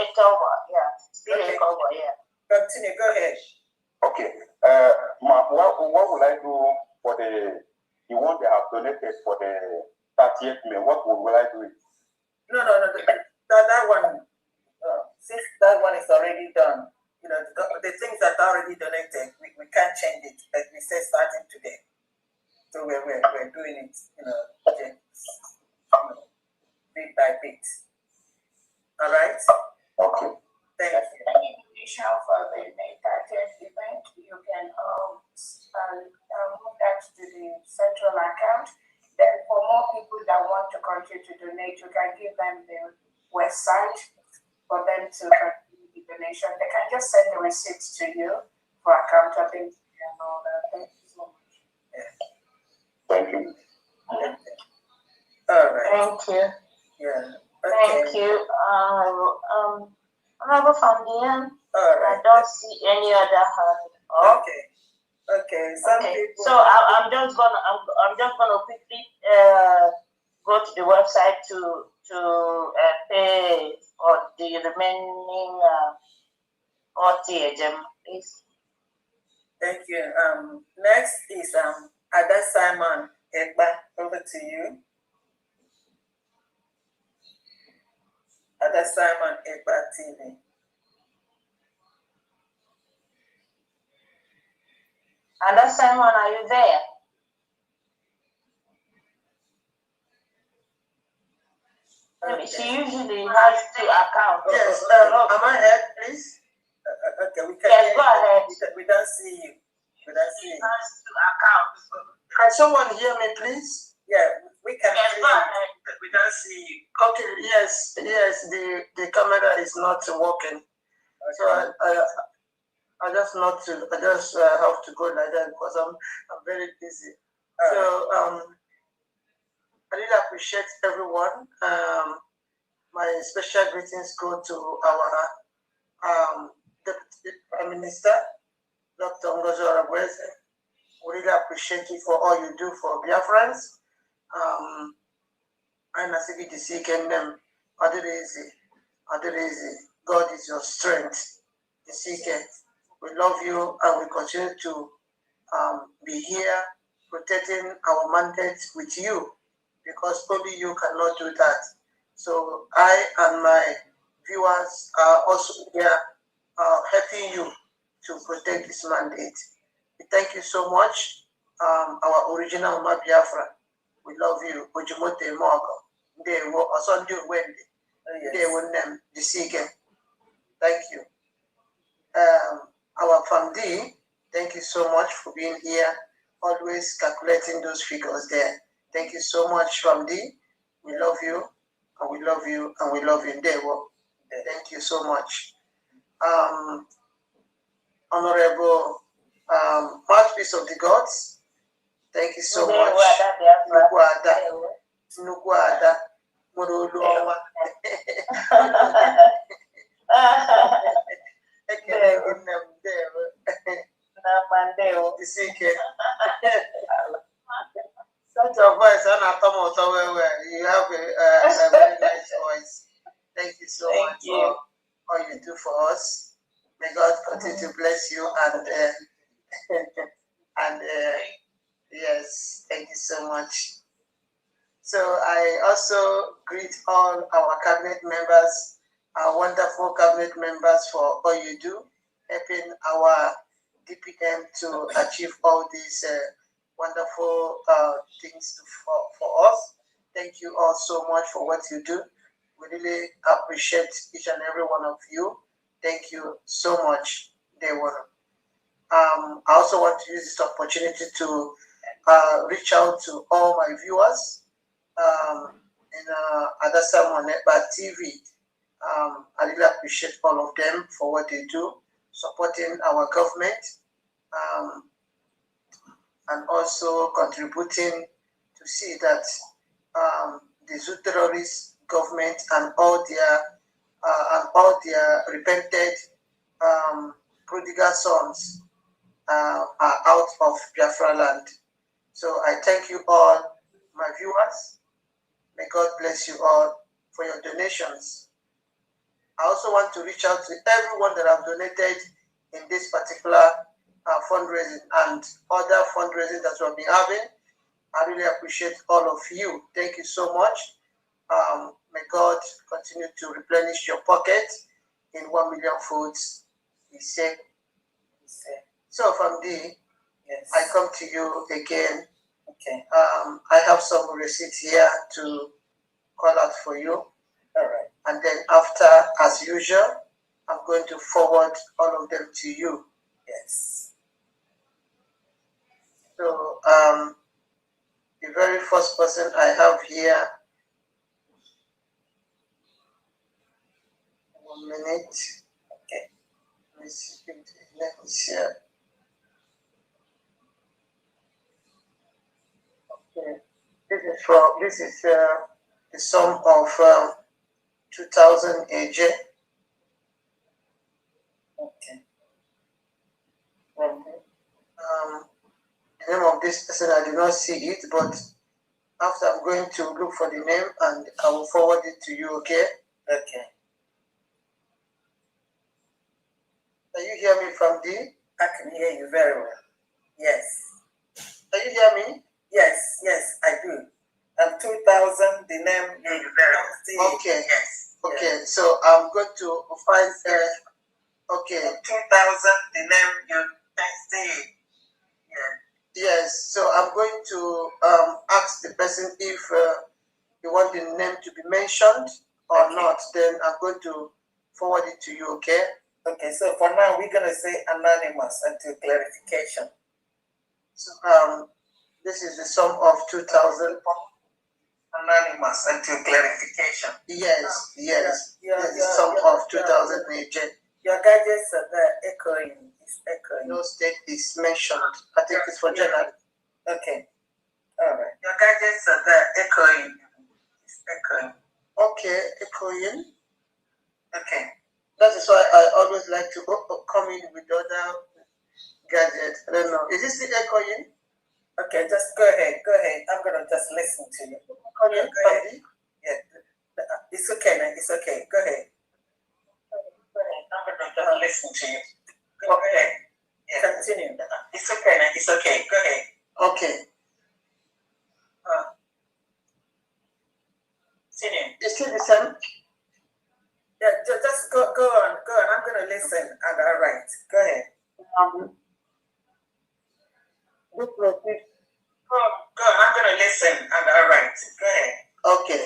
October, still Okay. October, Continue, go ahead. Okay. What will I do for the one they have donated for the 30th May? What will I do? No. That one, since that one is already done, the things that are already donated, we can't change it. Like we said, starting today. So we're doing it, bit by bit. All right. Okay. Thank you. Invitation for the May 30th event, you can move that to the central account. Then for more people that want to continue to donate, you can give them the website for them to continue the donation. They can just send the receipts to you for accountability and all that. Thank you so much. Thank you. All right. Thank you. Yeah. Thank you. Honorable Fundraising. All right. I don't see any other hand. Okay. Some people. So I'm just gonna quickly go to the website to pay for the remaining 40 gem, please. Thank you. Next is Ada Simon Ekba. Over to you. Ada Simon Ekba TV. Ada Simon, are you there? Okay. She usually has 2 accounts. Yes. Am I ahead, please? Okay, we can. Yes, go ahead. We don't see you. We don't see you. Has 2 accounts. Can someone hear me, please? Yeah, we can. Yes, see go you. ahead. We don't see you. Okay, yes, the camera is not working. Okay. So I just have to go like that because I'm very busy. So I really appreciate everyone. My special greetings go to our Deputy Prime Minister, Dr. Ngozi Orebeze. We really appreciate you for all you do for Biafrans. And I see the seek and them. Adorezi. God is your strength. The seeker. We love you and we continue to be here protecting our mandate with you because only you cannot do that. So I and my viewers are also here helping you to protect this mandate. We thank you so much. Our original Biafra. We love you. Ojimote Mogo. They were Sunday Wendy. They were named the seeker. Thank you. Our family, thank you so much for being here, always calculating those figures there. Thank you so much, family. We love you, and we love you, and we love you. Thank you so much. Honorable Mouthpiece of the Gods, thank you so much. Nukwada, Moroluwa. Such a voice, you have a very nice voice. Thank you so much for all you do for us. May God continue to bless you and yes, thank you so much. So I also greet all our cabinet members, our wonderful cabinet members for all you do, helping our DPM to achieve all these wonderful things for us. Thank you all so much for what you do. We really appreciate each and every one of you. Thank you so much, Dewan. I also want to use this opportunity to reach out to all my viewers in Adasa Moneba TV. I really appreciate all of them for what they do, supporting our government, and also contributing to see that the zoo terrorist government and all their repented prodigal sons are out of Biafra land. So I thank you all, my viewers. May God bless you all for your donations. I also want to reach out to everyone that have donated in this particular fundraising and other fundraising that we've been having. I really appreciate all of you. Thank you so much. May God continue to replenish your pocket in 1 million foods. He said. So from there, yes. I come to you again. Okay. I have some receipts here to call out for you. All right. And then after, as usual, I'm going to forward all of them to you. Yes. So the very first person I have here. 1 minute. Okay. Let me see. Here. Okay. This is the sum of 2,000 AJ. Okay. The name of this person, I do not see it, but after I'm going to look for the name and I will forward it to you, okay? Okay. Can you hear me from D? I can hear you very well. Yes. Can you hear me? Yes, yes, I do. And 2,000, the name you very well. Okay. Yes. Okay, yes. So I'm going to find okay. 2,000, the name you see. Yeah. Yes, so I'm going to ask the person if you want the name to be mentioned or not. Then I'm going to forward it to you, okay? Okay, so for now, we're going to say anonymous until clarification. So this is the sum of 2,000. Anonymous until clarification. Yes, yes. This is the sum of 2,000 AJ. Your gadgets are there echoing. It's echoing. No state is mentioned. I think it's for January. Okay. All right. Your gadgets are there echoing. It's echoing. Okay, echoing. Okay. That is why I always like to come in with other gadgets. I don't know. Is this still echoing? Okay, just go ahead. Go ahead. I'm gonna just listen to you. Go ahead. Yeah, it's okay, man. It's okay. Go ahead. Go ahead. I'm gonna just listen to you. Go ahead. Yeah. Continue. It's okay, man. It's okay. Go ahead. Okay. Continue. Is it the same? Yeah, just go on. Go on. I'm gonna listen and I'll write. Go ahead. This was it. Go on. I'm gonna listen and I'll write. Go ahead. Okay.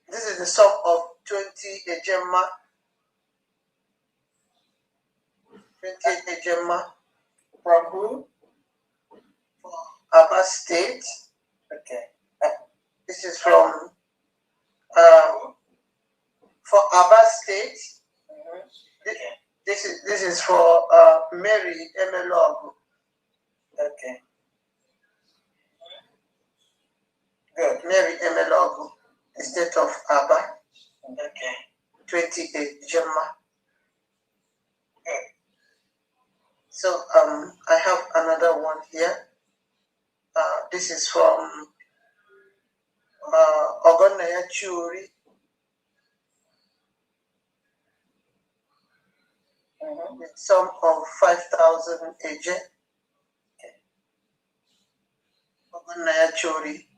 This is the sum of 20 ejema. 20 ejema. From who? For Aba State. Okay. This is from for Aba State. Okay. This is for Mary Emelog. Okay. Good. Mary Emelog, the state of Aba. Okay. 28 Gemma. Good. So I have another one here. This is from Ogonaya Churi. With sum of 5,000 AJ. Ogonaya Churi.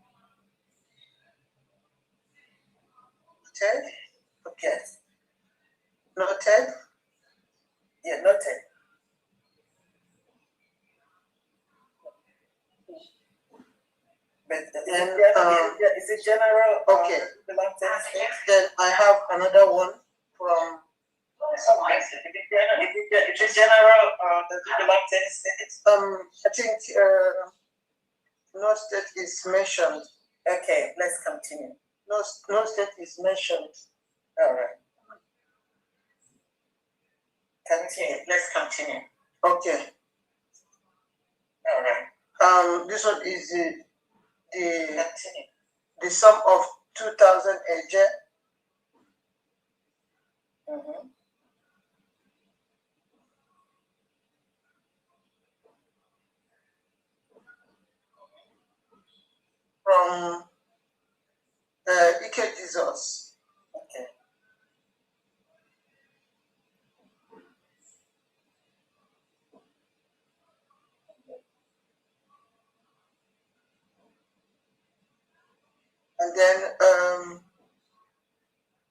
Noted? Okay. Noted? Yeah, noted. But is it general? Okay. Then I have another one from. Is it general or does it belong to any state? I think no state is mentioned. Okay, let's continue. No state is mentioned. All right. Continue. Let's continue. Okay. All right. This one is the sum of 2,000 AJ. From Ike Jesus. Okay. And then,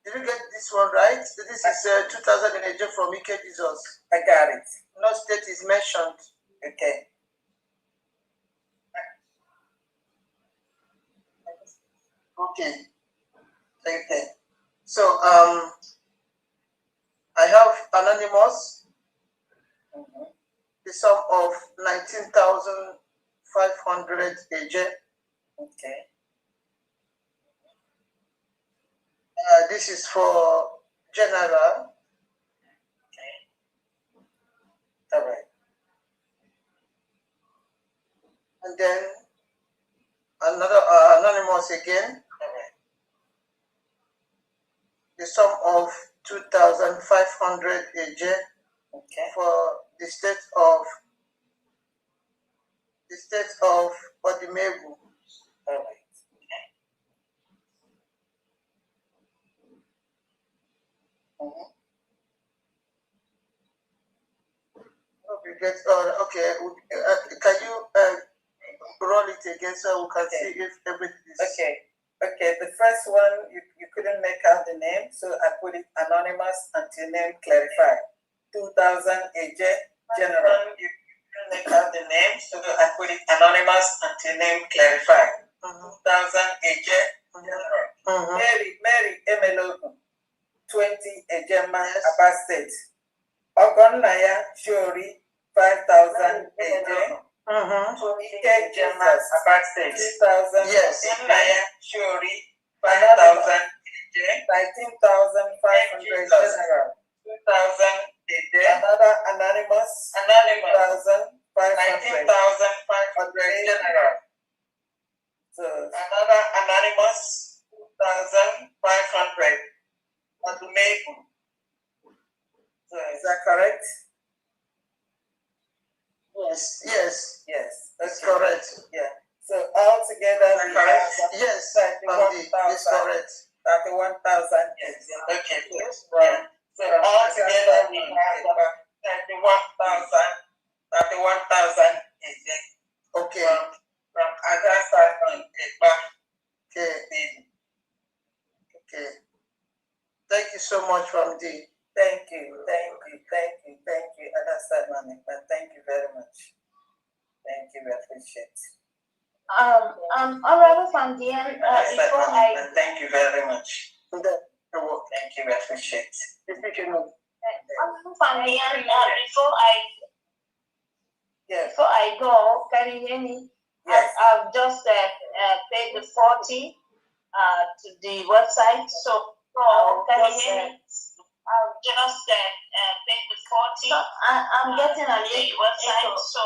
did you get this one right? This is 2,000 AJ from Ike Jesus. I got it. No state is mentioned. Okay. Okay. Okay. So I have anonymous. The sum of 19,500 AJ. Okay. This is for general. Okay. All right. And then another anonymous again. The sum of 2,500 AJ. Okay. For the state of Odimegu. All right. Okay. Can you roll it again so we can see if everything is Okay. The first one you couldn't make out the name, so I put it anonymous until name clarified. 2,000 AJ general. You couldn't make out the name, so I put it anonymous until name clarified. 2,000 AJ general. Mary Emelogun. 20 Ejema Aba State. Ogonaya Shori 5,000 AJ. Ike Jesus Aba State. 2,000. Yes. Ogonaya Shori 5,000 AJ. 19,500 general. 2,000 AJ. Another anonymous. 19,500 general. So another anonymous. Yes, 31,000. it's correct. 31,000. Yes. Okay. Yes. Yeah. So From all Aga together we Simon have Ekpa, 31,000 is Okay. from Aga Simon Ekpa. Okay. Okay. Thank you so much, Famdi. Thank you, Aga Simon Ekpa. Thank you very much. Thank you, we appreciate. Honorable Famdian, before I thank you very much. Thank you, we appreciate. Honorable Famdian, before I go, can you hear me? Yes. I've just paid the 40 to the website, so can you hear me? I've just paid the 40. So I'm getting a link website, so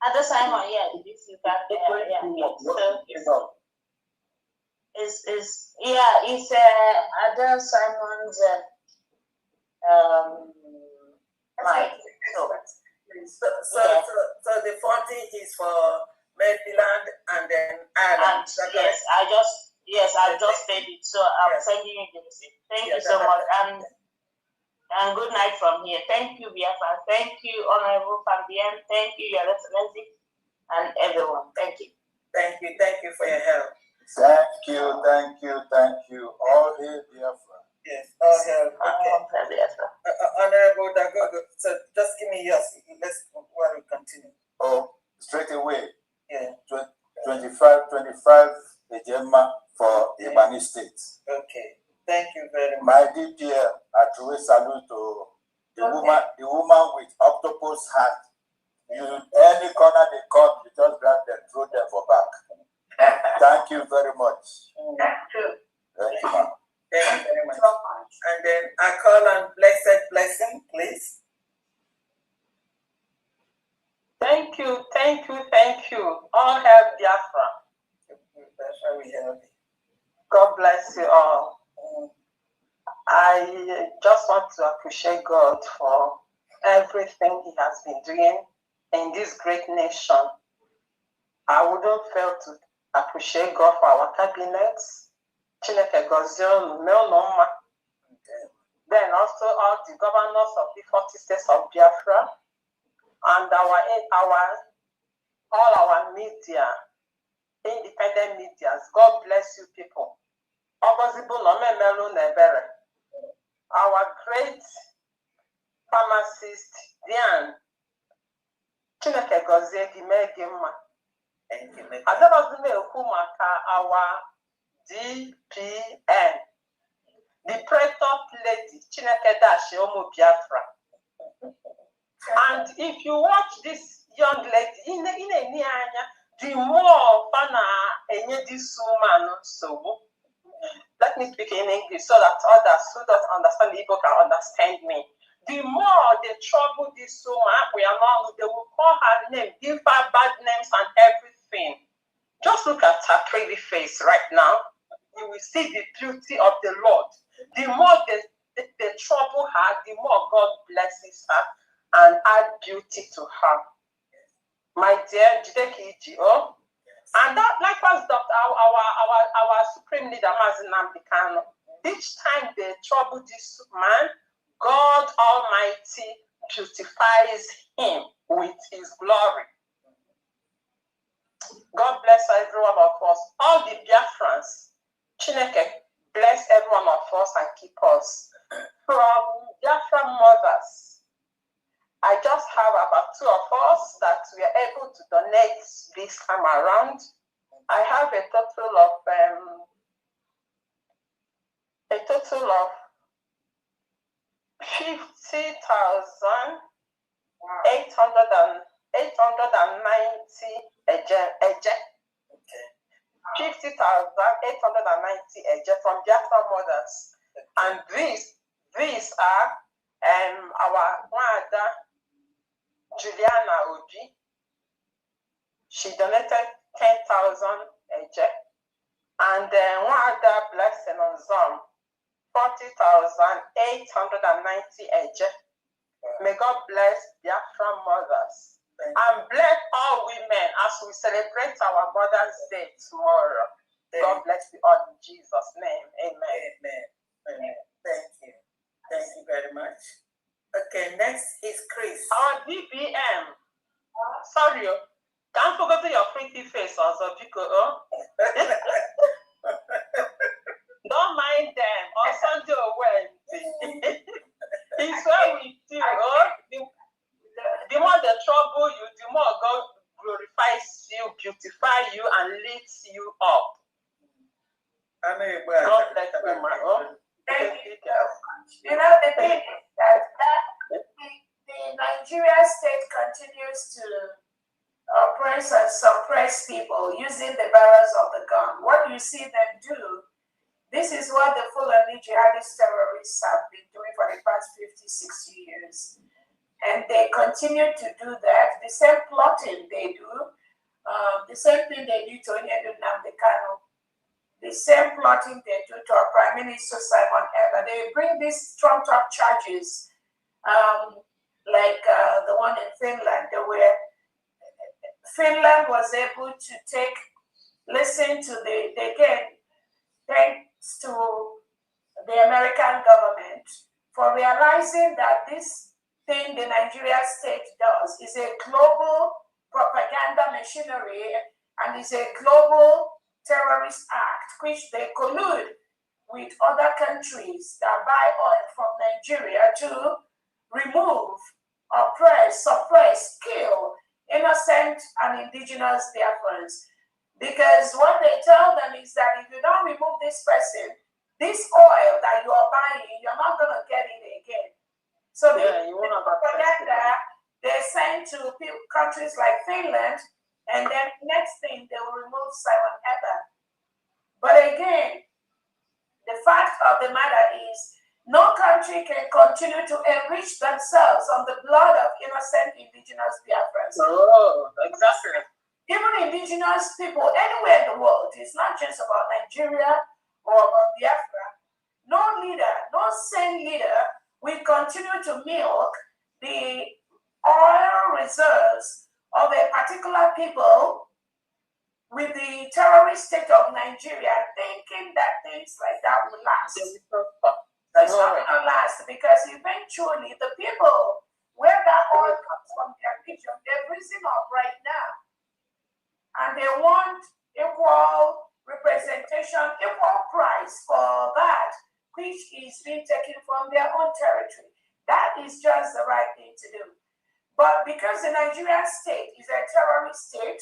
Other Simon, yeah, if you can, it's Other Simon's mic. So the 40 is for Maryland and then Ireland. I just paid it, so I'm sending you the receipt. Thank you so much, and good night from here. Thank you, Biafra. Thank you, Honorable Fabian. Thank you, Your Excellency, and everyone. Thank you. Thank you for your help. Thank you. All hail Biafra. Yes, all hail. Okay. Honorable Dagogo, so just give me yours. Let's while we continue. Oh, straight away. Yeah. 25 Ejema for Imani State. Okay. Thank you very much. My DPL, I throw a salute to the woman with octopus hand. Any corner they come, you just grab them, throw them for back. Thank you very much. Thank you. Thank you, ma'am. Thank you very much. And then I call on Blessed Blessing, please. Thank you. All hail Biafra. God bless you all. I just want to appreciate God for everything He has been doing in this great nation. I wouldn't fail to appreciate God for our cabinets. Chineke gozie unu noma. Then also all the governors of the 40 states of Biafra and all our media, independent medias. God bless you people. Our great pharmacist, Diane, Chineke gozie gị mee gị mma. Our DPN, the Pretor lady, Chineke Dashi Omo Biafra. And if you watch this young lady, the more fana enye this woman so. Let me speak in English so that others who don't understand Igbo can understand me. The more they trouble this woman, they will call her name, give her bad names and everything. Just look at her pretty face right now. You will see the beauty of the Lord. The more they trouble her, the more God blesses her and add beauty to her. My dear Jideki Iji, and that likewise, Dr. Our supreme leader, Mazi Nnamdi Kanu, each time they trouble this man, God Almighty beautifies him with his glory. God bless every one of us. All the Biafrans, Chineke, bless every one of us and keep us. From Biafra mothers, I just have about 2 of us that we are able to donate this time around. I have a total of 50,890 from Biafra mothers. And these are our mother, Juliana Obi. She donated 10,000 and then one other blessing on Zoom, 40,890 May God bless Biafra mothers And bless all women as we celebrate our Mother's Day tomorrow. God bless you all in Jesus' name. Amen. Amen. Thank you. Thank you very much. Okay, next is Chris. Our DBM. Sorry, can't forget your pretty face also because don't mind them. On Sunday or Wednesday. He's well with you. The more they trouble you, the more God glorifies you, beautifies you, and lifts you up. God bless you, man. Thank you so much. You know, the thing is that the Nigeria state continues to oppress and suppress people using the barrels of the gun. What you see them do, this is what the Fulani jihadist terrorists have been doing for the past 50, 60 years. And they continue to do that. The same plotting they do, the same thing they do to Onyedun Namdekano, the same plotting they do to our Prime Minister Simon Ekpa. They bring these trumped-up charges, like the one in Finland, where Finland was able to listen to thanks to the American government for realizing that this thing the Nigeria state does is a global propaganda machinery and is a global terrorist act, which they collude with other countries that buy oil from Nigeria to remove, oppress, suppress, kill innocent and indigenous Biafrans. Because what they tell them is that if you don't remove this person, this oil that you are buying, you're not going to get it again. So the propaganda they send to countries like Finland, and then next thing they will remove Simon Ekpa. But again, the fact of the matter is, no country can continue to enrich themselves on the blood of innocent indigenous Biafrans. Oh, exactly. Even indigenous people anywhere in the world, it's not just about Nigeria or about Biafra. No leader, no sane leader will continue to milk the oil reserves of a particular people with the terrorist state of Nigeria, thinking that things like that will last. It's not going to last, because eventually the people where that oil comes from, their region, they're risen up right now. And they want equal representation, equal price for that, which is being taken from their own territory. That is just the right thing to do. But because the Nigerian state is a terrorist state,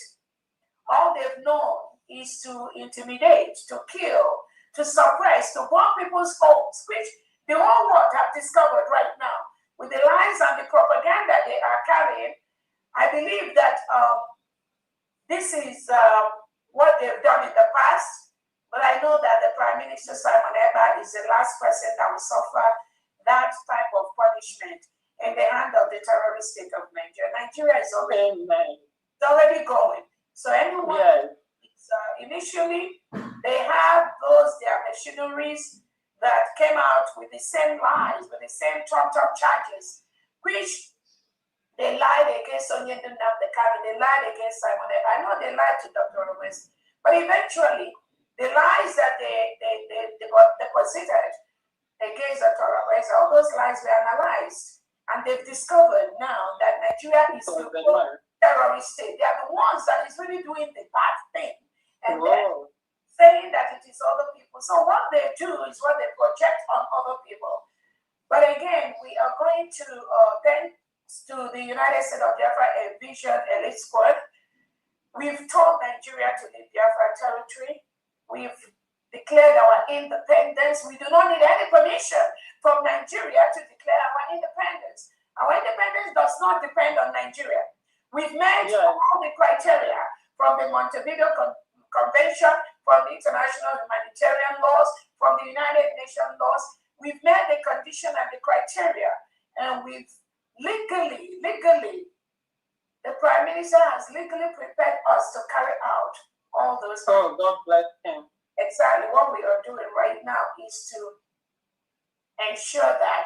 all they've known is to intimidate, to kill, to suppress, to bomb people's homes, which the whole world have discovered right now. With the lies and the propaganda they are carrying, I believe that this is what they've done in the past, but I know that the Prime Minister Simon Ekpa is the last person that will suffer that type of punishment in the hand of the terrorist state of Nigeria. Nigeria is already going. So anyone, initially, they have their machineries that came out with the same lies, with the same trumped-up charges, which they lied against Onyedun Namdekano, they lied against Simon Ekpa. I know they lied to Dr. Owens, but eventually, the lies that they deposited against Dr. Owens, all those lies were analyzed, and they've discovered now that Nigeria is a terrorist state. They are the ones that is really doing the bad thing, and then saying that it is other people. So what they do is what they project on other people. But again, we are going to thanks to the United States of Biafra, a vision elite squad. We've told Nigeria to leave Biafra territory. We've declared our independence. We do not need any permission from Nigeria to declare our independence. Our independence does not depend on Nigeria. We've met all the criteria from the Montevideo Convention, from the international humanitarian laws, from the United Nations laws. We've met the condition and the criteria, and we've legally, the Prime Minister has legally prepared us to carry out all those things. Oh, God bless him. Exactly what we are doing right now is to ensure that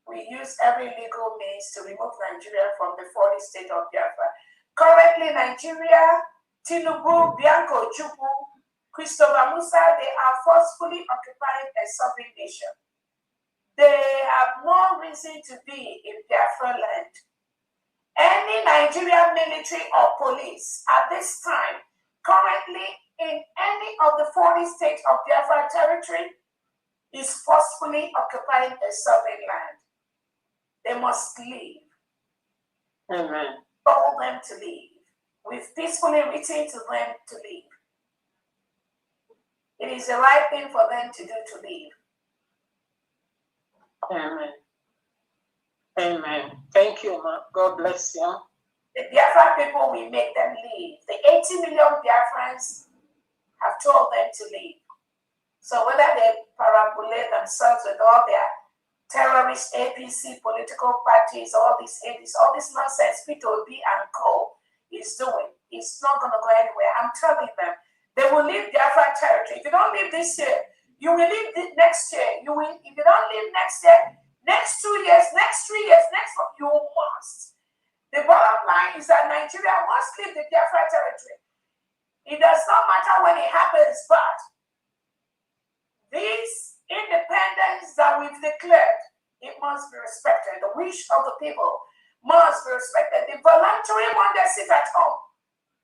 we use every legal means to remove Nigeria from the 40 state of Biafra. Currently, Nigeria, Tinubu, Bianco Chukwu, Christopher Musa, they are forcefully occupying a sovereign nation. They have no reason to be in Biafra land. Any Nigerian military or police at this time, currently in any of the 40 states of Biafra territory, is forcefully occupying a sovereign land. They must leave. Amen. Told them to leave. We've peacefully written to them to leave. It is the right thing for them to do to leave. Amen. Amen. Thank you, ma. God bless you. The Biafra people will make them leave. The 80 million Biafrans have told them to leave. So whether they parambulate themselves with all their terrorist APC political parties, all this nonsense P2B and co is doing, it's not going to go anywhere. I'm telling them, they will leave Biafra territory. If you don't leave this year, you will leave next year. If you don't leave next year, next 2 years, next 3 years, next one, you must. The bottom line is that Nigeria must leave the Biafra territory. It does not matter when it happens, but this independence that we've declared, it must be respected. The wish of the people must be respected. The voluntary one that sit at home,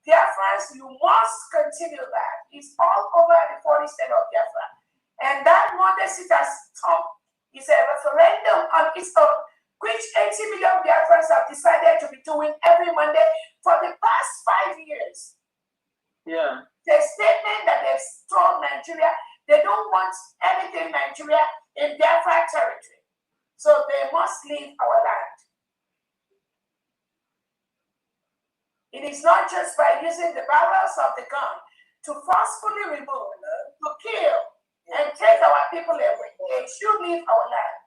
Biafrans, you must continue that. It's all over the 40 state of Biafra. And that one that sit at home is a referendum on its own, which 80 million Biafrans have decided to be doing every Monday for the past 5 years. Yeah. The statement that they've told Nigeria, they don't want anything Nigeria in Biafra territory. So they must leave our land. It is not just by using the barrels of the gun to forcefully remove, to kill, and take our people away. They should leave our land.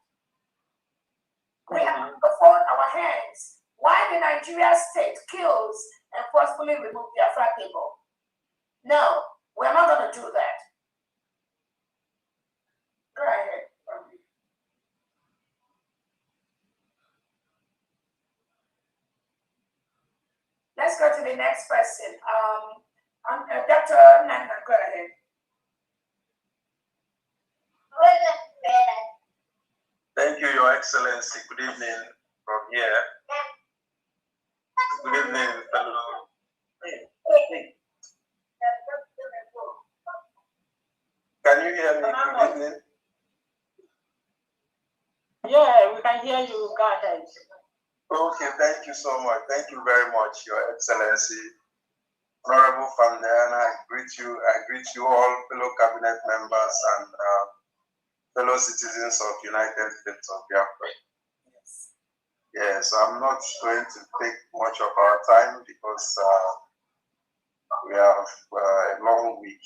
We have to fold our hands while the Nigeria state kills and forcefully remove Biafra people. No, we're not going to do that. Go ahead. Let's go to the next person. Dr. Nanga, go ahead. Thank you, Your Excellency. Good evening from here. Good evening, fellow. Can you hear me? Good evening. Yeah, we can hear you. Go ahead. Okay, thank you so much. Thank you very much, Your Excellency. Honorable Fundraising, I greet you all, fellow cabinet members and fellow citizens of United States of Biafra. Yes, I'm not going to take much of our time because we have a long week.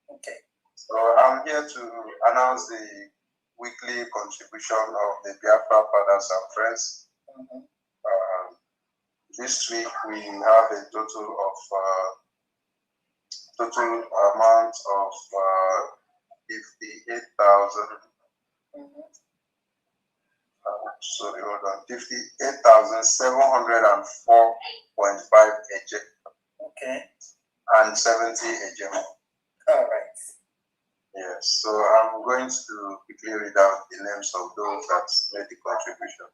Okay. So I'm here to announce the weekly contribution of the Biafra Fathers and Friends. This week we have a total amount of 58,000. Sorry, hold on. 58,704.5 AJ. Okay. And 70 AJ. All right. Yes, so I'm going to quickly read out the names of those that made the contribution.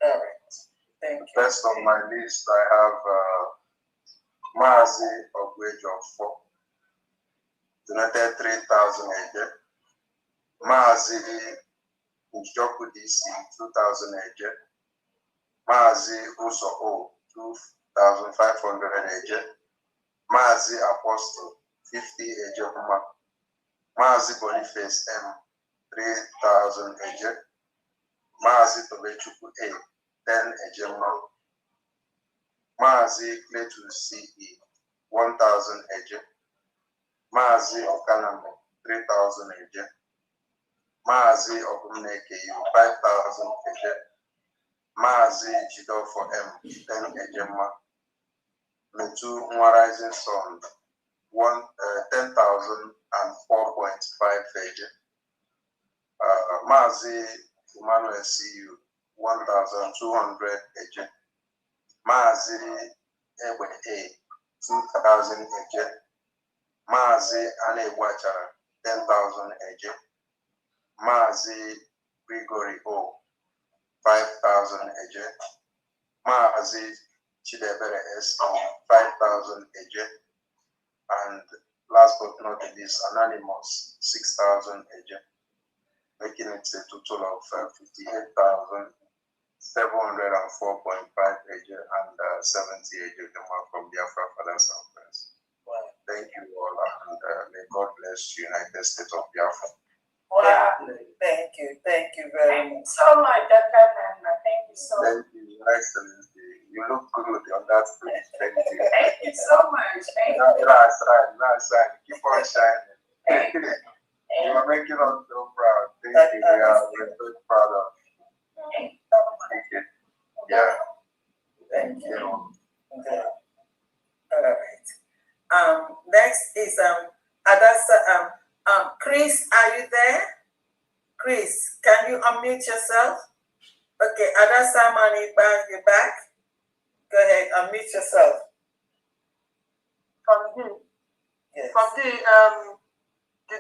All right. Thank you. First on my list, I have Maazi of wage of 4, donated 3,000 AJ. Maazi Njoku DC 2,000 AJ. Maazi Uso O 2,500 AJ. Maazi Apostle 50 AJ. Maazi Boniface M 3,000 AJ. Maazi Tobechuku A 10 AJ. Maazi Cletus CE 1,000 AJ. Maazi Okaname 3,000 AJ. Maazi Ogumneke 5,000 AJ. Maazi Jidofo M 10 AJ. Metu Rising Sun 10,004.5 AJ. Maazi Emmanuel CU, 1,200 eje. Mazi Egbe A, 2,000 eje. Mazi Anegwachara, 10,000 eje. Mazi Grigori O, 5,000 eje. Mazi Chidebere S, 5,000 eje. And last but not least, Anonymous, 6,000 eje, making it a total of 58,704.5 eje and 70 eje from Biafra Fathers and Friends. Wow. Thank you all, and may God bless the United States of Biafra. Wow. Thank you very much. So much, Dr. Nana. Thank you so much. Thank you, Your Excellency. You look good on that stage. Thank you. Thank you so much. Thank you. Nice, nice. Keep on shining. You're making us so proud. Thank you. We're so proud of you. Thank you so much. Thank you. Yeah. Thank you. Okay. All right. Next is Adasa. Chris, are you there? Chris, can you unmute yourself? Okay, Adasa Maniba, you're back. Go ahead, unmute yourself. From the the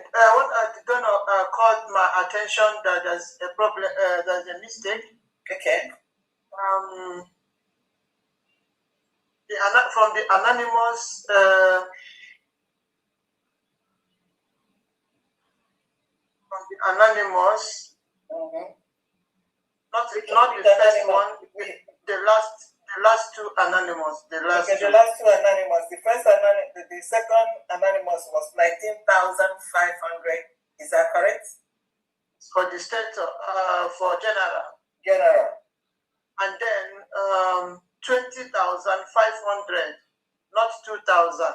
donor called my attention that there's a problem, there's a mistake. Okay. From the anonymous not the first one, the last two anonymous, the last two anonymous. The first anonymous, the second anonymous was 19,500. Is that correct? For the state, for general. And then 20,500, not 2,000.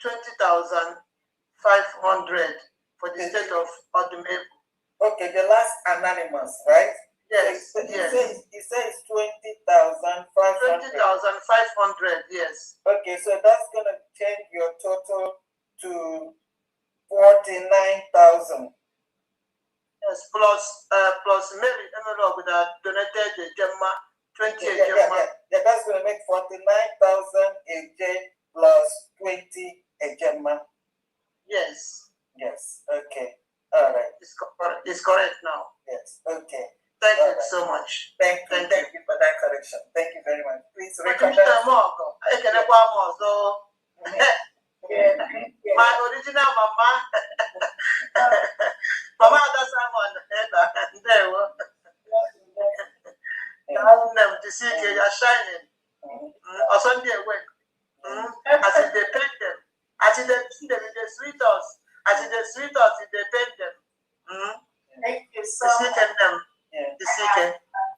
20,500 for the state of Odumegu. Okay, the last anonymous, right? Yes, so yes. It says 20,500. 20,500, yes. Okay, so that's going to change your total to 49,000. Yes, plus Mary Emerald with a donated Gemma, 20 Gemma. Yeah, that's going to make 49,000 a J plus 20 a Gemma. Yes. Yes, okay. All right. It's correct now. Yes, okay. Thank you so much. Thank you for that correction. Thank you very much. Please recognize my original mama. Mama that's there. The CK, you're shining. Or Sunday when as they paint them, as they see them in the sweet us, as they sweet us, they paint them. Thank you so much.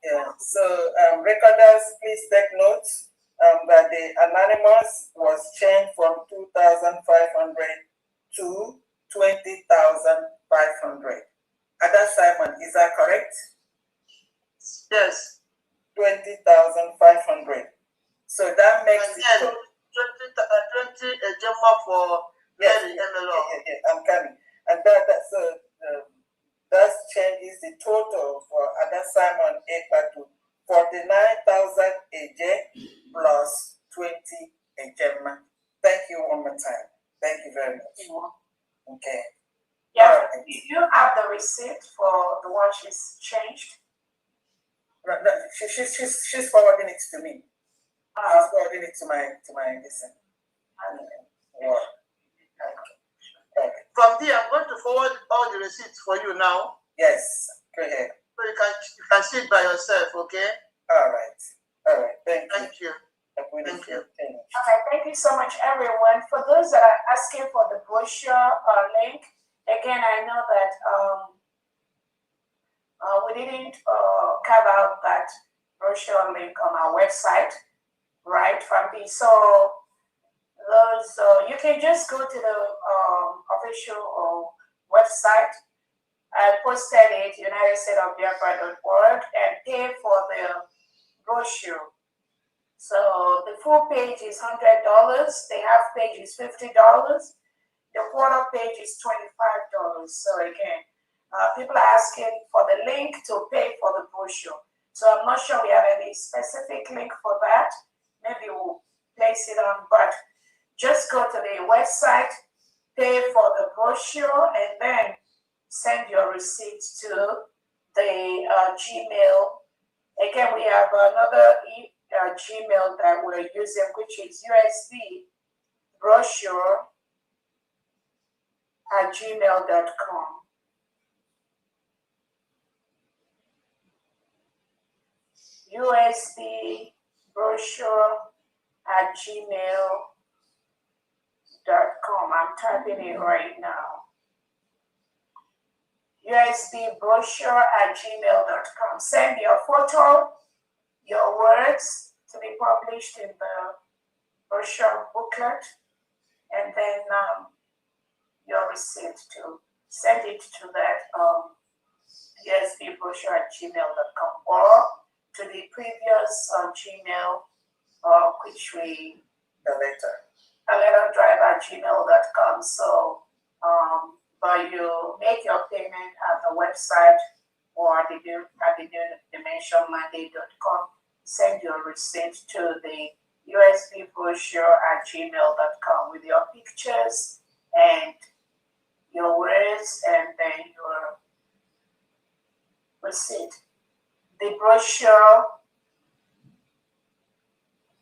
Yeah. So recorders, please take notes that the anonymous was changed from 2,500 to 20,500. Ada Simon, is that correct? Yes. 20,500. So that makes it 20 a Gemma for Mary Emelo. Yeah, I'm coming. And that changes the total for Ada Simon Ekpa to 49,000 AJ plus 20 a Gemma. Thank you one more time. Thank you very much. Okay. Yeah, do you have the receipt for the one she's changed? No, she's forwarding it to me. She's forwarding it to my listen. From there, I'm going to forward all the receipts for you now. Yes, go ahead. So you can see it by yourself, okay? All right. Thank you. Thank you. Okay, thank you so much, everyone. For those that are asking for the brochure link, again, I know that we didn't carve out that brochure link on our website, right? So those you can just go to the official website. I posted it, unitedstatesofbiafra.org, and pay for the brochure. So the full page is $100. The half page is $50. The quarter page is $25. So again, People are asking for the link to pay for the brochure. So I'm not sure we have any specific link for that. Maybe we'll place it on, but just go to the website, pay for the brochure, and then send your receipt to the Gmail. Again, we have another Gmail that we're using, which is USB brochure@gmail.com. USB brochure@gmail.com. I'm typing it right now. USB brochure@gmail.com. Send your photo, your words to be published in the brochure booklet, and then your receipt to send it to that USB brochure@gmail.com or to the previous Gmail, which we letterdrive@gmail.com. So, but you make your payment at the website or at the dimensionmonday.com. Send your receipt to the USB brochure@gmail.com with your pictures and your words and then your receipt. The brochure,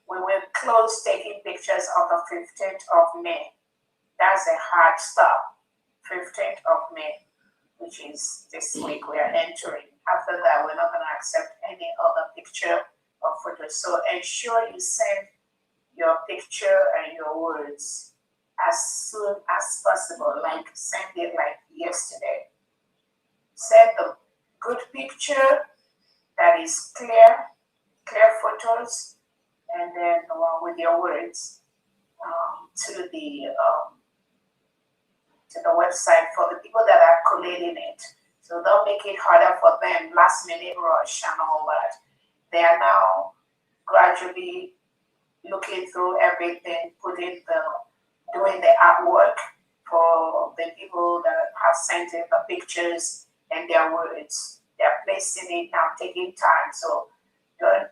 we will close taking pictures on the 15th of May. That's a hard stop, 15th of May, which is this week we are entering. After that, we're not going to accept any other picture or photo. So ensure you send your picture and your words as soon as possible, like send it like yesterday. Send the good picture that is clear photos, and then with your words to the website for the people that are collating it. So don't make it harder for them, last minute rush and all that. They are now gradually looking through everything, doing the artwork for the people that have sent in the pictures and their words. They're placing it now, taking time. So don't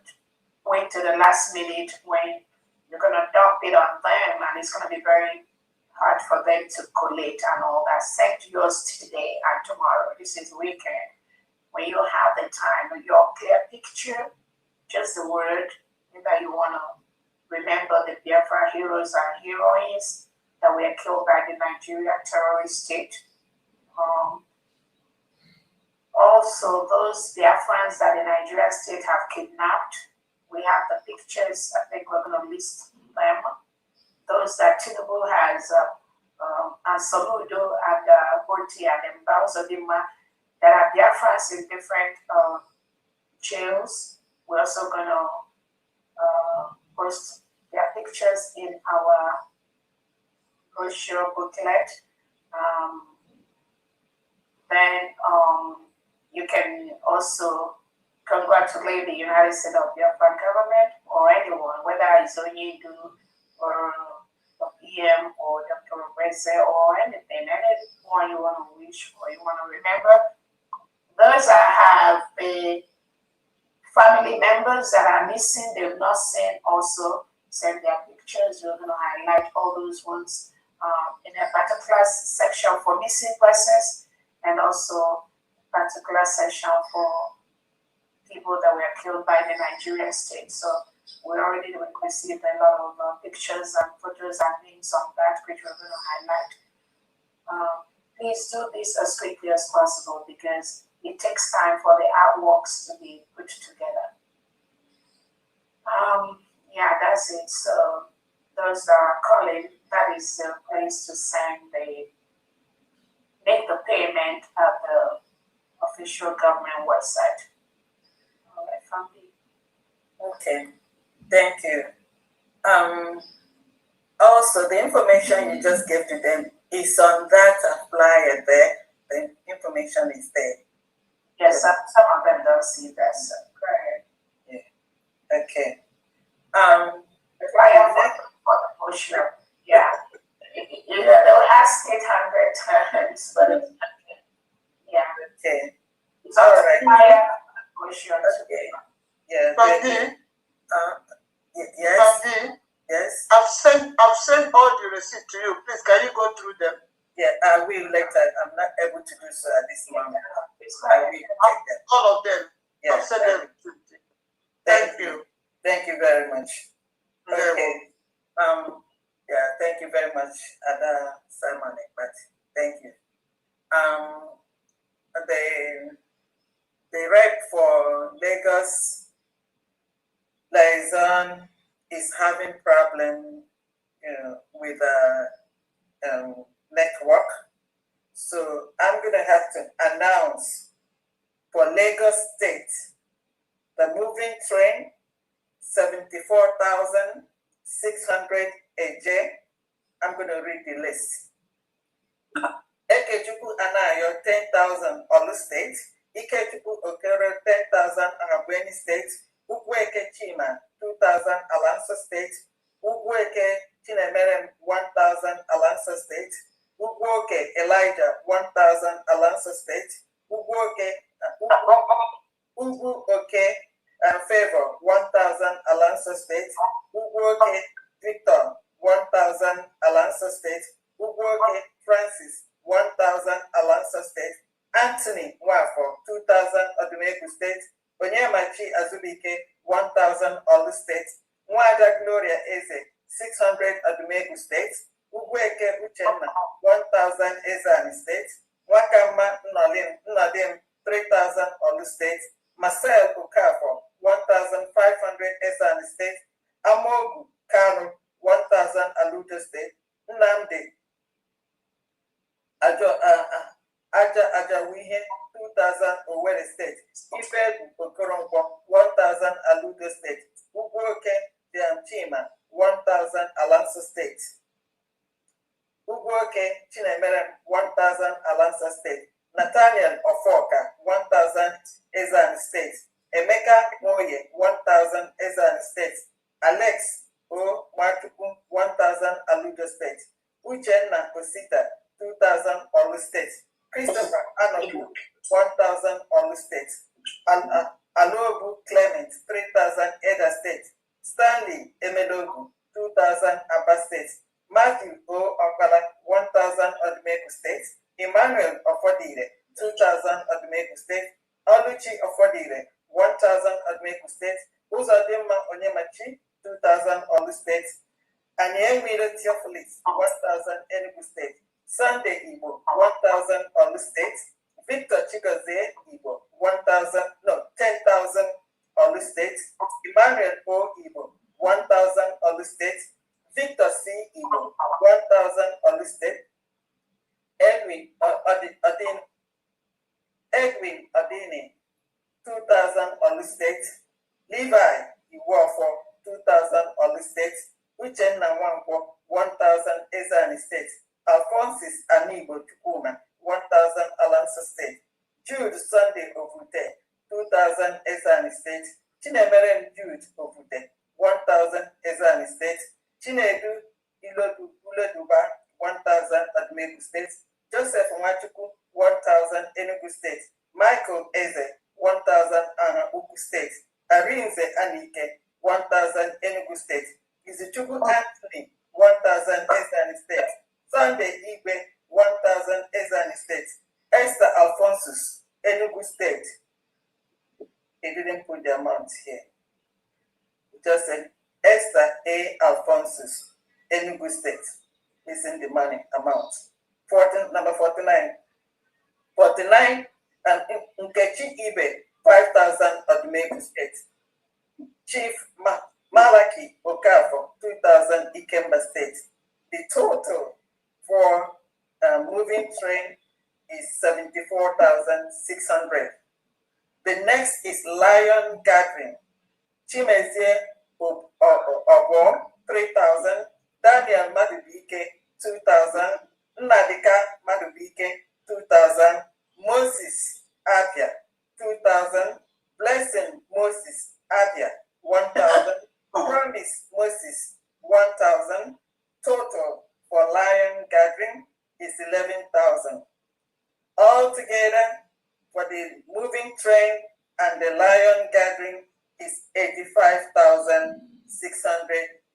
wait to the last minute when you're going to dump it on them and it's going to be very hard for them to collate and all that. Send yours today and tomorrow. This is weekend. When you have the time, your clear picture, just the word that you want to remember the Biafra heroes and heroines that were killed by the Nigerian terrorist state. Also, those Biafrans that the Nigerian state have kidnapped, we have the pictures. I think we're going to list them. Those that Tinubu has, and Soludo and Boti and Mbauzodima, that are Biafrans in different jails. We're also going to post their pictures in our brochure booklet. Then you can also congratulate the United States of Biafra government or anyone, whether it's Onyedu or the PM or Dr. Obese or anything, anyone you want to wish or you want to remember. Those that have family members that are missing, they've not seen, also send their pictures. We're going to highlight all those ones in a particular section for missing persons and also particular section for people that were killed by the Nigerian state. So we already received a lot of pictures and photos and links on that, which we're going to highlight. Please do this as quickly as possible because it takes time for the artworks to be put together. Yeah, that's it. So those that are calling, that is the place to make the payment at the official government website. All right, family. Okay, thank you. Also, the information you just gave to them is on that flyer there. The information is there. Yes, some of them don't see that. So go ahead. Yeah. Okay. The flyer for the brochure. Yeah. They will ask 800 times, but yeah. Okay. Yeah. Yes. Yes. I've sent all the receipts to you. Please, can you go through them? Yeah, I will later. I'm not able to do so at this moment. I will take them. All of them. Yeah. I've sent them to you. Thank you. Thank you very much. Okay. Yeah, thank you very much, Ada Simon. But thank you. The rep for Lagos liaison is having problem, with network. So I'm gonna have to announce for Lagos State the moving train 74,600 AJ. I'm gonna read the list. Ekechukwu Anayo 10,000 Olu State, Ikechukwu Okere 10,000 Ahabweni State, Ugweke Chima 2,000 Alanso State, Ugweke Chinemerem 1,000 Alanso State, Ugwoke Elijah 1,000 Alanso State, Ugwoke Favor 1,000 Alanso State, Ugwoke Victor 1,000 Alanso State, Ugwoke Francis 1,000 Alanso State, Anthony Wafo 2,000 Odumegu State, Onyemachi Azubike 1,000 Olu State, Nwada Gloria Eze 600 Odumegu State, Ugweke Uchenna 1,000 Ezani State, Wakama Nnadim 3,000 Olu State, Marcel Ukafo 1,500 Ezani State, Amogu Kano 1,000 Aluto State, Nnamdi Ajawihe 2,000 Owerri State, Ifedu Okoronkwo 1,000 Aludo State, Ugwoke Diamchima 1,000 Alanso State, Ugwoke Chinemerem 1,000 Alanso State, Nathaniel Ofoka 1,000 Ezani State, Emeka Moye 1,000 Ezani State, Alex O Matuku 1,000 Aludo State, Uchenna Osita 2,000 Olu State, Christopher Anobu 1,000 Olu State, Alobu Clement 3,000 Eda State, Stanley Emelogu 2,000 Aba State, Matthew O Okala 1,000 Odumegu State, Emmanuel Ofodire 2,000 Odumegu State, Oluchi Ofodire 1,000 Odumegu State, Uzodimma Onyemachi 2,000 Olu State, Anyemile Theophilus 1,000 Enugu State, Sunday Igbo 1,000 Olu State, Victor Chigozie Igbo 10,000 Olu State, Emmanuel O Igbo 1,000 Olu State, Victor C Igbo 1,000 Olu State, Edwin Odini 2,000 Olu State, Levi Iwofo 2,000 Olu State, Uchenna Nwankwo 1,000 Ezani State, Alphonsus Anibo Chukuma 1,000 Alanso State, Jude Sunday Ovute 2,000 Ezani State, Chinemerem Jude Ovute 1,000 Ezani State, Chinedu Uleduba 1,000 Odumegu State, Joseph Nwachukwu 1,000 Enugu State, Michael Eze 1,000 Uku State, Arinze Anike 1,000 Enugu State, Izuchukwu Anthony 1,000 Ezani State, Sunday Igwe 1,000 Ezani State, Esther Alphonsus Enugu State. He didn't put the amount here. He just said Esther A. Alphonsus Enugu State is in the money amount. Number 49. 49 and Nkechi Ibe 5,000 Odumegu State. Chief Malaki Okafo 2,000 Ikemba State. The total for moving train is 74,600. The next is Lion Gathering. Chimezie Obo 3,000. Daniel Madubike 2,000. Nnadika Madubike 2,000. Moses Abia 2,000. Blessing Moses Abia 1,000. Promise Moses 1,000. Total for Lion Gathering is 11,000. Altogether, for the moving train and the lion gathering is 85,600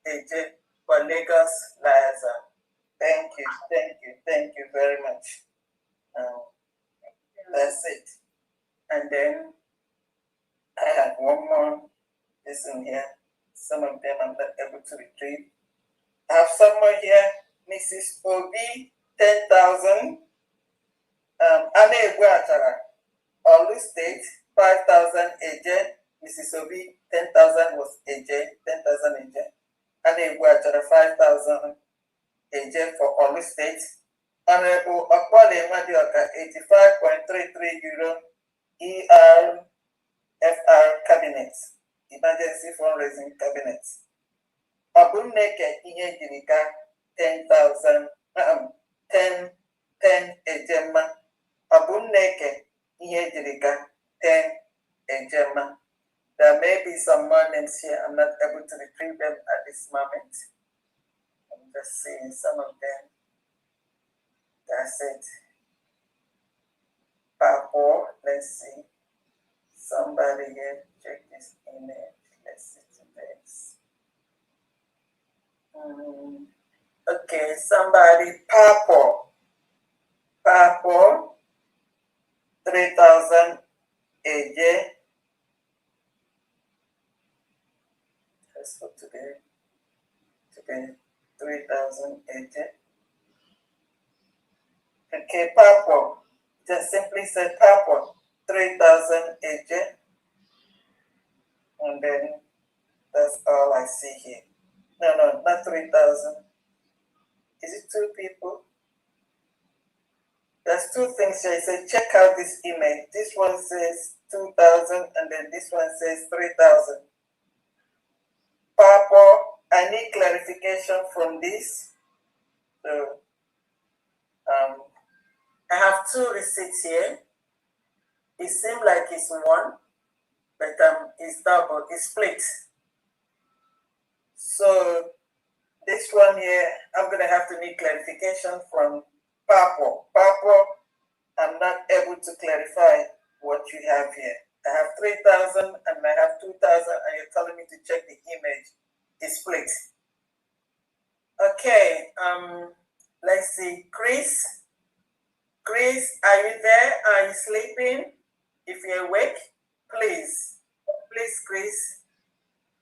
AJ for Lagos Liaison. Thank you very much. That's it. And then I have one more listen here. Some of them I'm not able to retrieve. I have someone here, Mrs. Obi, 10,000. Anne Eguatara, Olu State, 5,000 AJ. Mrs. Obi, 10,000 was AJ, 10,000 AJ. Anne Eguatara, 5,000 AJ for Olu State. Honorable Akwale Madioka, 85.33 euro ERFR Cabinet, Emergency Fundraising Cabinet. Abunneke ihe jirika 10,000, 10 ejema. Abunneke ihe jirika 10 ejema. There may be some more names here. I'm not able to retrieve them at this moment. I'm just seeing some of them. That's it. Papo, let's see. Somebody here, check this image. Let's see to this. Okay, somebody, Papo, 3,000 AJ. That's for today. 3,000 AJ. Okay, Papo, just simply say Papo, 3,000 AJ. And then that's all I see here. No, not 3,000. Is it two people? There's two things here. I said, check out this image. This one says 2,000 and then this one says 3,000. Papa, I need clarification from this. So, I have two receipts here. It seems like it's one, but it's double, it's split. So this one here, I'm gonna have to need clarification from Papo. Papo, I'm not able to clarify what you have here. I have 3,000 and I have 2,000 and you're telling me to check the image. It's split. Okay, let's see, Chris, are you there? Are you sleeping? If you're awake, please, Chris,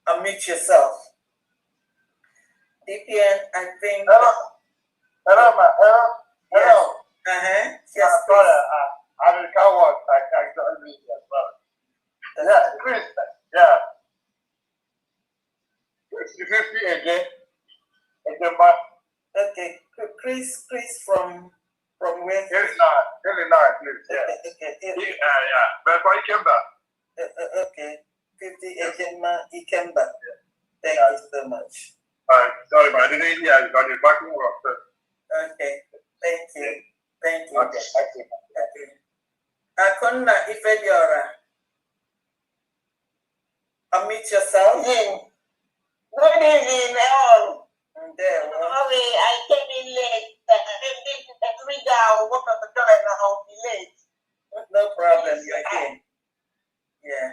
unmute yourself. DPN, I think. Hello. Yes. Yes, sorry, I didn't come on. I don't read as well. Yeah, Chris. Yeah. It's 50 again. Okay, Chris from where? Illinois, please. Yeah. Okay. Yeah. But for Ikemba. Okay. 50 Ikemba. Thank you so much. Sorry, but I didn't hear you got the backing work. Okay. Thank you. Okay. Akonna Ifediora. Unmute yourself. Good evening, all. There. Sorry, I came in late. Every day I work on the door and I'll be late. No problem. You're here. Yeah.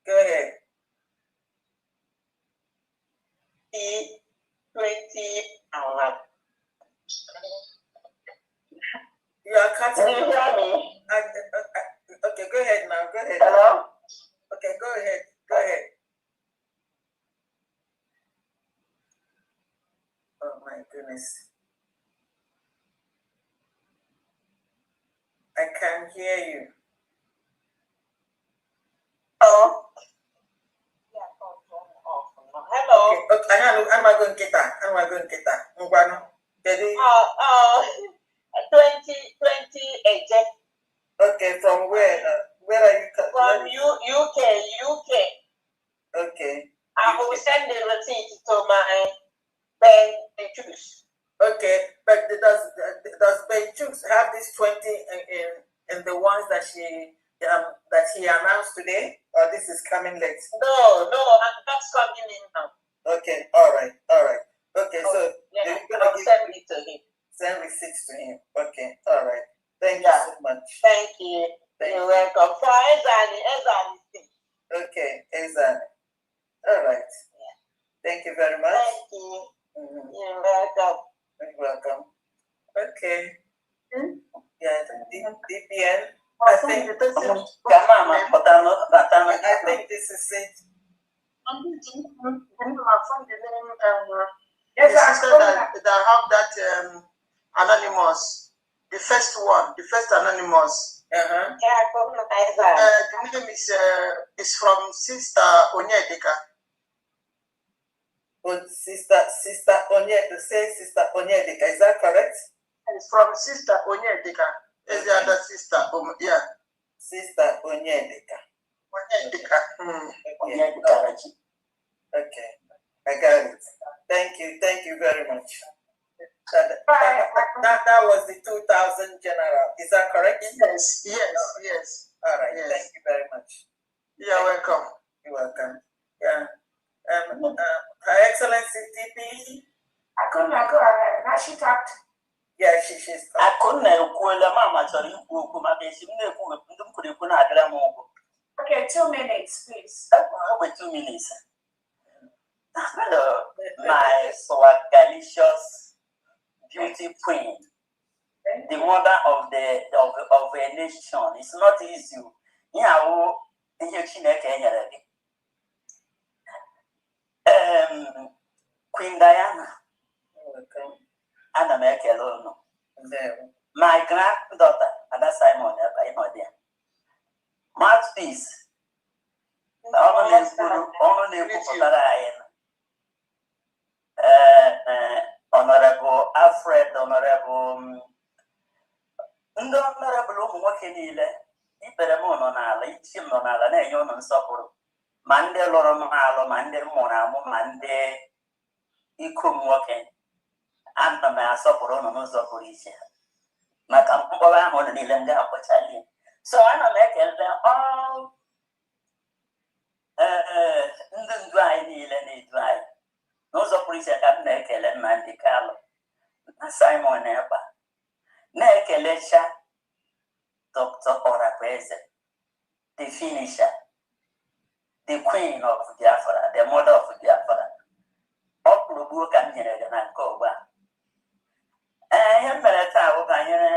Go ahead. 20 hours. You are cutting. Can you hear me? Okay, go ahead now. Go ahead. Hello? Okay, go ahead. Oh my goodness. I can't hear you. Hello? Hello? Okay, I'm going to get that. 20 AJ. Okay, from where? Where are you? From UK. Okay. I will send the receipt to my bank juice. Okay, but does Benchooks have this 20 in the ones that he announced today, or this is coming late? No, that's coming in now. Okay, all right. Okay, so yeah, I'll send it to him. Send receipts to him. Okay, all right. Thank you so much. Thank you. You're welcome. For Ezani. Okay, Ezani. All right. Yeah. Thank you very much. Thank you. You're welcome. You're welcome. Okay. Yeah, DPN. I think this is it. Yes, the sister that have that anonymous, the first anonymous. The name is from Sister Onyedika. Sister Onyedika. Say Sister Onyedika. Is that correct? It's from Sister Onyedika. Is the other sister? Yeah. Sister Onyedika. Okay, I got it. Thank you very much. That was the 2000 general. Is that correct? Yes. All right. Yes. Thank you very much. You're welcome. You're welcome. Yeah. Her Excellency TP. I couldn't go ahead. Now she talked. Yeah, she's I couldn't mama sorry Okay, 2 minutes, please. Wait 2 minutes. Hello, my swagalicious beauty queen, the mother of a nation. It's not easy. Queen Diana. Anna Merkel. My granddaughter, Ada Simon, Mouthpiece. Honorable Alfred, Honorable nwoke niile ikpere m nọ n'ala isi m nọ n'ala na-enye ụnụ nsọpụrụ ma ndị lụrụ m alụ ma ndị mụrụ amụ ma ndị ikom nwoke ana m asọpụrụ ụnụ n'ụzọ pụrụ iche maka mkpọrọ ahụ ụnụ niile m ga-akpọchali so ana m ekele ndị ndu anyị niile na-edu anyị n'ụzọ pụrụ iche ka m na-ekele Nnamdi Kanu na Simon Ekpa na-ekelecha Dr. Orakweze, the finisher, the queen of Biafra, the mother of Biafra. Ọ kwuru gbuo ka m nyere gị na nke ụgba ihe mere taa bụ ka nyere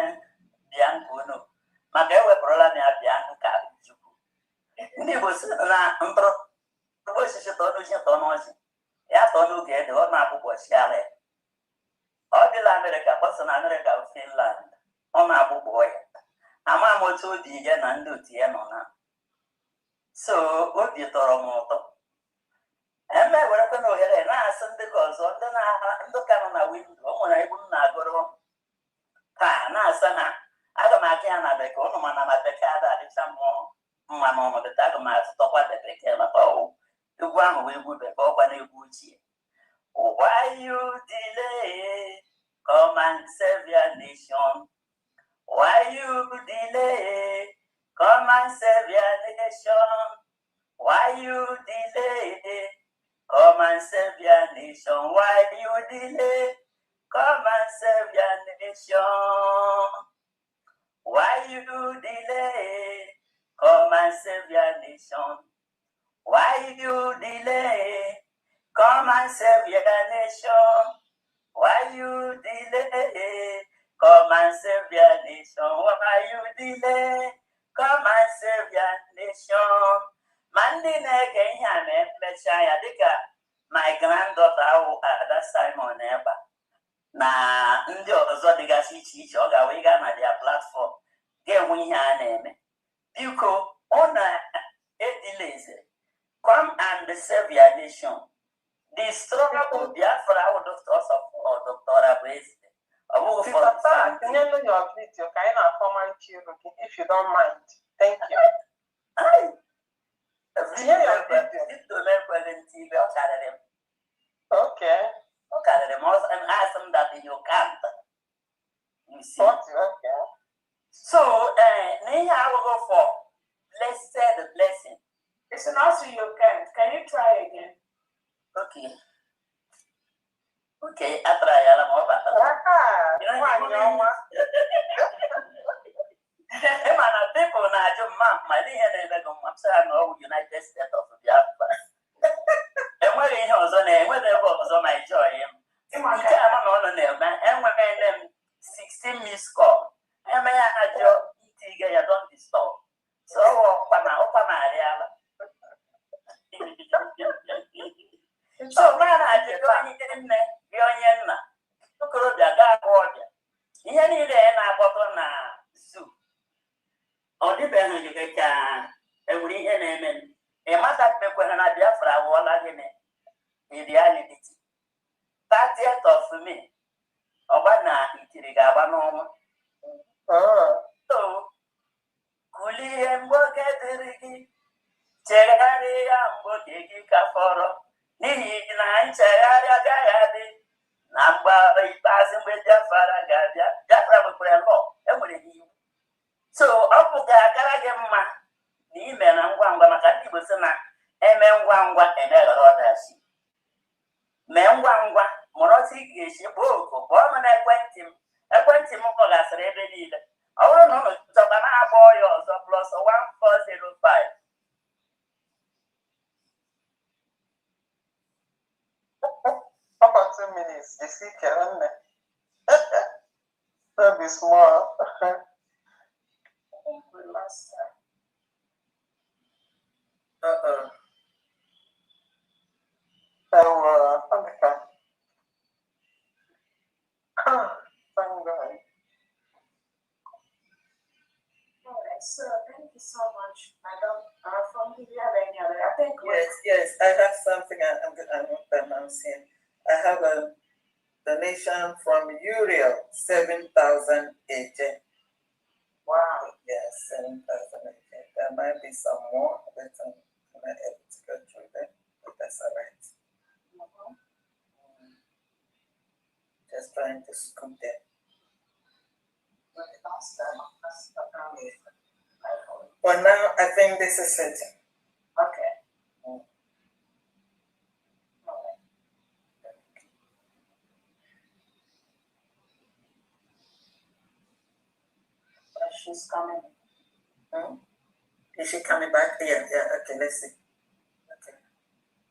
bịa nke unu maka ewepụrụla m ya bịa nka Chukwu ndị Igbo si na mbụrụ ụgbọ osisi tọọ n'ochi tọọ n'ọchị ya tọọ n'oge ede ọ na-akwụkwọ chiala ya ọ dịla Amerịka kpọsọ na Amerịka bụ Finland ọ na-agbụgbọ ya ama m otu obi ya na ndị otu ya nọ na so obi tọrọ m ụtọ werekwa na ohere na-asị ndị ka ọzọ ndị ka nọ na windo ọ nwere egwu m na-agụrụ taa na-asa na aga m aka ya na bekee ụnụ mana na bekee ada adịcha mma n'ọnọdụ aga m atụtọkwa bekee maka egwu ahụ bụ egwu bekee ọkwa na egwu ochie why you delay come and save your nation. Why you delay? Come and save your nation. Why you delay? Come and save your nation. Why you delay? Come and save your nation. Why you delay? Come and save your nation. Why you delay? Come and save your nation. Why you delay? Come and save your nation. Why you delay? Come and save your nation. Mandi na-ege ihe a na-emecha ya dịka my granddaughter Ada Simon Ekpa na ndị ọzọ dịgasị iche iche ọ ga-awa ịga na their platform ga-enwe ihe a na-eme biko ọ na-edileze come and save your nation. The struggle Biafra would also for Dr. Orakweze. Your video, kind of formal if you don't mind. Thank you. Okay. And ask them that you can't. You see? Okay. So, I will go for blessed blessing. It's an also you can't. Can you try again? Okay. Okay, I try a lot more. People na ihe na-eme gị mma sị ha na ọ bụ United States of Biafra. Enweghị ihe ọzọ na-enweghị ebe ọzọ ma ijọọ ya. Nke a na ọnụ na-eme enweghị m 16 miss call. Eme ya ajọ itige ya don't disturb. So ọkwa na-arịala. So mana ajụjụ onye nne gị onye nna okorobịa gaa ọbịa ihe niile na-akpọtụ na zoo ọ dịbeghị gị ka enwere ihe na-eme ịmatabekwere na Biafra awụọla gịnị reality 30th of May ọgba na itiri ga-agba n'ọnwa so kuli ihe mgbe oge dịrị gị chegharịa ya mgbe oge gị ka fọrọ n'ihi na nchegharị agaghị adị na mgbe ikpeazụ mgbe Biafra ga-abịa Biafra nwekwara lọ enwere n'iwu so ọ bụ ga-akara gị mma na ime na ngwa ngwa maka ndị Igbo sị na eme ngwa ngwa emeghara ọdachi mee ngwa ngwa mụrụ ọtụ ị ga-esi kpọọ oku kpọọ m na ekwentị m kpọgasịrị ebe niile ọ bụrụ na ụlọ chọba na-akpọ ya ọzọ plus 1405 about 2 minutes. You see, Karen, that'll be small. We lost her. Thank God. Alright, so thank you so much, Madam. From the other, I think. Yes, I have something I'm pronouncing. I have a donation from Uriel, 7,000 agent. Wow. Yes, 7,000 agent. There might be some more, but I'm not able to go through them, but that's all right. Just trying to scoop them. For now, I think this is it. Okay. She's coming. Is she coming back? Yeah, okay, let's see. Okay.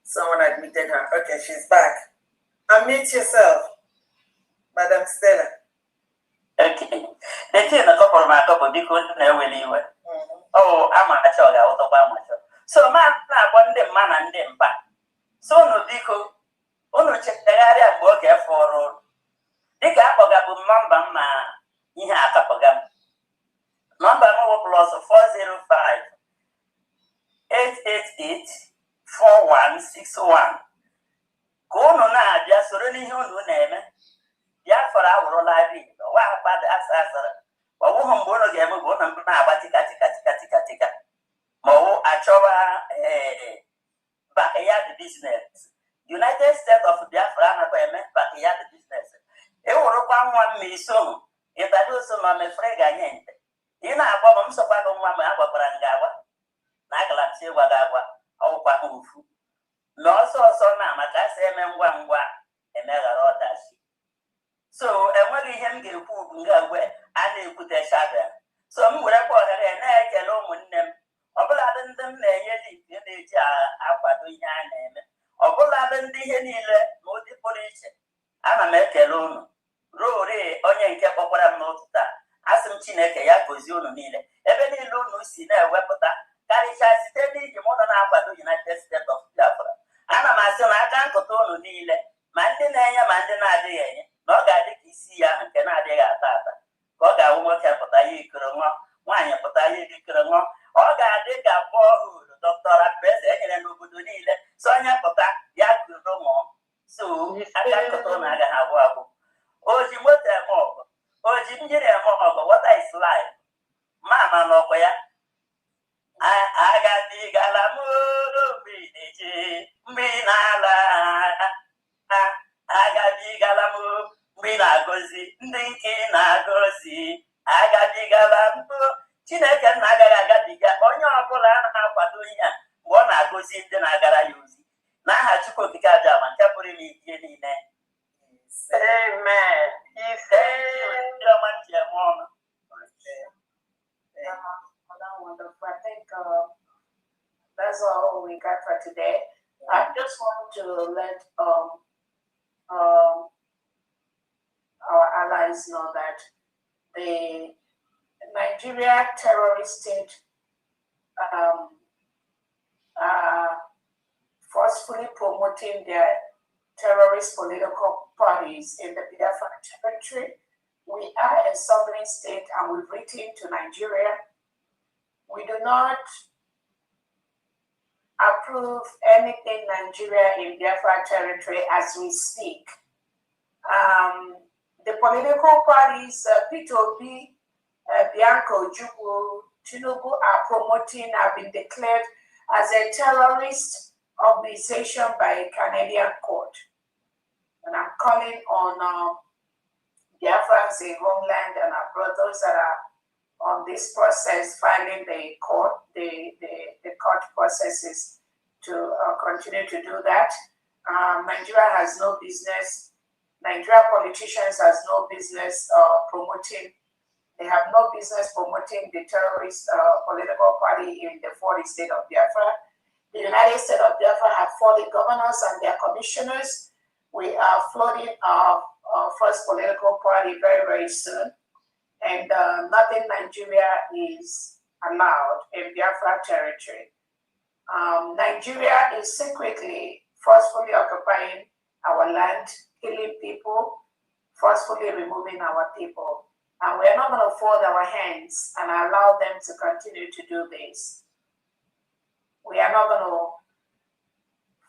Someone admitted her. Okay, she's back. Unmute yourself, Madam Stella. Okay. The kid na couple my couple because na eweli iwe. Oh, amacha ọ ga-awụtọkwa amacha. So ma na-akpọ ndị mma na ndị mba. So unu biko unu chegharịa mgbe oge fọrọ dịka akpọgabụ nọmba m na ihe akapọga m. Nọmba m bụ plus 405 888 4161. Ka unu na-abịa soro n'ihe unu na-eme. Biafra awụrụla gị ọwa akpadị asara ọ bụghị mgbe unu ga-eme bụ unu na-agba tika ma ọ achọwa backyard business. United States of Biafra anakwa eme backyard business. Ewụrụkwa nwa m ma iso ịtali oso ma mefere ga-anye nte ị na-agba m sokwa gị nwa m agwakwara m ga-agwa na agala m si ịgwa gị agwa ọwụkwa ha ufu na ọsọ na maka si eme ngwa ngwa emeghara ọdachi so enweghị ihe m ga-ekwu ugbu nga ugwe a na-ekwute shabịa so m werekwa ohere na-ekele ụmụnne m ọbụladị ndị m na-enye link na-eji akwado ihe a na-eme ọbụladị ndị ihe niile na ụdị pụrụ iche ana m ekele unu ruo ore onye nke kpọkwara m n'otu taa asị m Chineke ya gozie unu niile ebe niile unu si na-ewepụta karịchaa site n'iji m ụlọ na-akwado United States of Biafra. Ana m asị na aka nkụta unu niile ma ndị na-enye ma ndị na-adịghị enye na ọ ga-adị ka isi ya nke na-adịghị ata ata ka ọ ga-awụ nwoke pụta ya ikoro ṅụọ nwaanyị pụta ya ikoro ṅụọ ọ ga-adị ka bọọlụ Dr. Adresa enyere n'obodo niile so onye pụta ya kuru ṅụọ so aka nkụta unu agaghị agwụ agwụ oji moto eme ọgụ oji mmiri eme ọgụ water is life mama n'ọkwa ya agabigala m mgbe ị na-ala agabigala m mgbe ị na-agọzi ndị nke ị na-agọzi agabigala m Chineke nna agaghị agabiga onye ọbụla na-akwado ihe a mgbe ọ na-agọzi ndị na-agara ya ozi n'aha Chukwu okike abịa ma nke pụrụ ime ihe niile. Amen. Wonderful. I think that's all we got for today. I just want to let our allies know that the Nigeria terrorist state are forcefully promoting their terrorist political parties in the Biafra territory. We are a sovereign state and we've written to Nigeria. We do not approve anything Nigeria in Biafra territory as we speak. The political parties, P2P, Bianco, Jubu, Tinubu are promoting, have been declared as a terrorist organization by a Canadian court. And I'm calling on Biafrans in homeland and our brothers that are on this process, filing the court processes to continue to do that. Nigeria has no business. Nigeria politicians has no business promoting. They have no business promoting the terrorist political party in the 40 state of Biafra. The United States of Biafra have 40 governors and their commissioners. We are floating our first political party very, very soon. And nothing Nigeria is allowed in Biafra territory. Nigeria is secretly, forcefully occupying our land, killing people, forcefully removing our people. And we're not going to fold our hands and allow them to continue to do this. We are not going to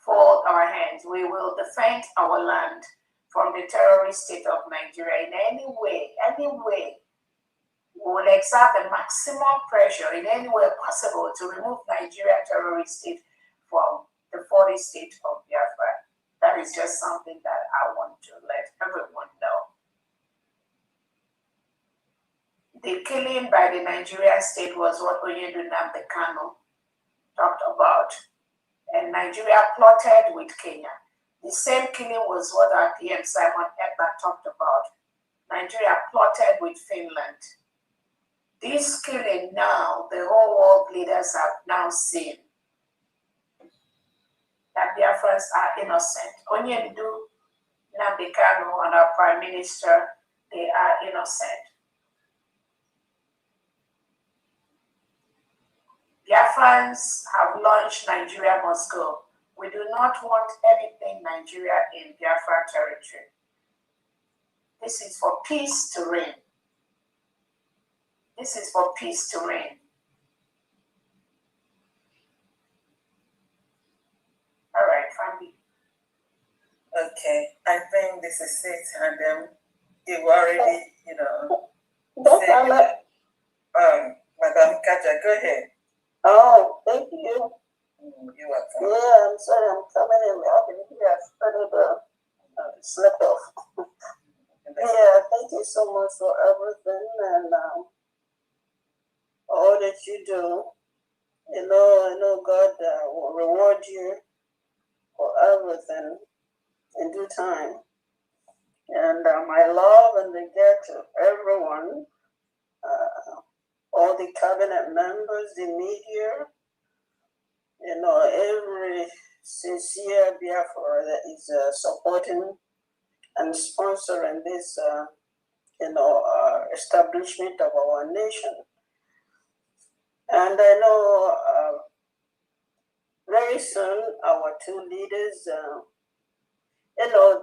fold our hands. We will defend our land from the terrorist state of Nigeria in any way. We will exert the maximum pressure in any way possible to remove Nigeria terrorist state from the 40 state of Biafra. That is just something that I want to let everyone know. The killing by the Nigerian state was what Oyedu Nnamdi Kanu talked about. And Nigeria plotted with Kenya. The same killing was what our PM Simon Ekpa talked about. Nigeria plotted with Finland. This killing now, the whole world leaders have now seen that Biafrans are innocent. Oyedu Nnamdi Kanu and our Prime Minister, they are innocent. Biafrans have launched Nigeria Must Go. We do not want anything Nigeria in Biafra territory. This is for peace to reign. This is for peace to reign. All right, family. Okay, I think this is it, and you already, said, Madam Kaja, go ahead. Oh, thank you. You're welcome. Yeah, I'm sorry, I'm coming in. I've been here. I started slept off. Yeah, thank you so much for everything and all that you do. I know God will reward you for everything in due time. And my love and regard to everyone, all the cabinet members, the media, every sincere Biafra that is supporting and sponsoring this, establishment of our nation. And I know very soon our two leaders,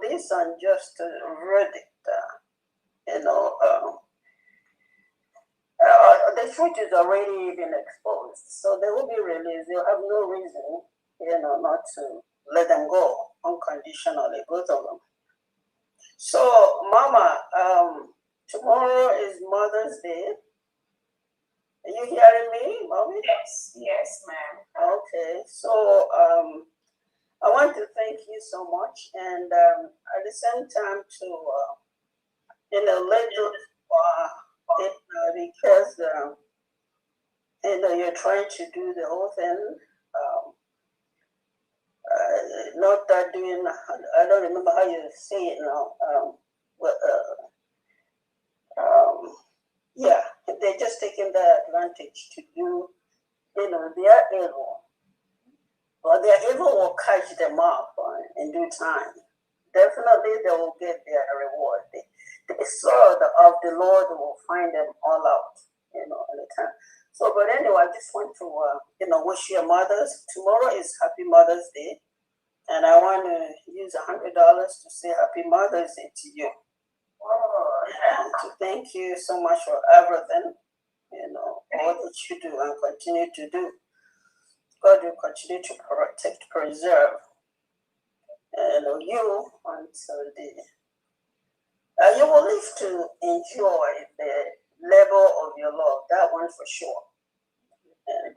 this unjust verdict, the truth is already been exposed, so they will be released. They'll have no reason, not to let them go unconditionally, both of them. So, Mama, tomorrow is Mother's Day. Are you hearing me, Mommy? Yes, ma'am. Okay, so I want to thank you so much, and at the same time to let you because you're trying to do the whole thing. Not that doing. I don't remember how you say it now. Yeah, they're just taking the advantage to do, their evil. But their evil will catch them up in due time. Definitely they will get their reward. The sword of the Lord will find them all out, in the time. So, but anyway, I just want to, wish your mothers. Tomorrow is Happy Mother's Day. And I want to use $100 to say Happy Mother's Day to you. And to thank you so much for everything, all that you do and continue to do. God will continue to protect, preserve, you until you will live to enjoy the level of your love. That one for sure. And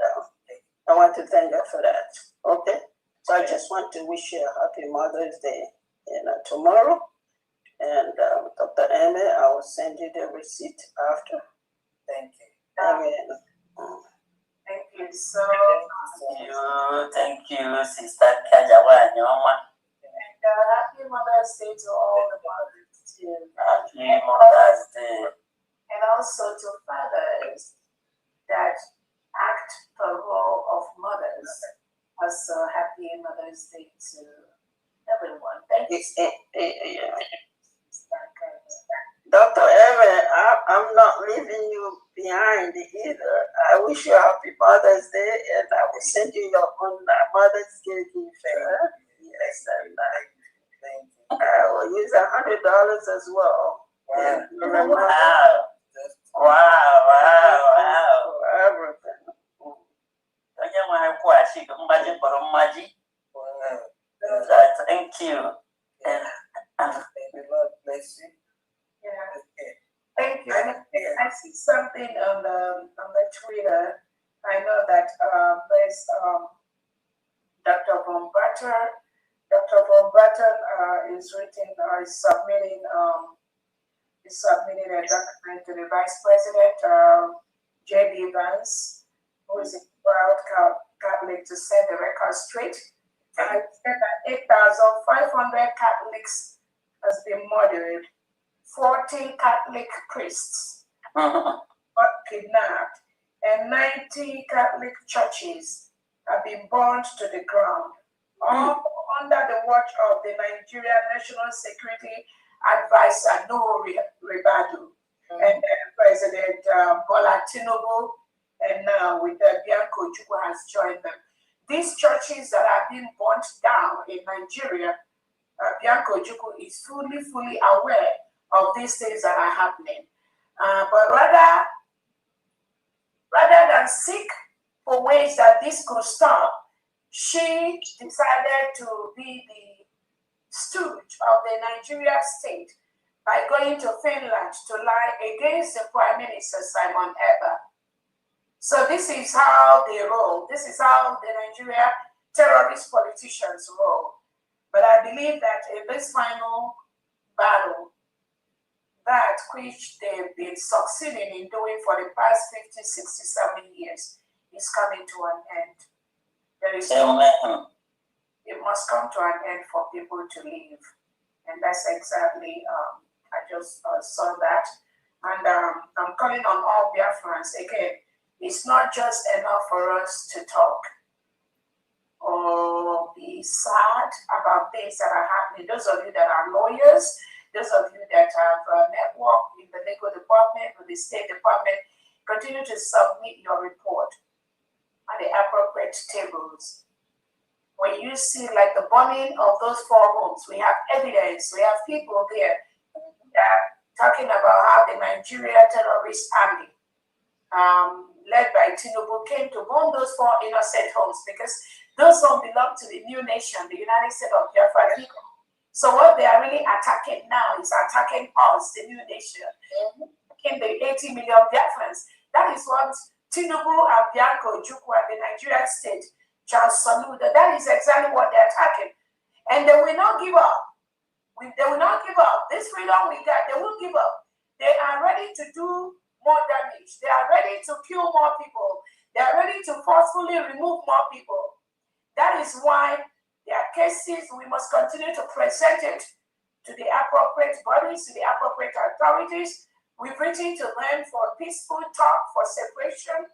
I want to thank God for that. Okay. So I just want to wish you a Happy Mother's Day, tomorrow. And Dr. Amy, I will send you the receipt after. Thank you. Thank you so much. Thank you, Sister Kajawa Nyoma. And Happy Mother's Day to all the mothers too. Happy Mother's Day. And also to fathers that act the role of mothers. Also, Happy Mother's Day to everyone. Thank you. Dr. Evan, I'm not leaving you behind either. I wish you a Happy Mother's Day, and I will send you your own Mother's Day gift. Yes, and I will use $100 as well. Wow. Wow. Everything. Thank you. God bless you. Yeah. Thank you. I see something on the Twitter. I know that there's Dr. Von Batten. Dr. Von Batten is submitting a document to the Vice President, J.D. Vance, who is a proud Catholic, to set the record straight. I said that 8,500 Catholics has been murdered. 40 Catholic priests got kidnapped, and 90 Catholic churches have been burned to the ground, all under the watch of the Nigerian National Security Advisor, Nuhu Ribadu, and President Bola Tinubu, and now with Bianco Ojukwu has joined them. These churches that have been burnt down in Nigeria, Bianco Ojukwu is fully aware of these things that are happening. But rather than seek for ways that this could stop, she decided to be the stooge of the Nigeria state by going to Finland to lie against the Prime Minister, Simon Eber. So this is how they roll. This is how the Nigeria terrorist politicians roll. But I believe that in this final battle, that which they've been succeeding in doing for the past 50, 60, 70 years is coming to an end. There is it must come to an end for people to live. And that's exactly, I just saw that. And I'm calling on all Biafrans again. It's not just enough for us to talk or be sad about things that are happening. Those of you that are lawyers, those of you that have a network in the legal department or the State Department, continue to submit your report at the appropriate tables. When you see like the burning of those 4 homes, we have evidence, we have people there talking about how the Nigeria terrorist army, led by Tinubu, came to burn those 4 innocent homes because those homes belong to the new nation, the United States of Biafra people. So what they are really attacking now is attacking us, the new nation, in the 80 million Biafrans. That is what Tinubu and Bianco Ojukwu and the Nigerian state, Charles Saluda, that is exactly what they're attacking. And they will not give up. They will not give up. This freedom we got, they won't give up. They are ready to do more damage. They are ready to kill more people. They are ready to forcefully remove more people. That is why there are cases, we must continue to present it to the appropriate bodies, to the appropriate authorities. We've written to them for peaceful talk, for separation,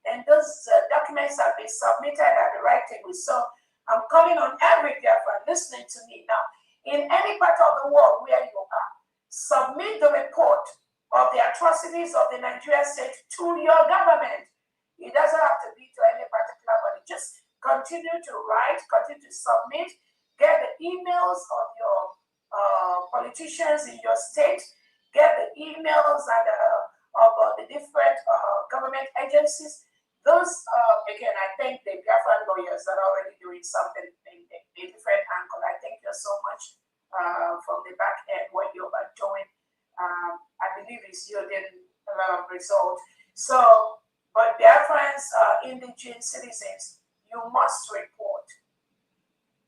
and those documents have been submitted at the right table. So I'm calling on every Biafran listening to me now. In any part of the world where you are, submit the report of the atrocities of the Nigerian state to your government. It doesn't have to be to any particular body. Just continue to write, continue to submit, get the emails of your politicians in your state, get the emails and of the different government agencies. Those, again, I thank the Biafran lawyers that are already doing something in a different angle. I thank you so much from the back end, what you are doing. I believe it's yielding a lot of results. So, but Biafrans, indigent citizens, you must report.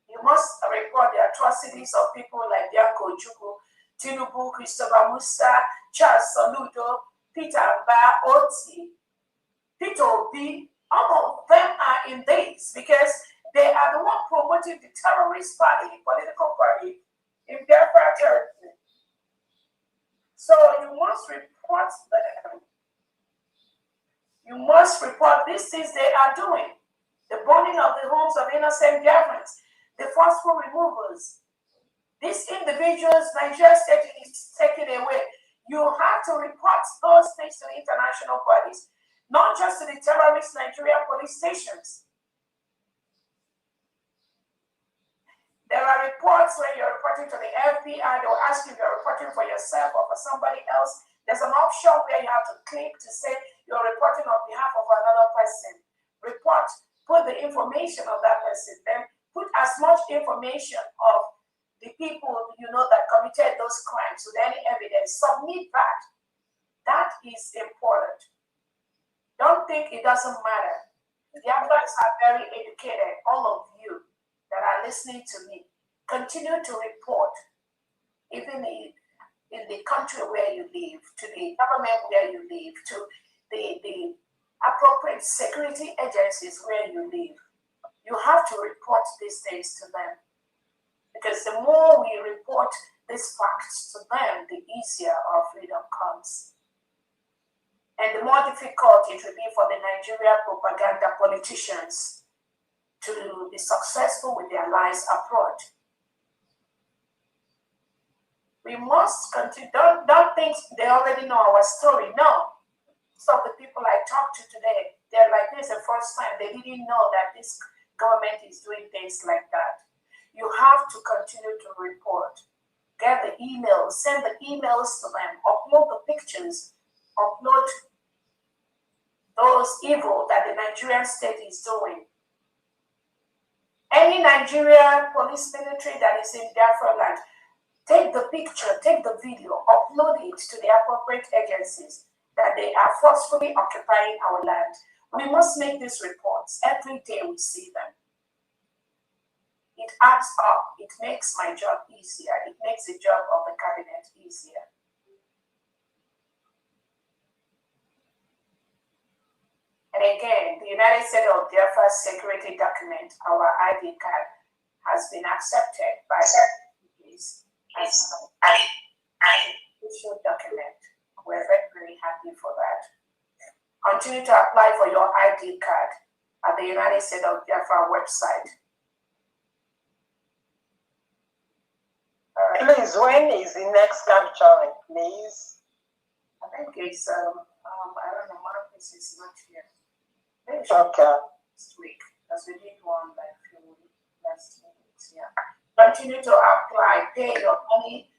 You must report the atrocities of people like Bianco Jugu, Tinubu, Christopher Musa, Charles Soludo, Peter Mba, Oti, Peter Obi. All of them are in this because they are the one promoting the terrorist party, political party in Biafra territory. So you must report them. You must report these things they are doing. The burning of the homes of innocent Biafrans, the forceful removals. These individuals, Nigeria state is taken away. You have to report those things to international bodies, not just to the terrorist Nigerian police stations. There are reports when you're reporting to the FBI, they'll ask you if you're reporting for yourself or for somebody else. There's an option where you have to click to say you're reporting on behalf of another person. Report, put the information of that person, then put as much information of the people you know that committed those crimes with any evidence. Submit that. That is important. Don't think it doesn't matter. The Afghans are very educated, all of you that are listening to me. Continue to report, even in the country where you live, to the government where you live, to the appropriate security agencies where you live. You have to report these things to them. Because the more we report these facts to them, the easier our freedom comes. And the more difficult it will be for the Nigerian propaganda politicians to be successful with their lies abroad. We must continue. Don't think they already know our story. No. Some of the people I talked to today, they're like, this is the first time. They didn't know that this government is doing things like that. You have to continue to report. Get the emails, send the emails to them, upload the pictures, upload those evil that the Nigerian state is doing. Any Nigerian police military that is in Biafra land, take the picture, take the video, upload it to the appropriate agencies that they are forcefully occupying our land. We must make these reports. Every day we see them. It adds up. It makes my job easier. It makes the job of the cabinet easier. And again, the United States of Biafra security document, our ID card, has been accepted by the countries as an official document. We're very, very happy for that. Continue to apply for your ID card at the United States of Biafra website. Please, when is the next capturing, please? I think it's, I don't know, Marcus is not here. Okay. Next week, because we did one like last 2 weeks, yeah. Continue to apply, pay your money.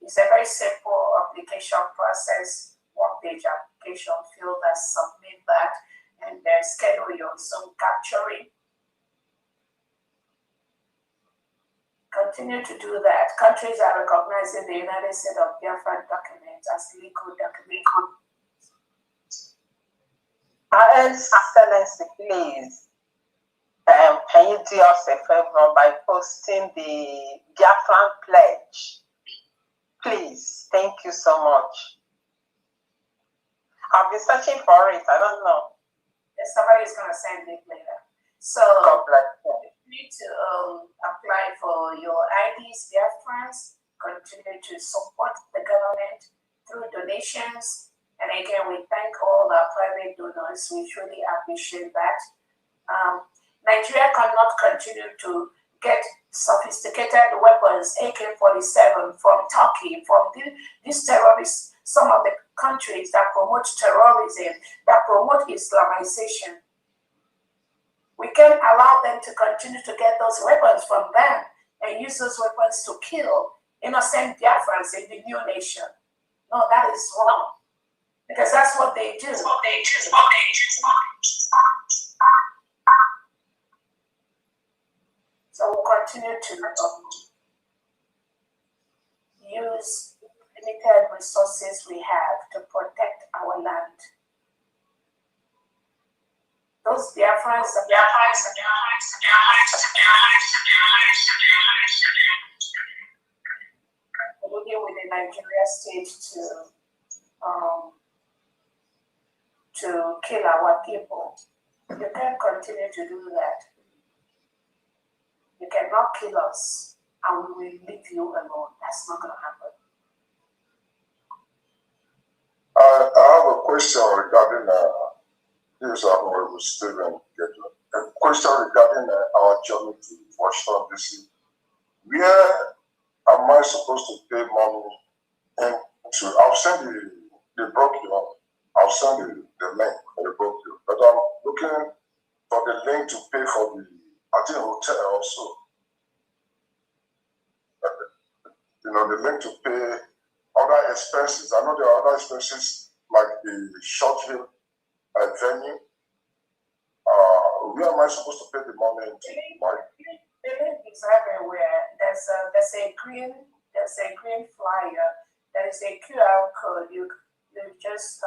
It's a very simple application process, one-page application, fill that, submit that, and then schedule your Zoom capturing. Continue to do that. Countries are recognizing the United States of Biafra document as legal document. Excellency, please, can you do us a favor by posting the Biafran pledge? Please, thank you so much. I've been searching for it. I don't know. Somebody is going to send it later. So, God bless you. You need to apply for your IDs, Biafrans. Continue to support the government through donations. And again, we thank all our private donors. We truly appreciate that. Nigeria cannot continue to get sophisticated weapons, AK-47 from Turkey, from these terrorists, some of the countries that promote terrorism, that promote Islamization. We can't allow them to continue to get those weapons from them and use those weapons to kill innocent Biafrans in the new nation. No, that is wrong. Because that's what they do. So we'll continue to use limited resources we have to protect our land. Those Biafrans working with the Nigeria state to kill our people. You can't continue to do that. You cannot kill us and we will leave you alone. That's not going to happen. I have a question regarding this Honorable Stephen. A question regarding our journey to Washington DC. Where am I supposed to pay money into? I'll send the brochure. I'll send the link for the brochure. But I'm looking for the link to pay for the, I think, hotel also. The link to pay other expenses. I know there are other expenses like the short film venue. Where am I supposed to pay the money into? The link is everywhere. There's a green flyer. There is a QR code. You just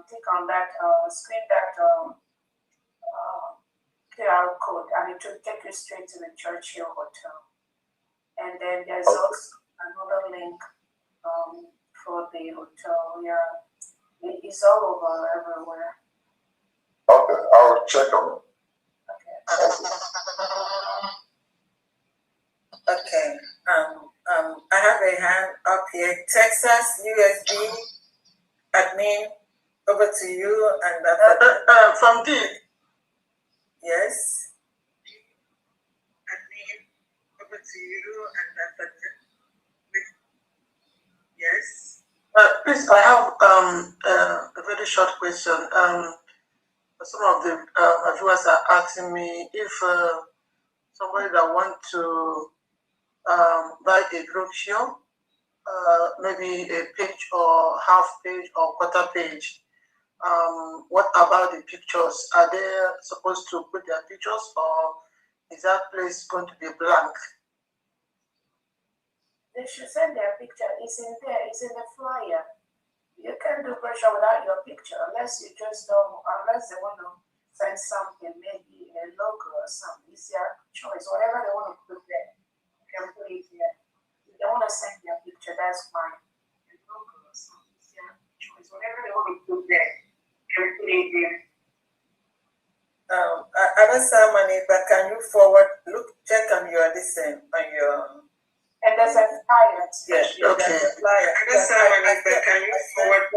click on that, screen that QR code, and it will take you straight to the Churchill Hotel. And then there's also another link for the hotel. Yeah, it's all over everywhere. Okay, I'll check on it. Okay. I have a hand up here. Texas USB admin, over to you. And from D. Yes. Admin, over to you. And yes. Please, I have a very short question. Some of the viewers are asking me if somebody that want to buy a brochure, maybe a page or half page or quarter page, what about the pictures? Are they supposed to put their pictures, or is that place going to be blank? They should send their picture. It's in there. It's in the flyer. You can't do brochure without your picture unless they want to send something, maybe a logo or something. It's their choice. Whatever they want to put there, you can put it there. If they want to send their picture, that's fine. A logo or something, it's their choice. Whatever they want to put there, you can put it there. Adasa Maniba, can you check on your on your. And there's a flyer. Yes, okay. There's a flyer. Can you forward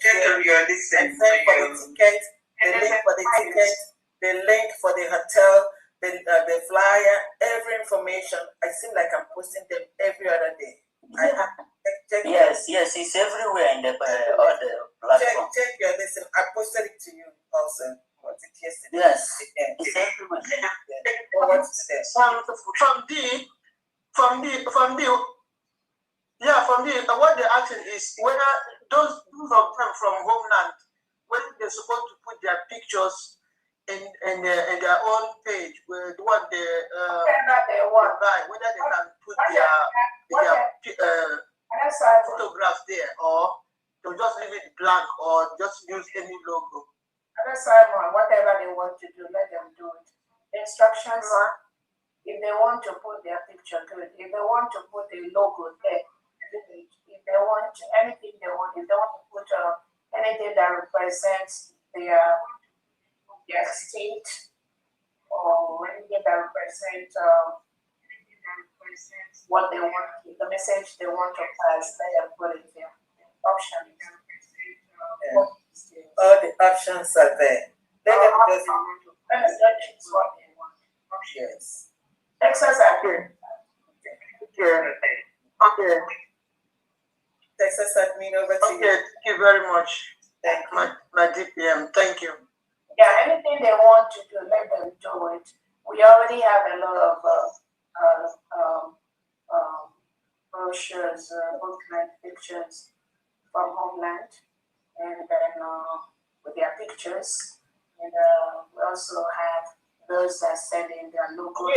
check on your listen for the ticket, the link for the ticket, the link for the hotel, the flyer, every information. I seem like I'm posting them every other day. I have to check. Yes, it's everywhere in the other platform. Check your listen. I posted it to you also. Was it yesterday? Yes, it's everywhere. From the what they're asking is whether those of them from homeland, when they're supposed to put their pictures in their own page, where what they want buy, whether they can put their photographs there, or they'll just leave it blank, or just use any logo. Whatever they want to do, let them do it. The instructions are, if they want to put their picture, good. If they want to put a logo there, if they want anything they want, if they want to put anything that represents their state, or anything that represents what they want, the message they want to pass, let them put it there. Options. All the options are there. Let them just. Yes. Texas admin. Okay. Texas admin, over to you. Okay, thank you very much. Thank you. My DPM, thank you. Yeah, anything they want to do, let them do it. We already have a lot of brochures, booklet pictures from Homeland, and then with their pictures. And we also have those that send in their local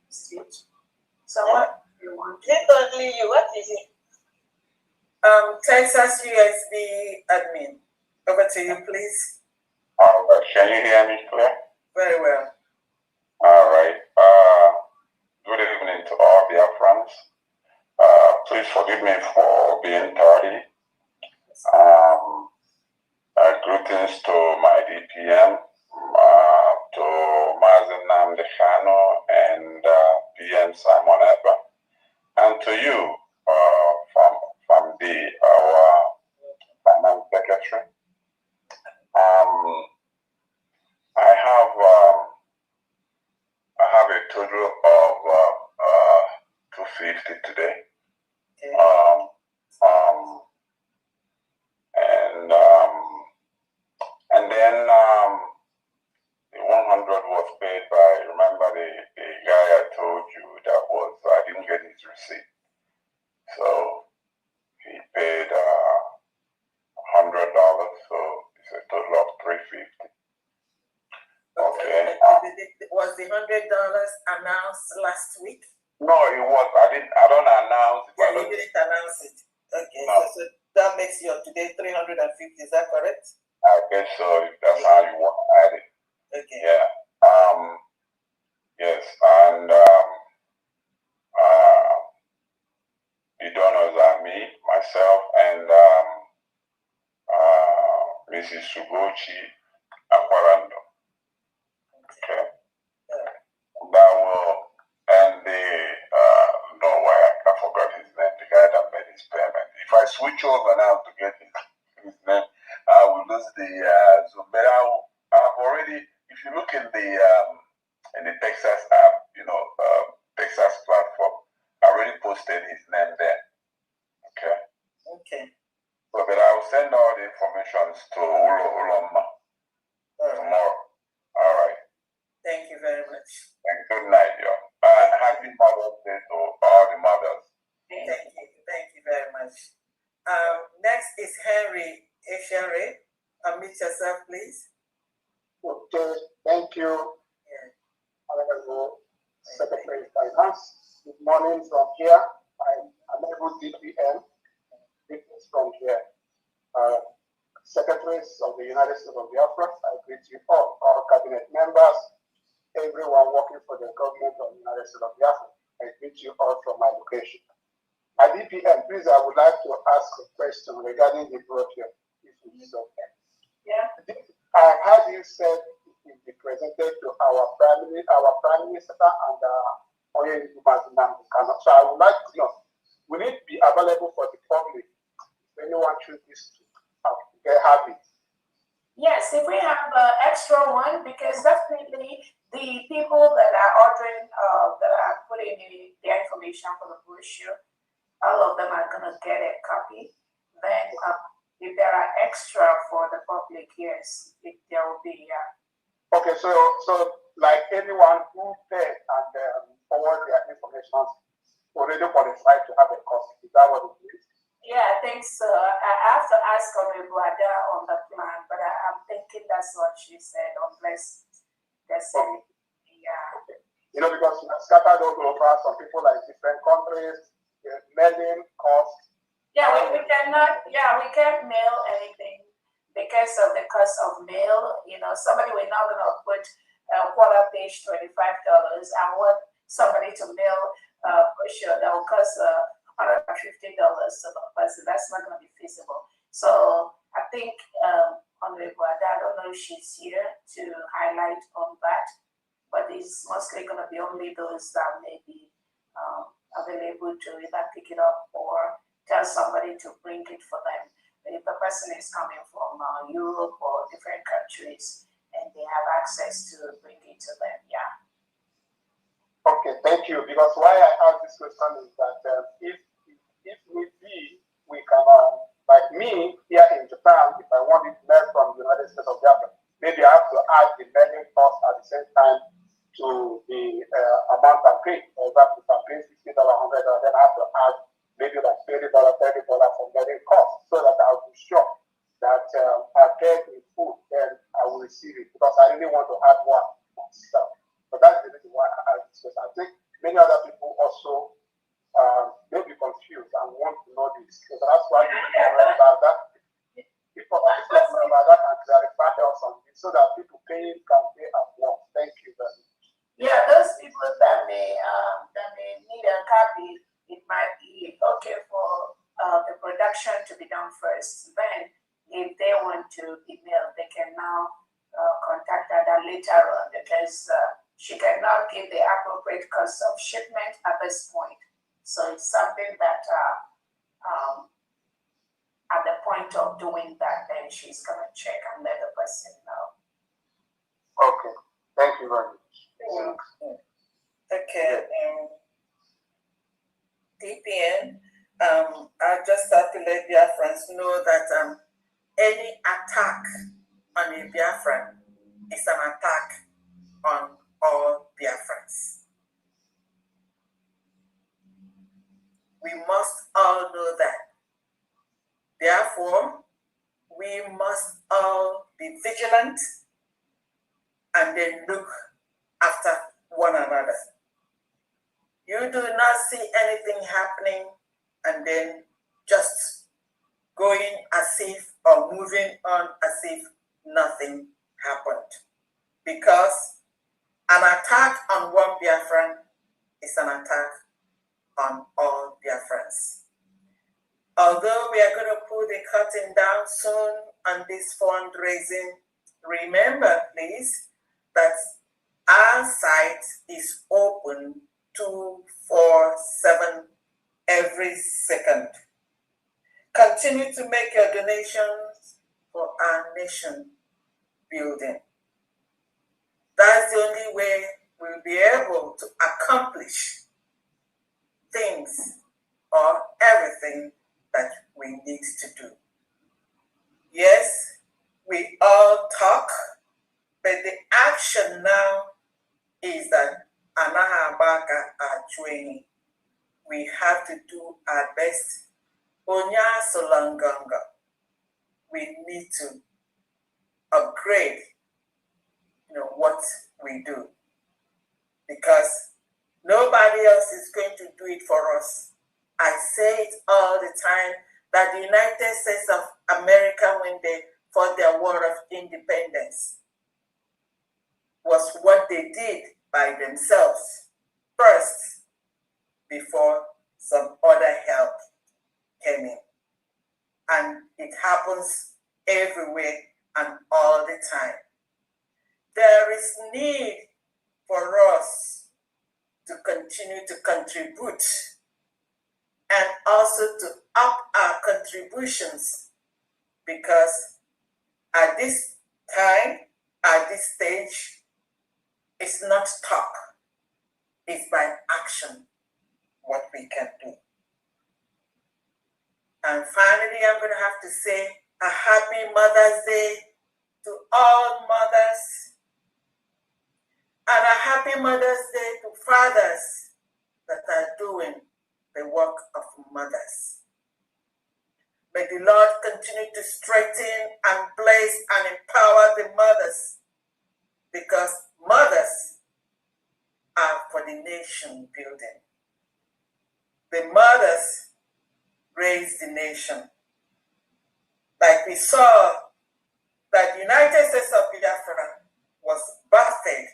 state. So what do you want to do? Only you, what is it? Texas USB admin. Over to you, please. Can you hear me clear? Very well. All right. Good evening to all Biafrans. Please forgive me for being tardy. Greetings to my DPM, to Mazen Namdekano and PM Simon Ebba, and to you from our finance secretary. I have a total of 250 today. Okay. And then the 100 was paid by, remember the guy I told you that was, I didn't get his receipt. So he paid $100, so it's a total of $350. Okay. Was the $100 announced last week? No, it was. I don't announce it. Yeah, you didn't announce it. Okay, no. So that makes your today 350. Is that correct? I guess so. If that's how you want to add it. Okay. Yeah. Yes, and the donors are me, myself, and Mrs. Sugochi Aquarando. Okay. That will, and the no way, I forgot his name, the guy that made his payment. If I switch over now to get his name, I will lose the Zoom. But I've already, if you look in the Texas app, Texas platform, I already posted his name there. Okay. Okay. So, but I will send all the information to Uloma tomorrow. All right. Thank you very much. And good night, y'all. Happy Mother's Day to all the mothers. Thank you. Thank you very much. Next is Henry Eshere. Unmute yourself, please. Okay, thank you. Honorable Secretary of Finance. Good morning from here. I'm Honorable DPM. Greetings from here. Secretaries of the United States of Biafra, I greet you all cabinet members, everyone working for the government of the United States of Biafra. I greet you all from my location. At DPM, please, I would like to ask a question regarding the brochure, if it is okay. Yeah. I heard you said it will be presented to our Prime Minister and Oye Kano. So I would like to know, will it be available for the public if anyone chooses to have it? Yes, if we have an extra one, because definitely the people that are ordering, that are putting in their information for the brochure, all of them are going to get a copy. Then if there are extra for the public, yes, there will be, Okay, so like anyone who paid and forward their information already qualified to have a copy. Is that what it is? Yeah, I think so. I have to ask Honorable Ada on the plan, but I'm thinking that's what she said, unless there's anything, Okay. Because we are scattered all over, some people like different countries, mailing costs. Yeah, we cannot, we can't mail anything because of the cost of mail. Somebody we're not going to put a quarter page $25. I want somebody to mail a brochure that will cost $150 to the person. That's not going to be feasible. So I think Honorable Ada, I don't know if she's here to highlight on that, but it's mostly going to be only those that may be available to either pick it up or tell somebody to bring it for them. But if the person is coming from Europe or different countries and they have access to bring it to them, Okay, thank you. Because why I ask this question is that if need be, we can, like me here in Japan, if I want it mail from the United States of Biafra, maybe I have to add the mailing cost at the same time to the amount I'm paying. For example, if I'm paying $60, $100, then I have to add maybe like $30, $30 for mailing cost, so that I'll be sure that I pay in full, then I will receive it, because I really want to add one myself. But that's the reason why I ask this question. I think many other people also may be confused and want to know this. So that's why about that. People about that and clarify us on this, so that people paying can pay at once. Thank you very much. Yeah, those people that may need a copy, it might be okay for the production to be done first. Then, if they want to email, they can now contact her later on, because she cannot give the appropriate cost of shipment at this point. So it's something that at the point of doing that, then she's going to check and let the person know. Okay, thank you very much. Okay, DPN, I just have to let Biafrans know that any attack on a Biafran is an attack on all Biafrans. We must all know that. Therefore, we must all be vigilant and then look after one another. You do not see anything happening and then just going as if or moving on as if nothing happened. Because an attack on one Biafran is an attack on all Biafrans. Although we are going to put the curtain down soon on this fundraising, remember please that our site is open 24/7 every second. Continue to make your donations for our nation building. That's the only way we'll be able to accomplish things or everything that we need to do. Yes, we all talk, but the action now is that Anahabaka are training. We have to do our best. Onya Solanganga. We need to upgrade, what we do, because nobody else is going to do it for us. I say it all the time that the United States of America, when they fought their war of independence, was what they did by themselves first before some other help came in. And it happens everywhere and all the time. There is need for us to continue to contribute and also to up our contributions, because at this time, at this stage, it's not talk, it's by action what we can do. And finally, I'm going to have to say a happy Mother's Day to all mothers, and a happy Mother's Day to fathers that are doing the work of mothers. May the Lord continue to strengthen and bless and empower the mothers, because mothers are for the nation building. The mothers raise the nation. Like we saw that the United States of Biafra was birthed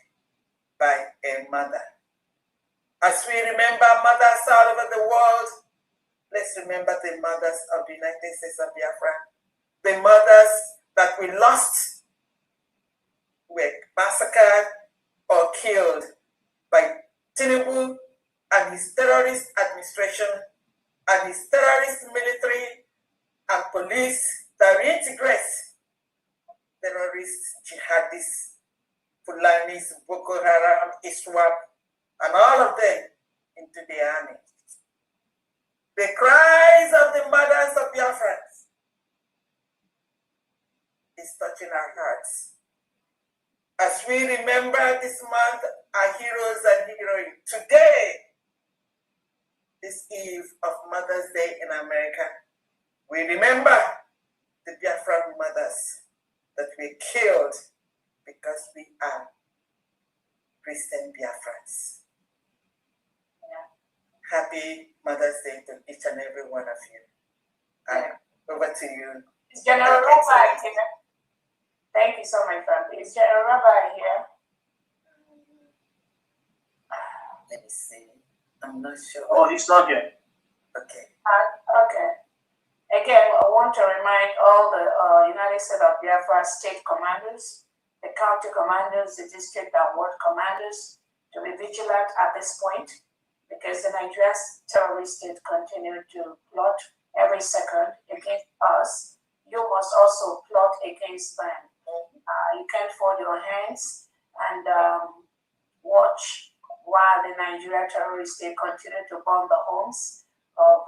by a mother. As we remember mothers all over the world, let's remember the mothers of the United States of Biafra. The mothers that we lost were massacred or killed by Tinubu and his terrorist administration and his terrorist military and police that reintegrates terrorists, jihadists, Fulanis, Boko Haram, ISWAP, and all of them into the army. The cries of the mothers of Biafrans is touching our hearts. As we remember this month our heroes and heroines, today, this eve of Mother's Day in America, we remember the Biafran mothers that were killed because we are Christian Biafrans. Happy Mother's Day to each and every one of you. Over to you. Is General Rabbi here? Thank you so much, family. Is General Rabbi here? Let me see. I'm not sure. Oh, he's not here. Okay. Okay. Again, I want to remind all the United States of Biafra state commanders, the county commanders, the district and ward commanders to be vigilant at this point, because the Nigerian terrorist state continue to plot every second against us. You must also plot against them. You can't fold your hands and watch while the Nigerian terrorist state continue to bomb the homes of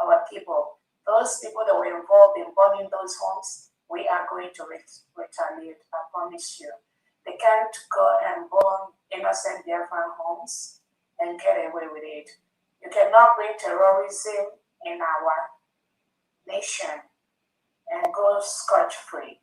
our people. Those people that were involved in bombing those homes, we are going to retaliate, I promise you. They can't go and bomb innocent Biafran homes and get away with it. You cannot bring terrorism in our nation and go scot-free.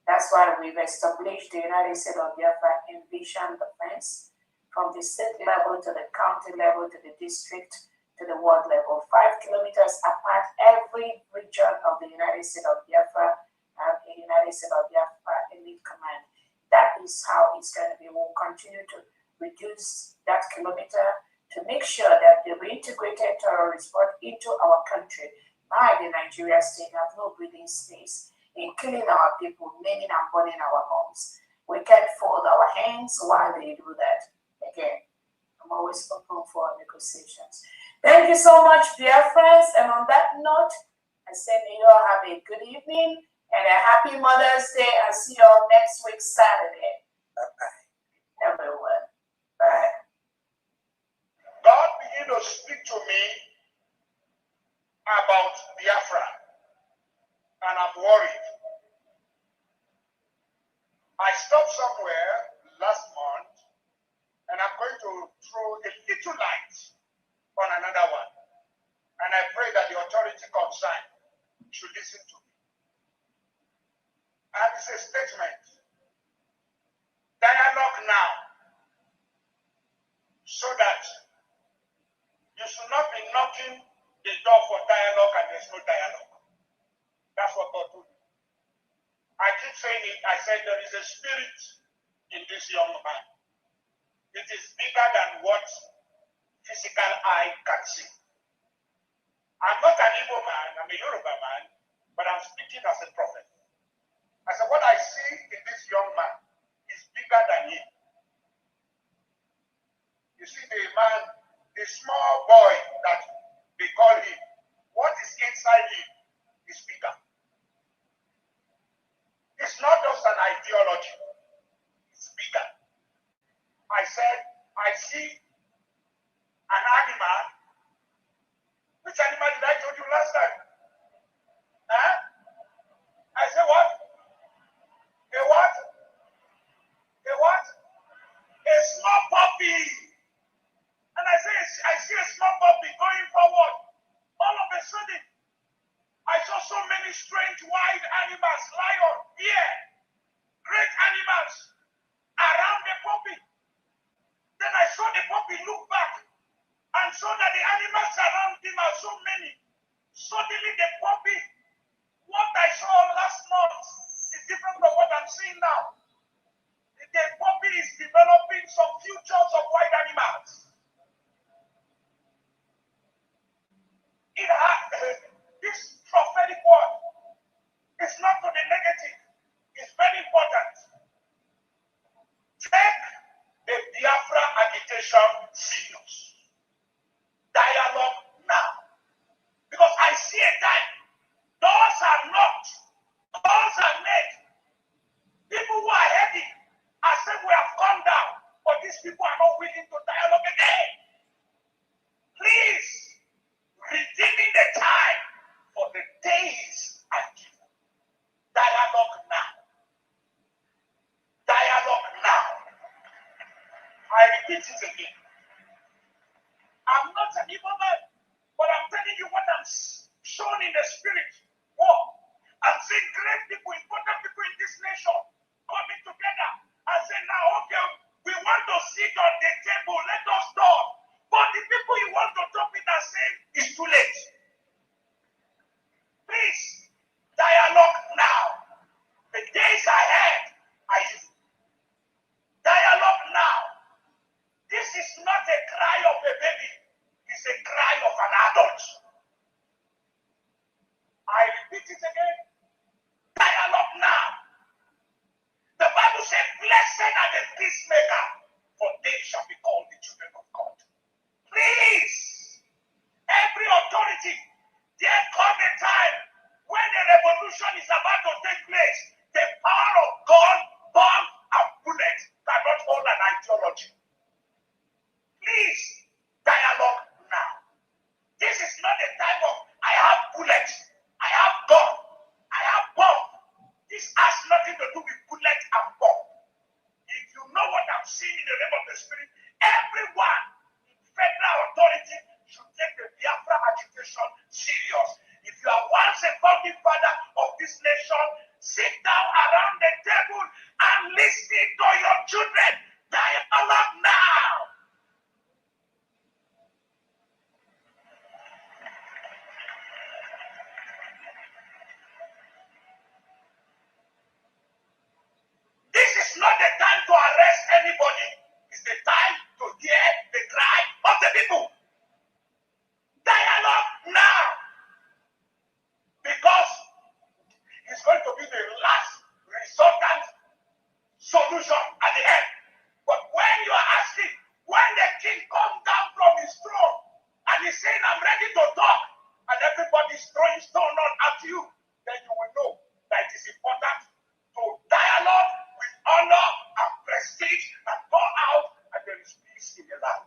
That's why we've established the United States of Biafra Invasion Defense from the state level to the county level to the district to the ward level, 5 kilometers apart. Every region of the United States of Biafra have a United States of Biafra elite command. That is how it's going to be. We'll continue to reduce that kilometer to make sure that the reintegrated terrorists brought into our country by the Nigeria state have no breathing space in killing our people, maiming and burning our homes. We can't fold our hands while they do that. Again, I'm always open for negotiations. Thank you so much, dear friends. And on that note, I say may you all have a good evening and a happy Mother's Day. I'll see you all next week, Saturday. Bye-bye. Everyone. Bye. God began to speak to me about Biafra, and I'm worried. I stopped somewhere last month, and I'm going to throw a little light on another one. And I pray that the authority concerned should listen to me. And it's a statement. Dialogue now, so that you should not be knocking the door for dialogue and there's no dialogue. That's what God told me. I keep saying it. I said there is a spirit in this young man. It is bigger than what physical eye can see. I'm not an Igbo man, I'm a Yoruba man, but I'm speaking as a prophet. I said what I see in this young man is bigger than him. You see the man, the small boy that they call him, what is inside him is bigger. It's not just an ideology, it's bigger. I said, I see an animal. Which animal did I told you last time? Huh? I said what? A what? A what? A small puppy. And I say, I see a small puppy going forward. All of a sudden, I saw so many strange wild animals, lion, deer, great animals around the puppy. Then I saw the puppy look back and saw that the animals around him are so many. Suddenly the puppy, what I saw last month is different from what I'm seeing now. The puppy is developing some futures of wild animals. It has this prophetic word. It's not to the negative. It's very important. Take the Biafra agitation serious. Dialogue now. Because I see a time. Doors are knocked. Doors are made. People who are heavy are saying we have gone down. But these people are not willing to dialogue. repeat it again. I'm not an evil man, but I'm telling you what I'm shown in the spirit. Whoa. I'm seeing great people, important people in this nation coming together and saying, now, okay, we want to sit on the table, let us talk. But the people you want to talk with are saying, it's too late. Please, dialogue now. The days ahead are you. Dialogue now. This is not a cry of a baby. It's a cry of an adult. I repeat it again. Dialogue now. The Bible says, blessed are the peacemaker, for they shall be called the children of God. Please, every authority, there come a time when a revolution is about to take place. The power of God, bomb, and bullet cannot hold an ideology. Please, dialogue now. This is not a time of, I have bullets, I have gun, I have bomb. This has nothing to do with bullet and bomb. If you know what I'm seeing in the realm of the spirit, everyone in federal authority should take the Biafra agitation serious. If you are once a founding father of this nation, sit down around the table and listen to your children. Dialogue now. This is not the time to arrest anybody. It's the time to hear the cry of the people. Dialogue now. Because it's going to be the last resultant solution at the end. But when you are asking, when the king comes down from his throne and he's saying, I'm ready to talk, and everybody's throwing stone at you, then you will know that it is important to dialogue with honor and prestige and go out and there is peace in the land.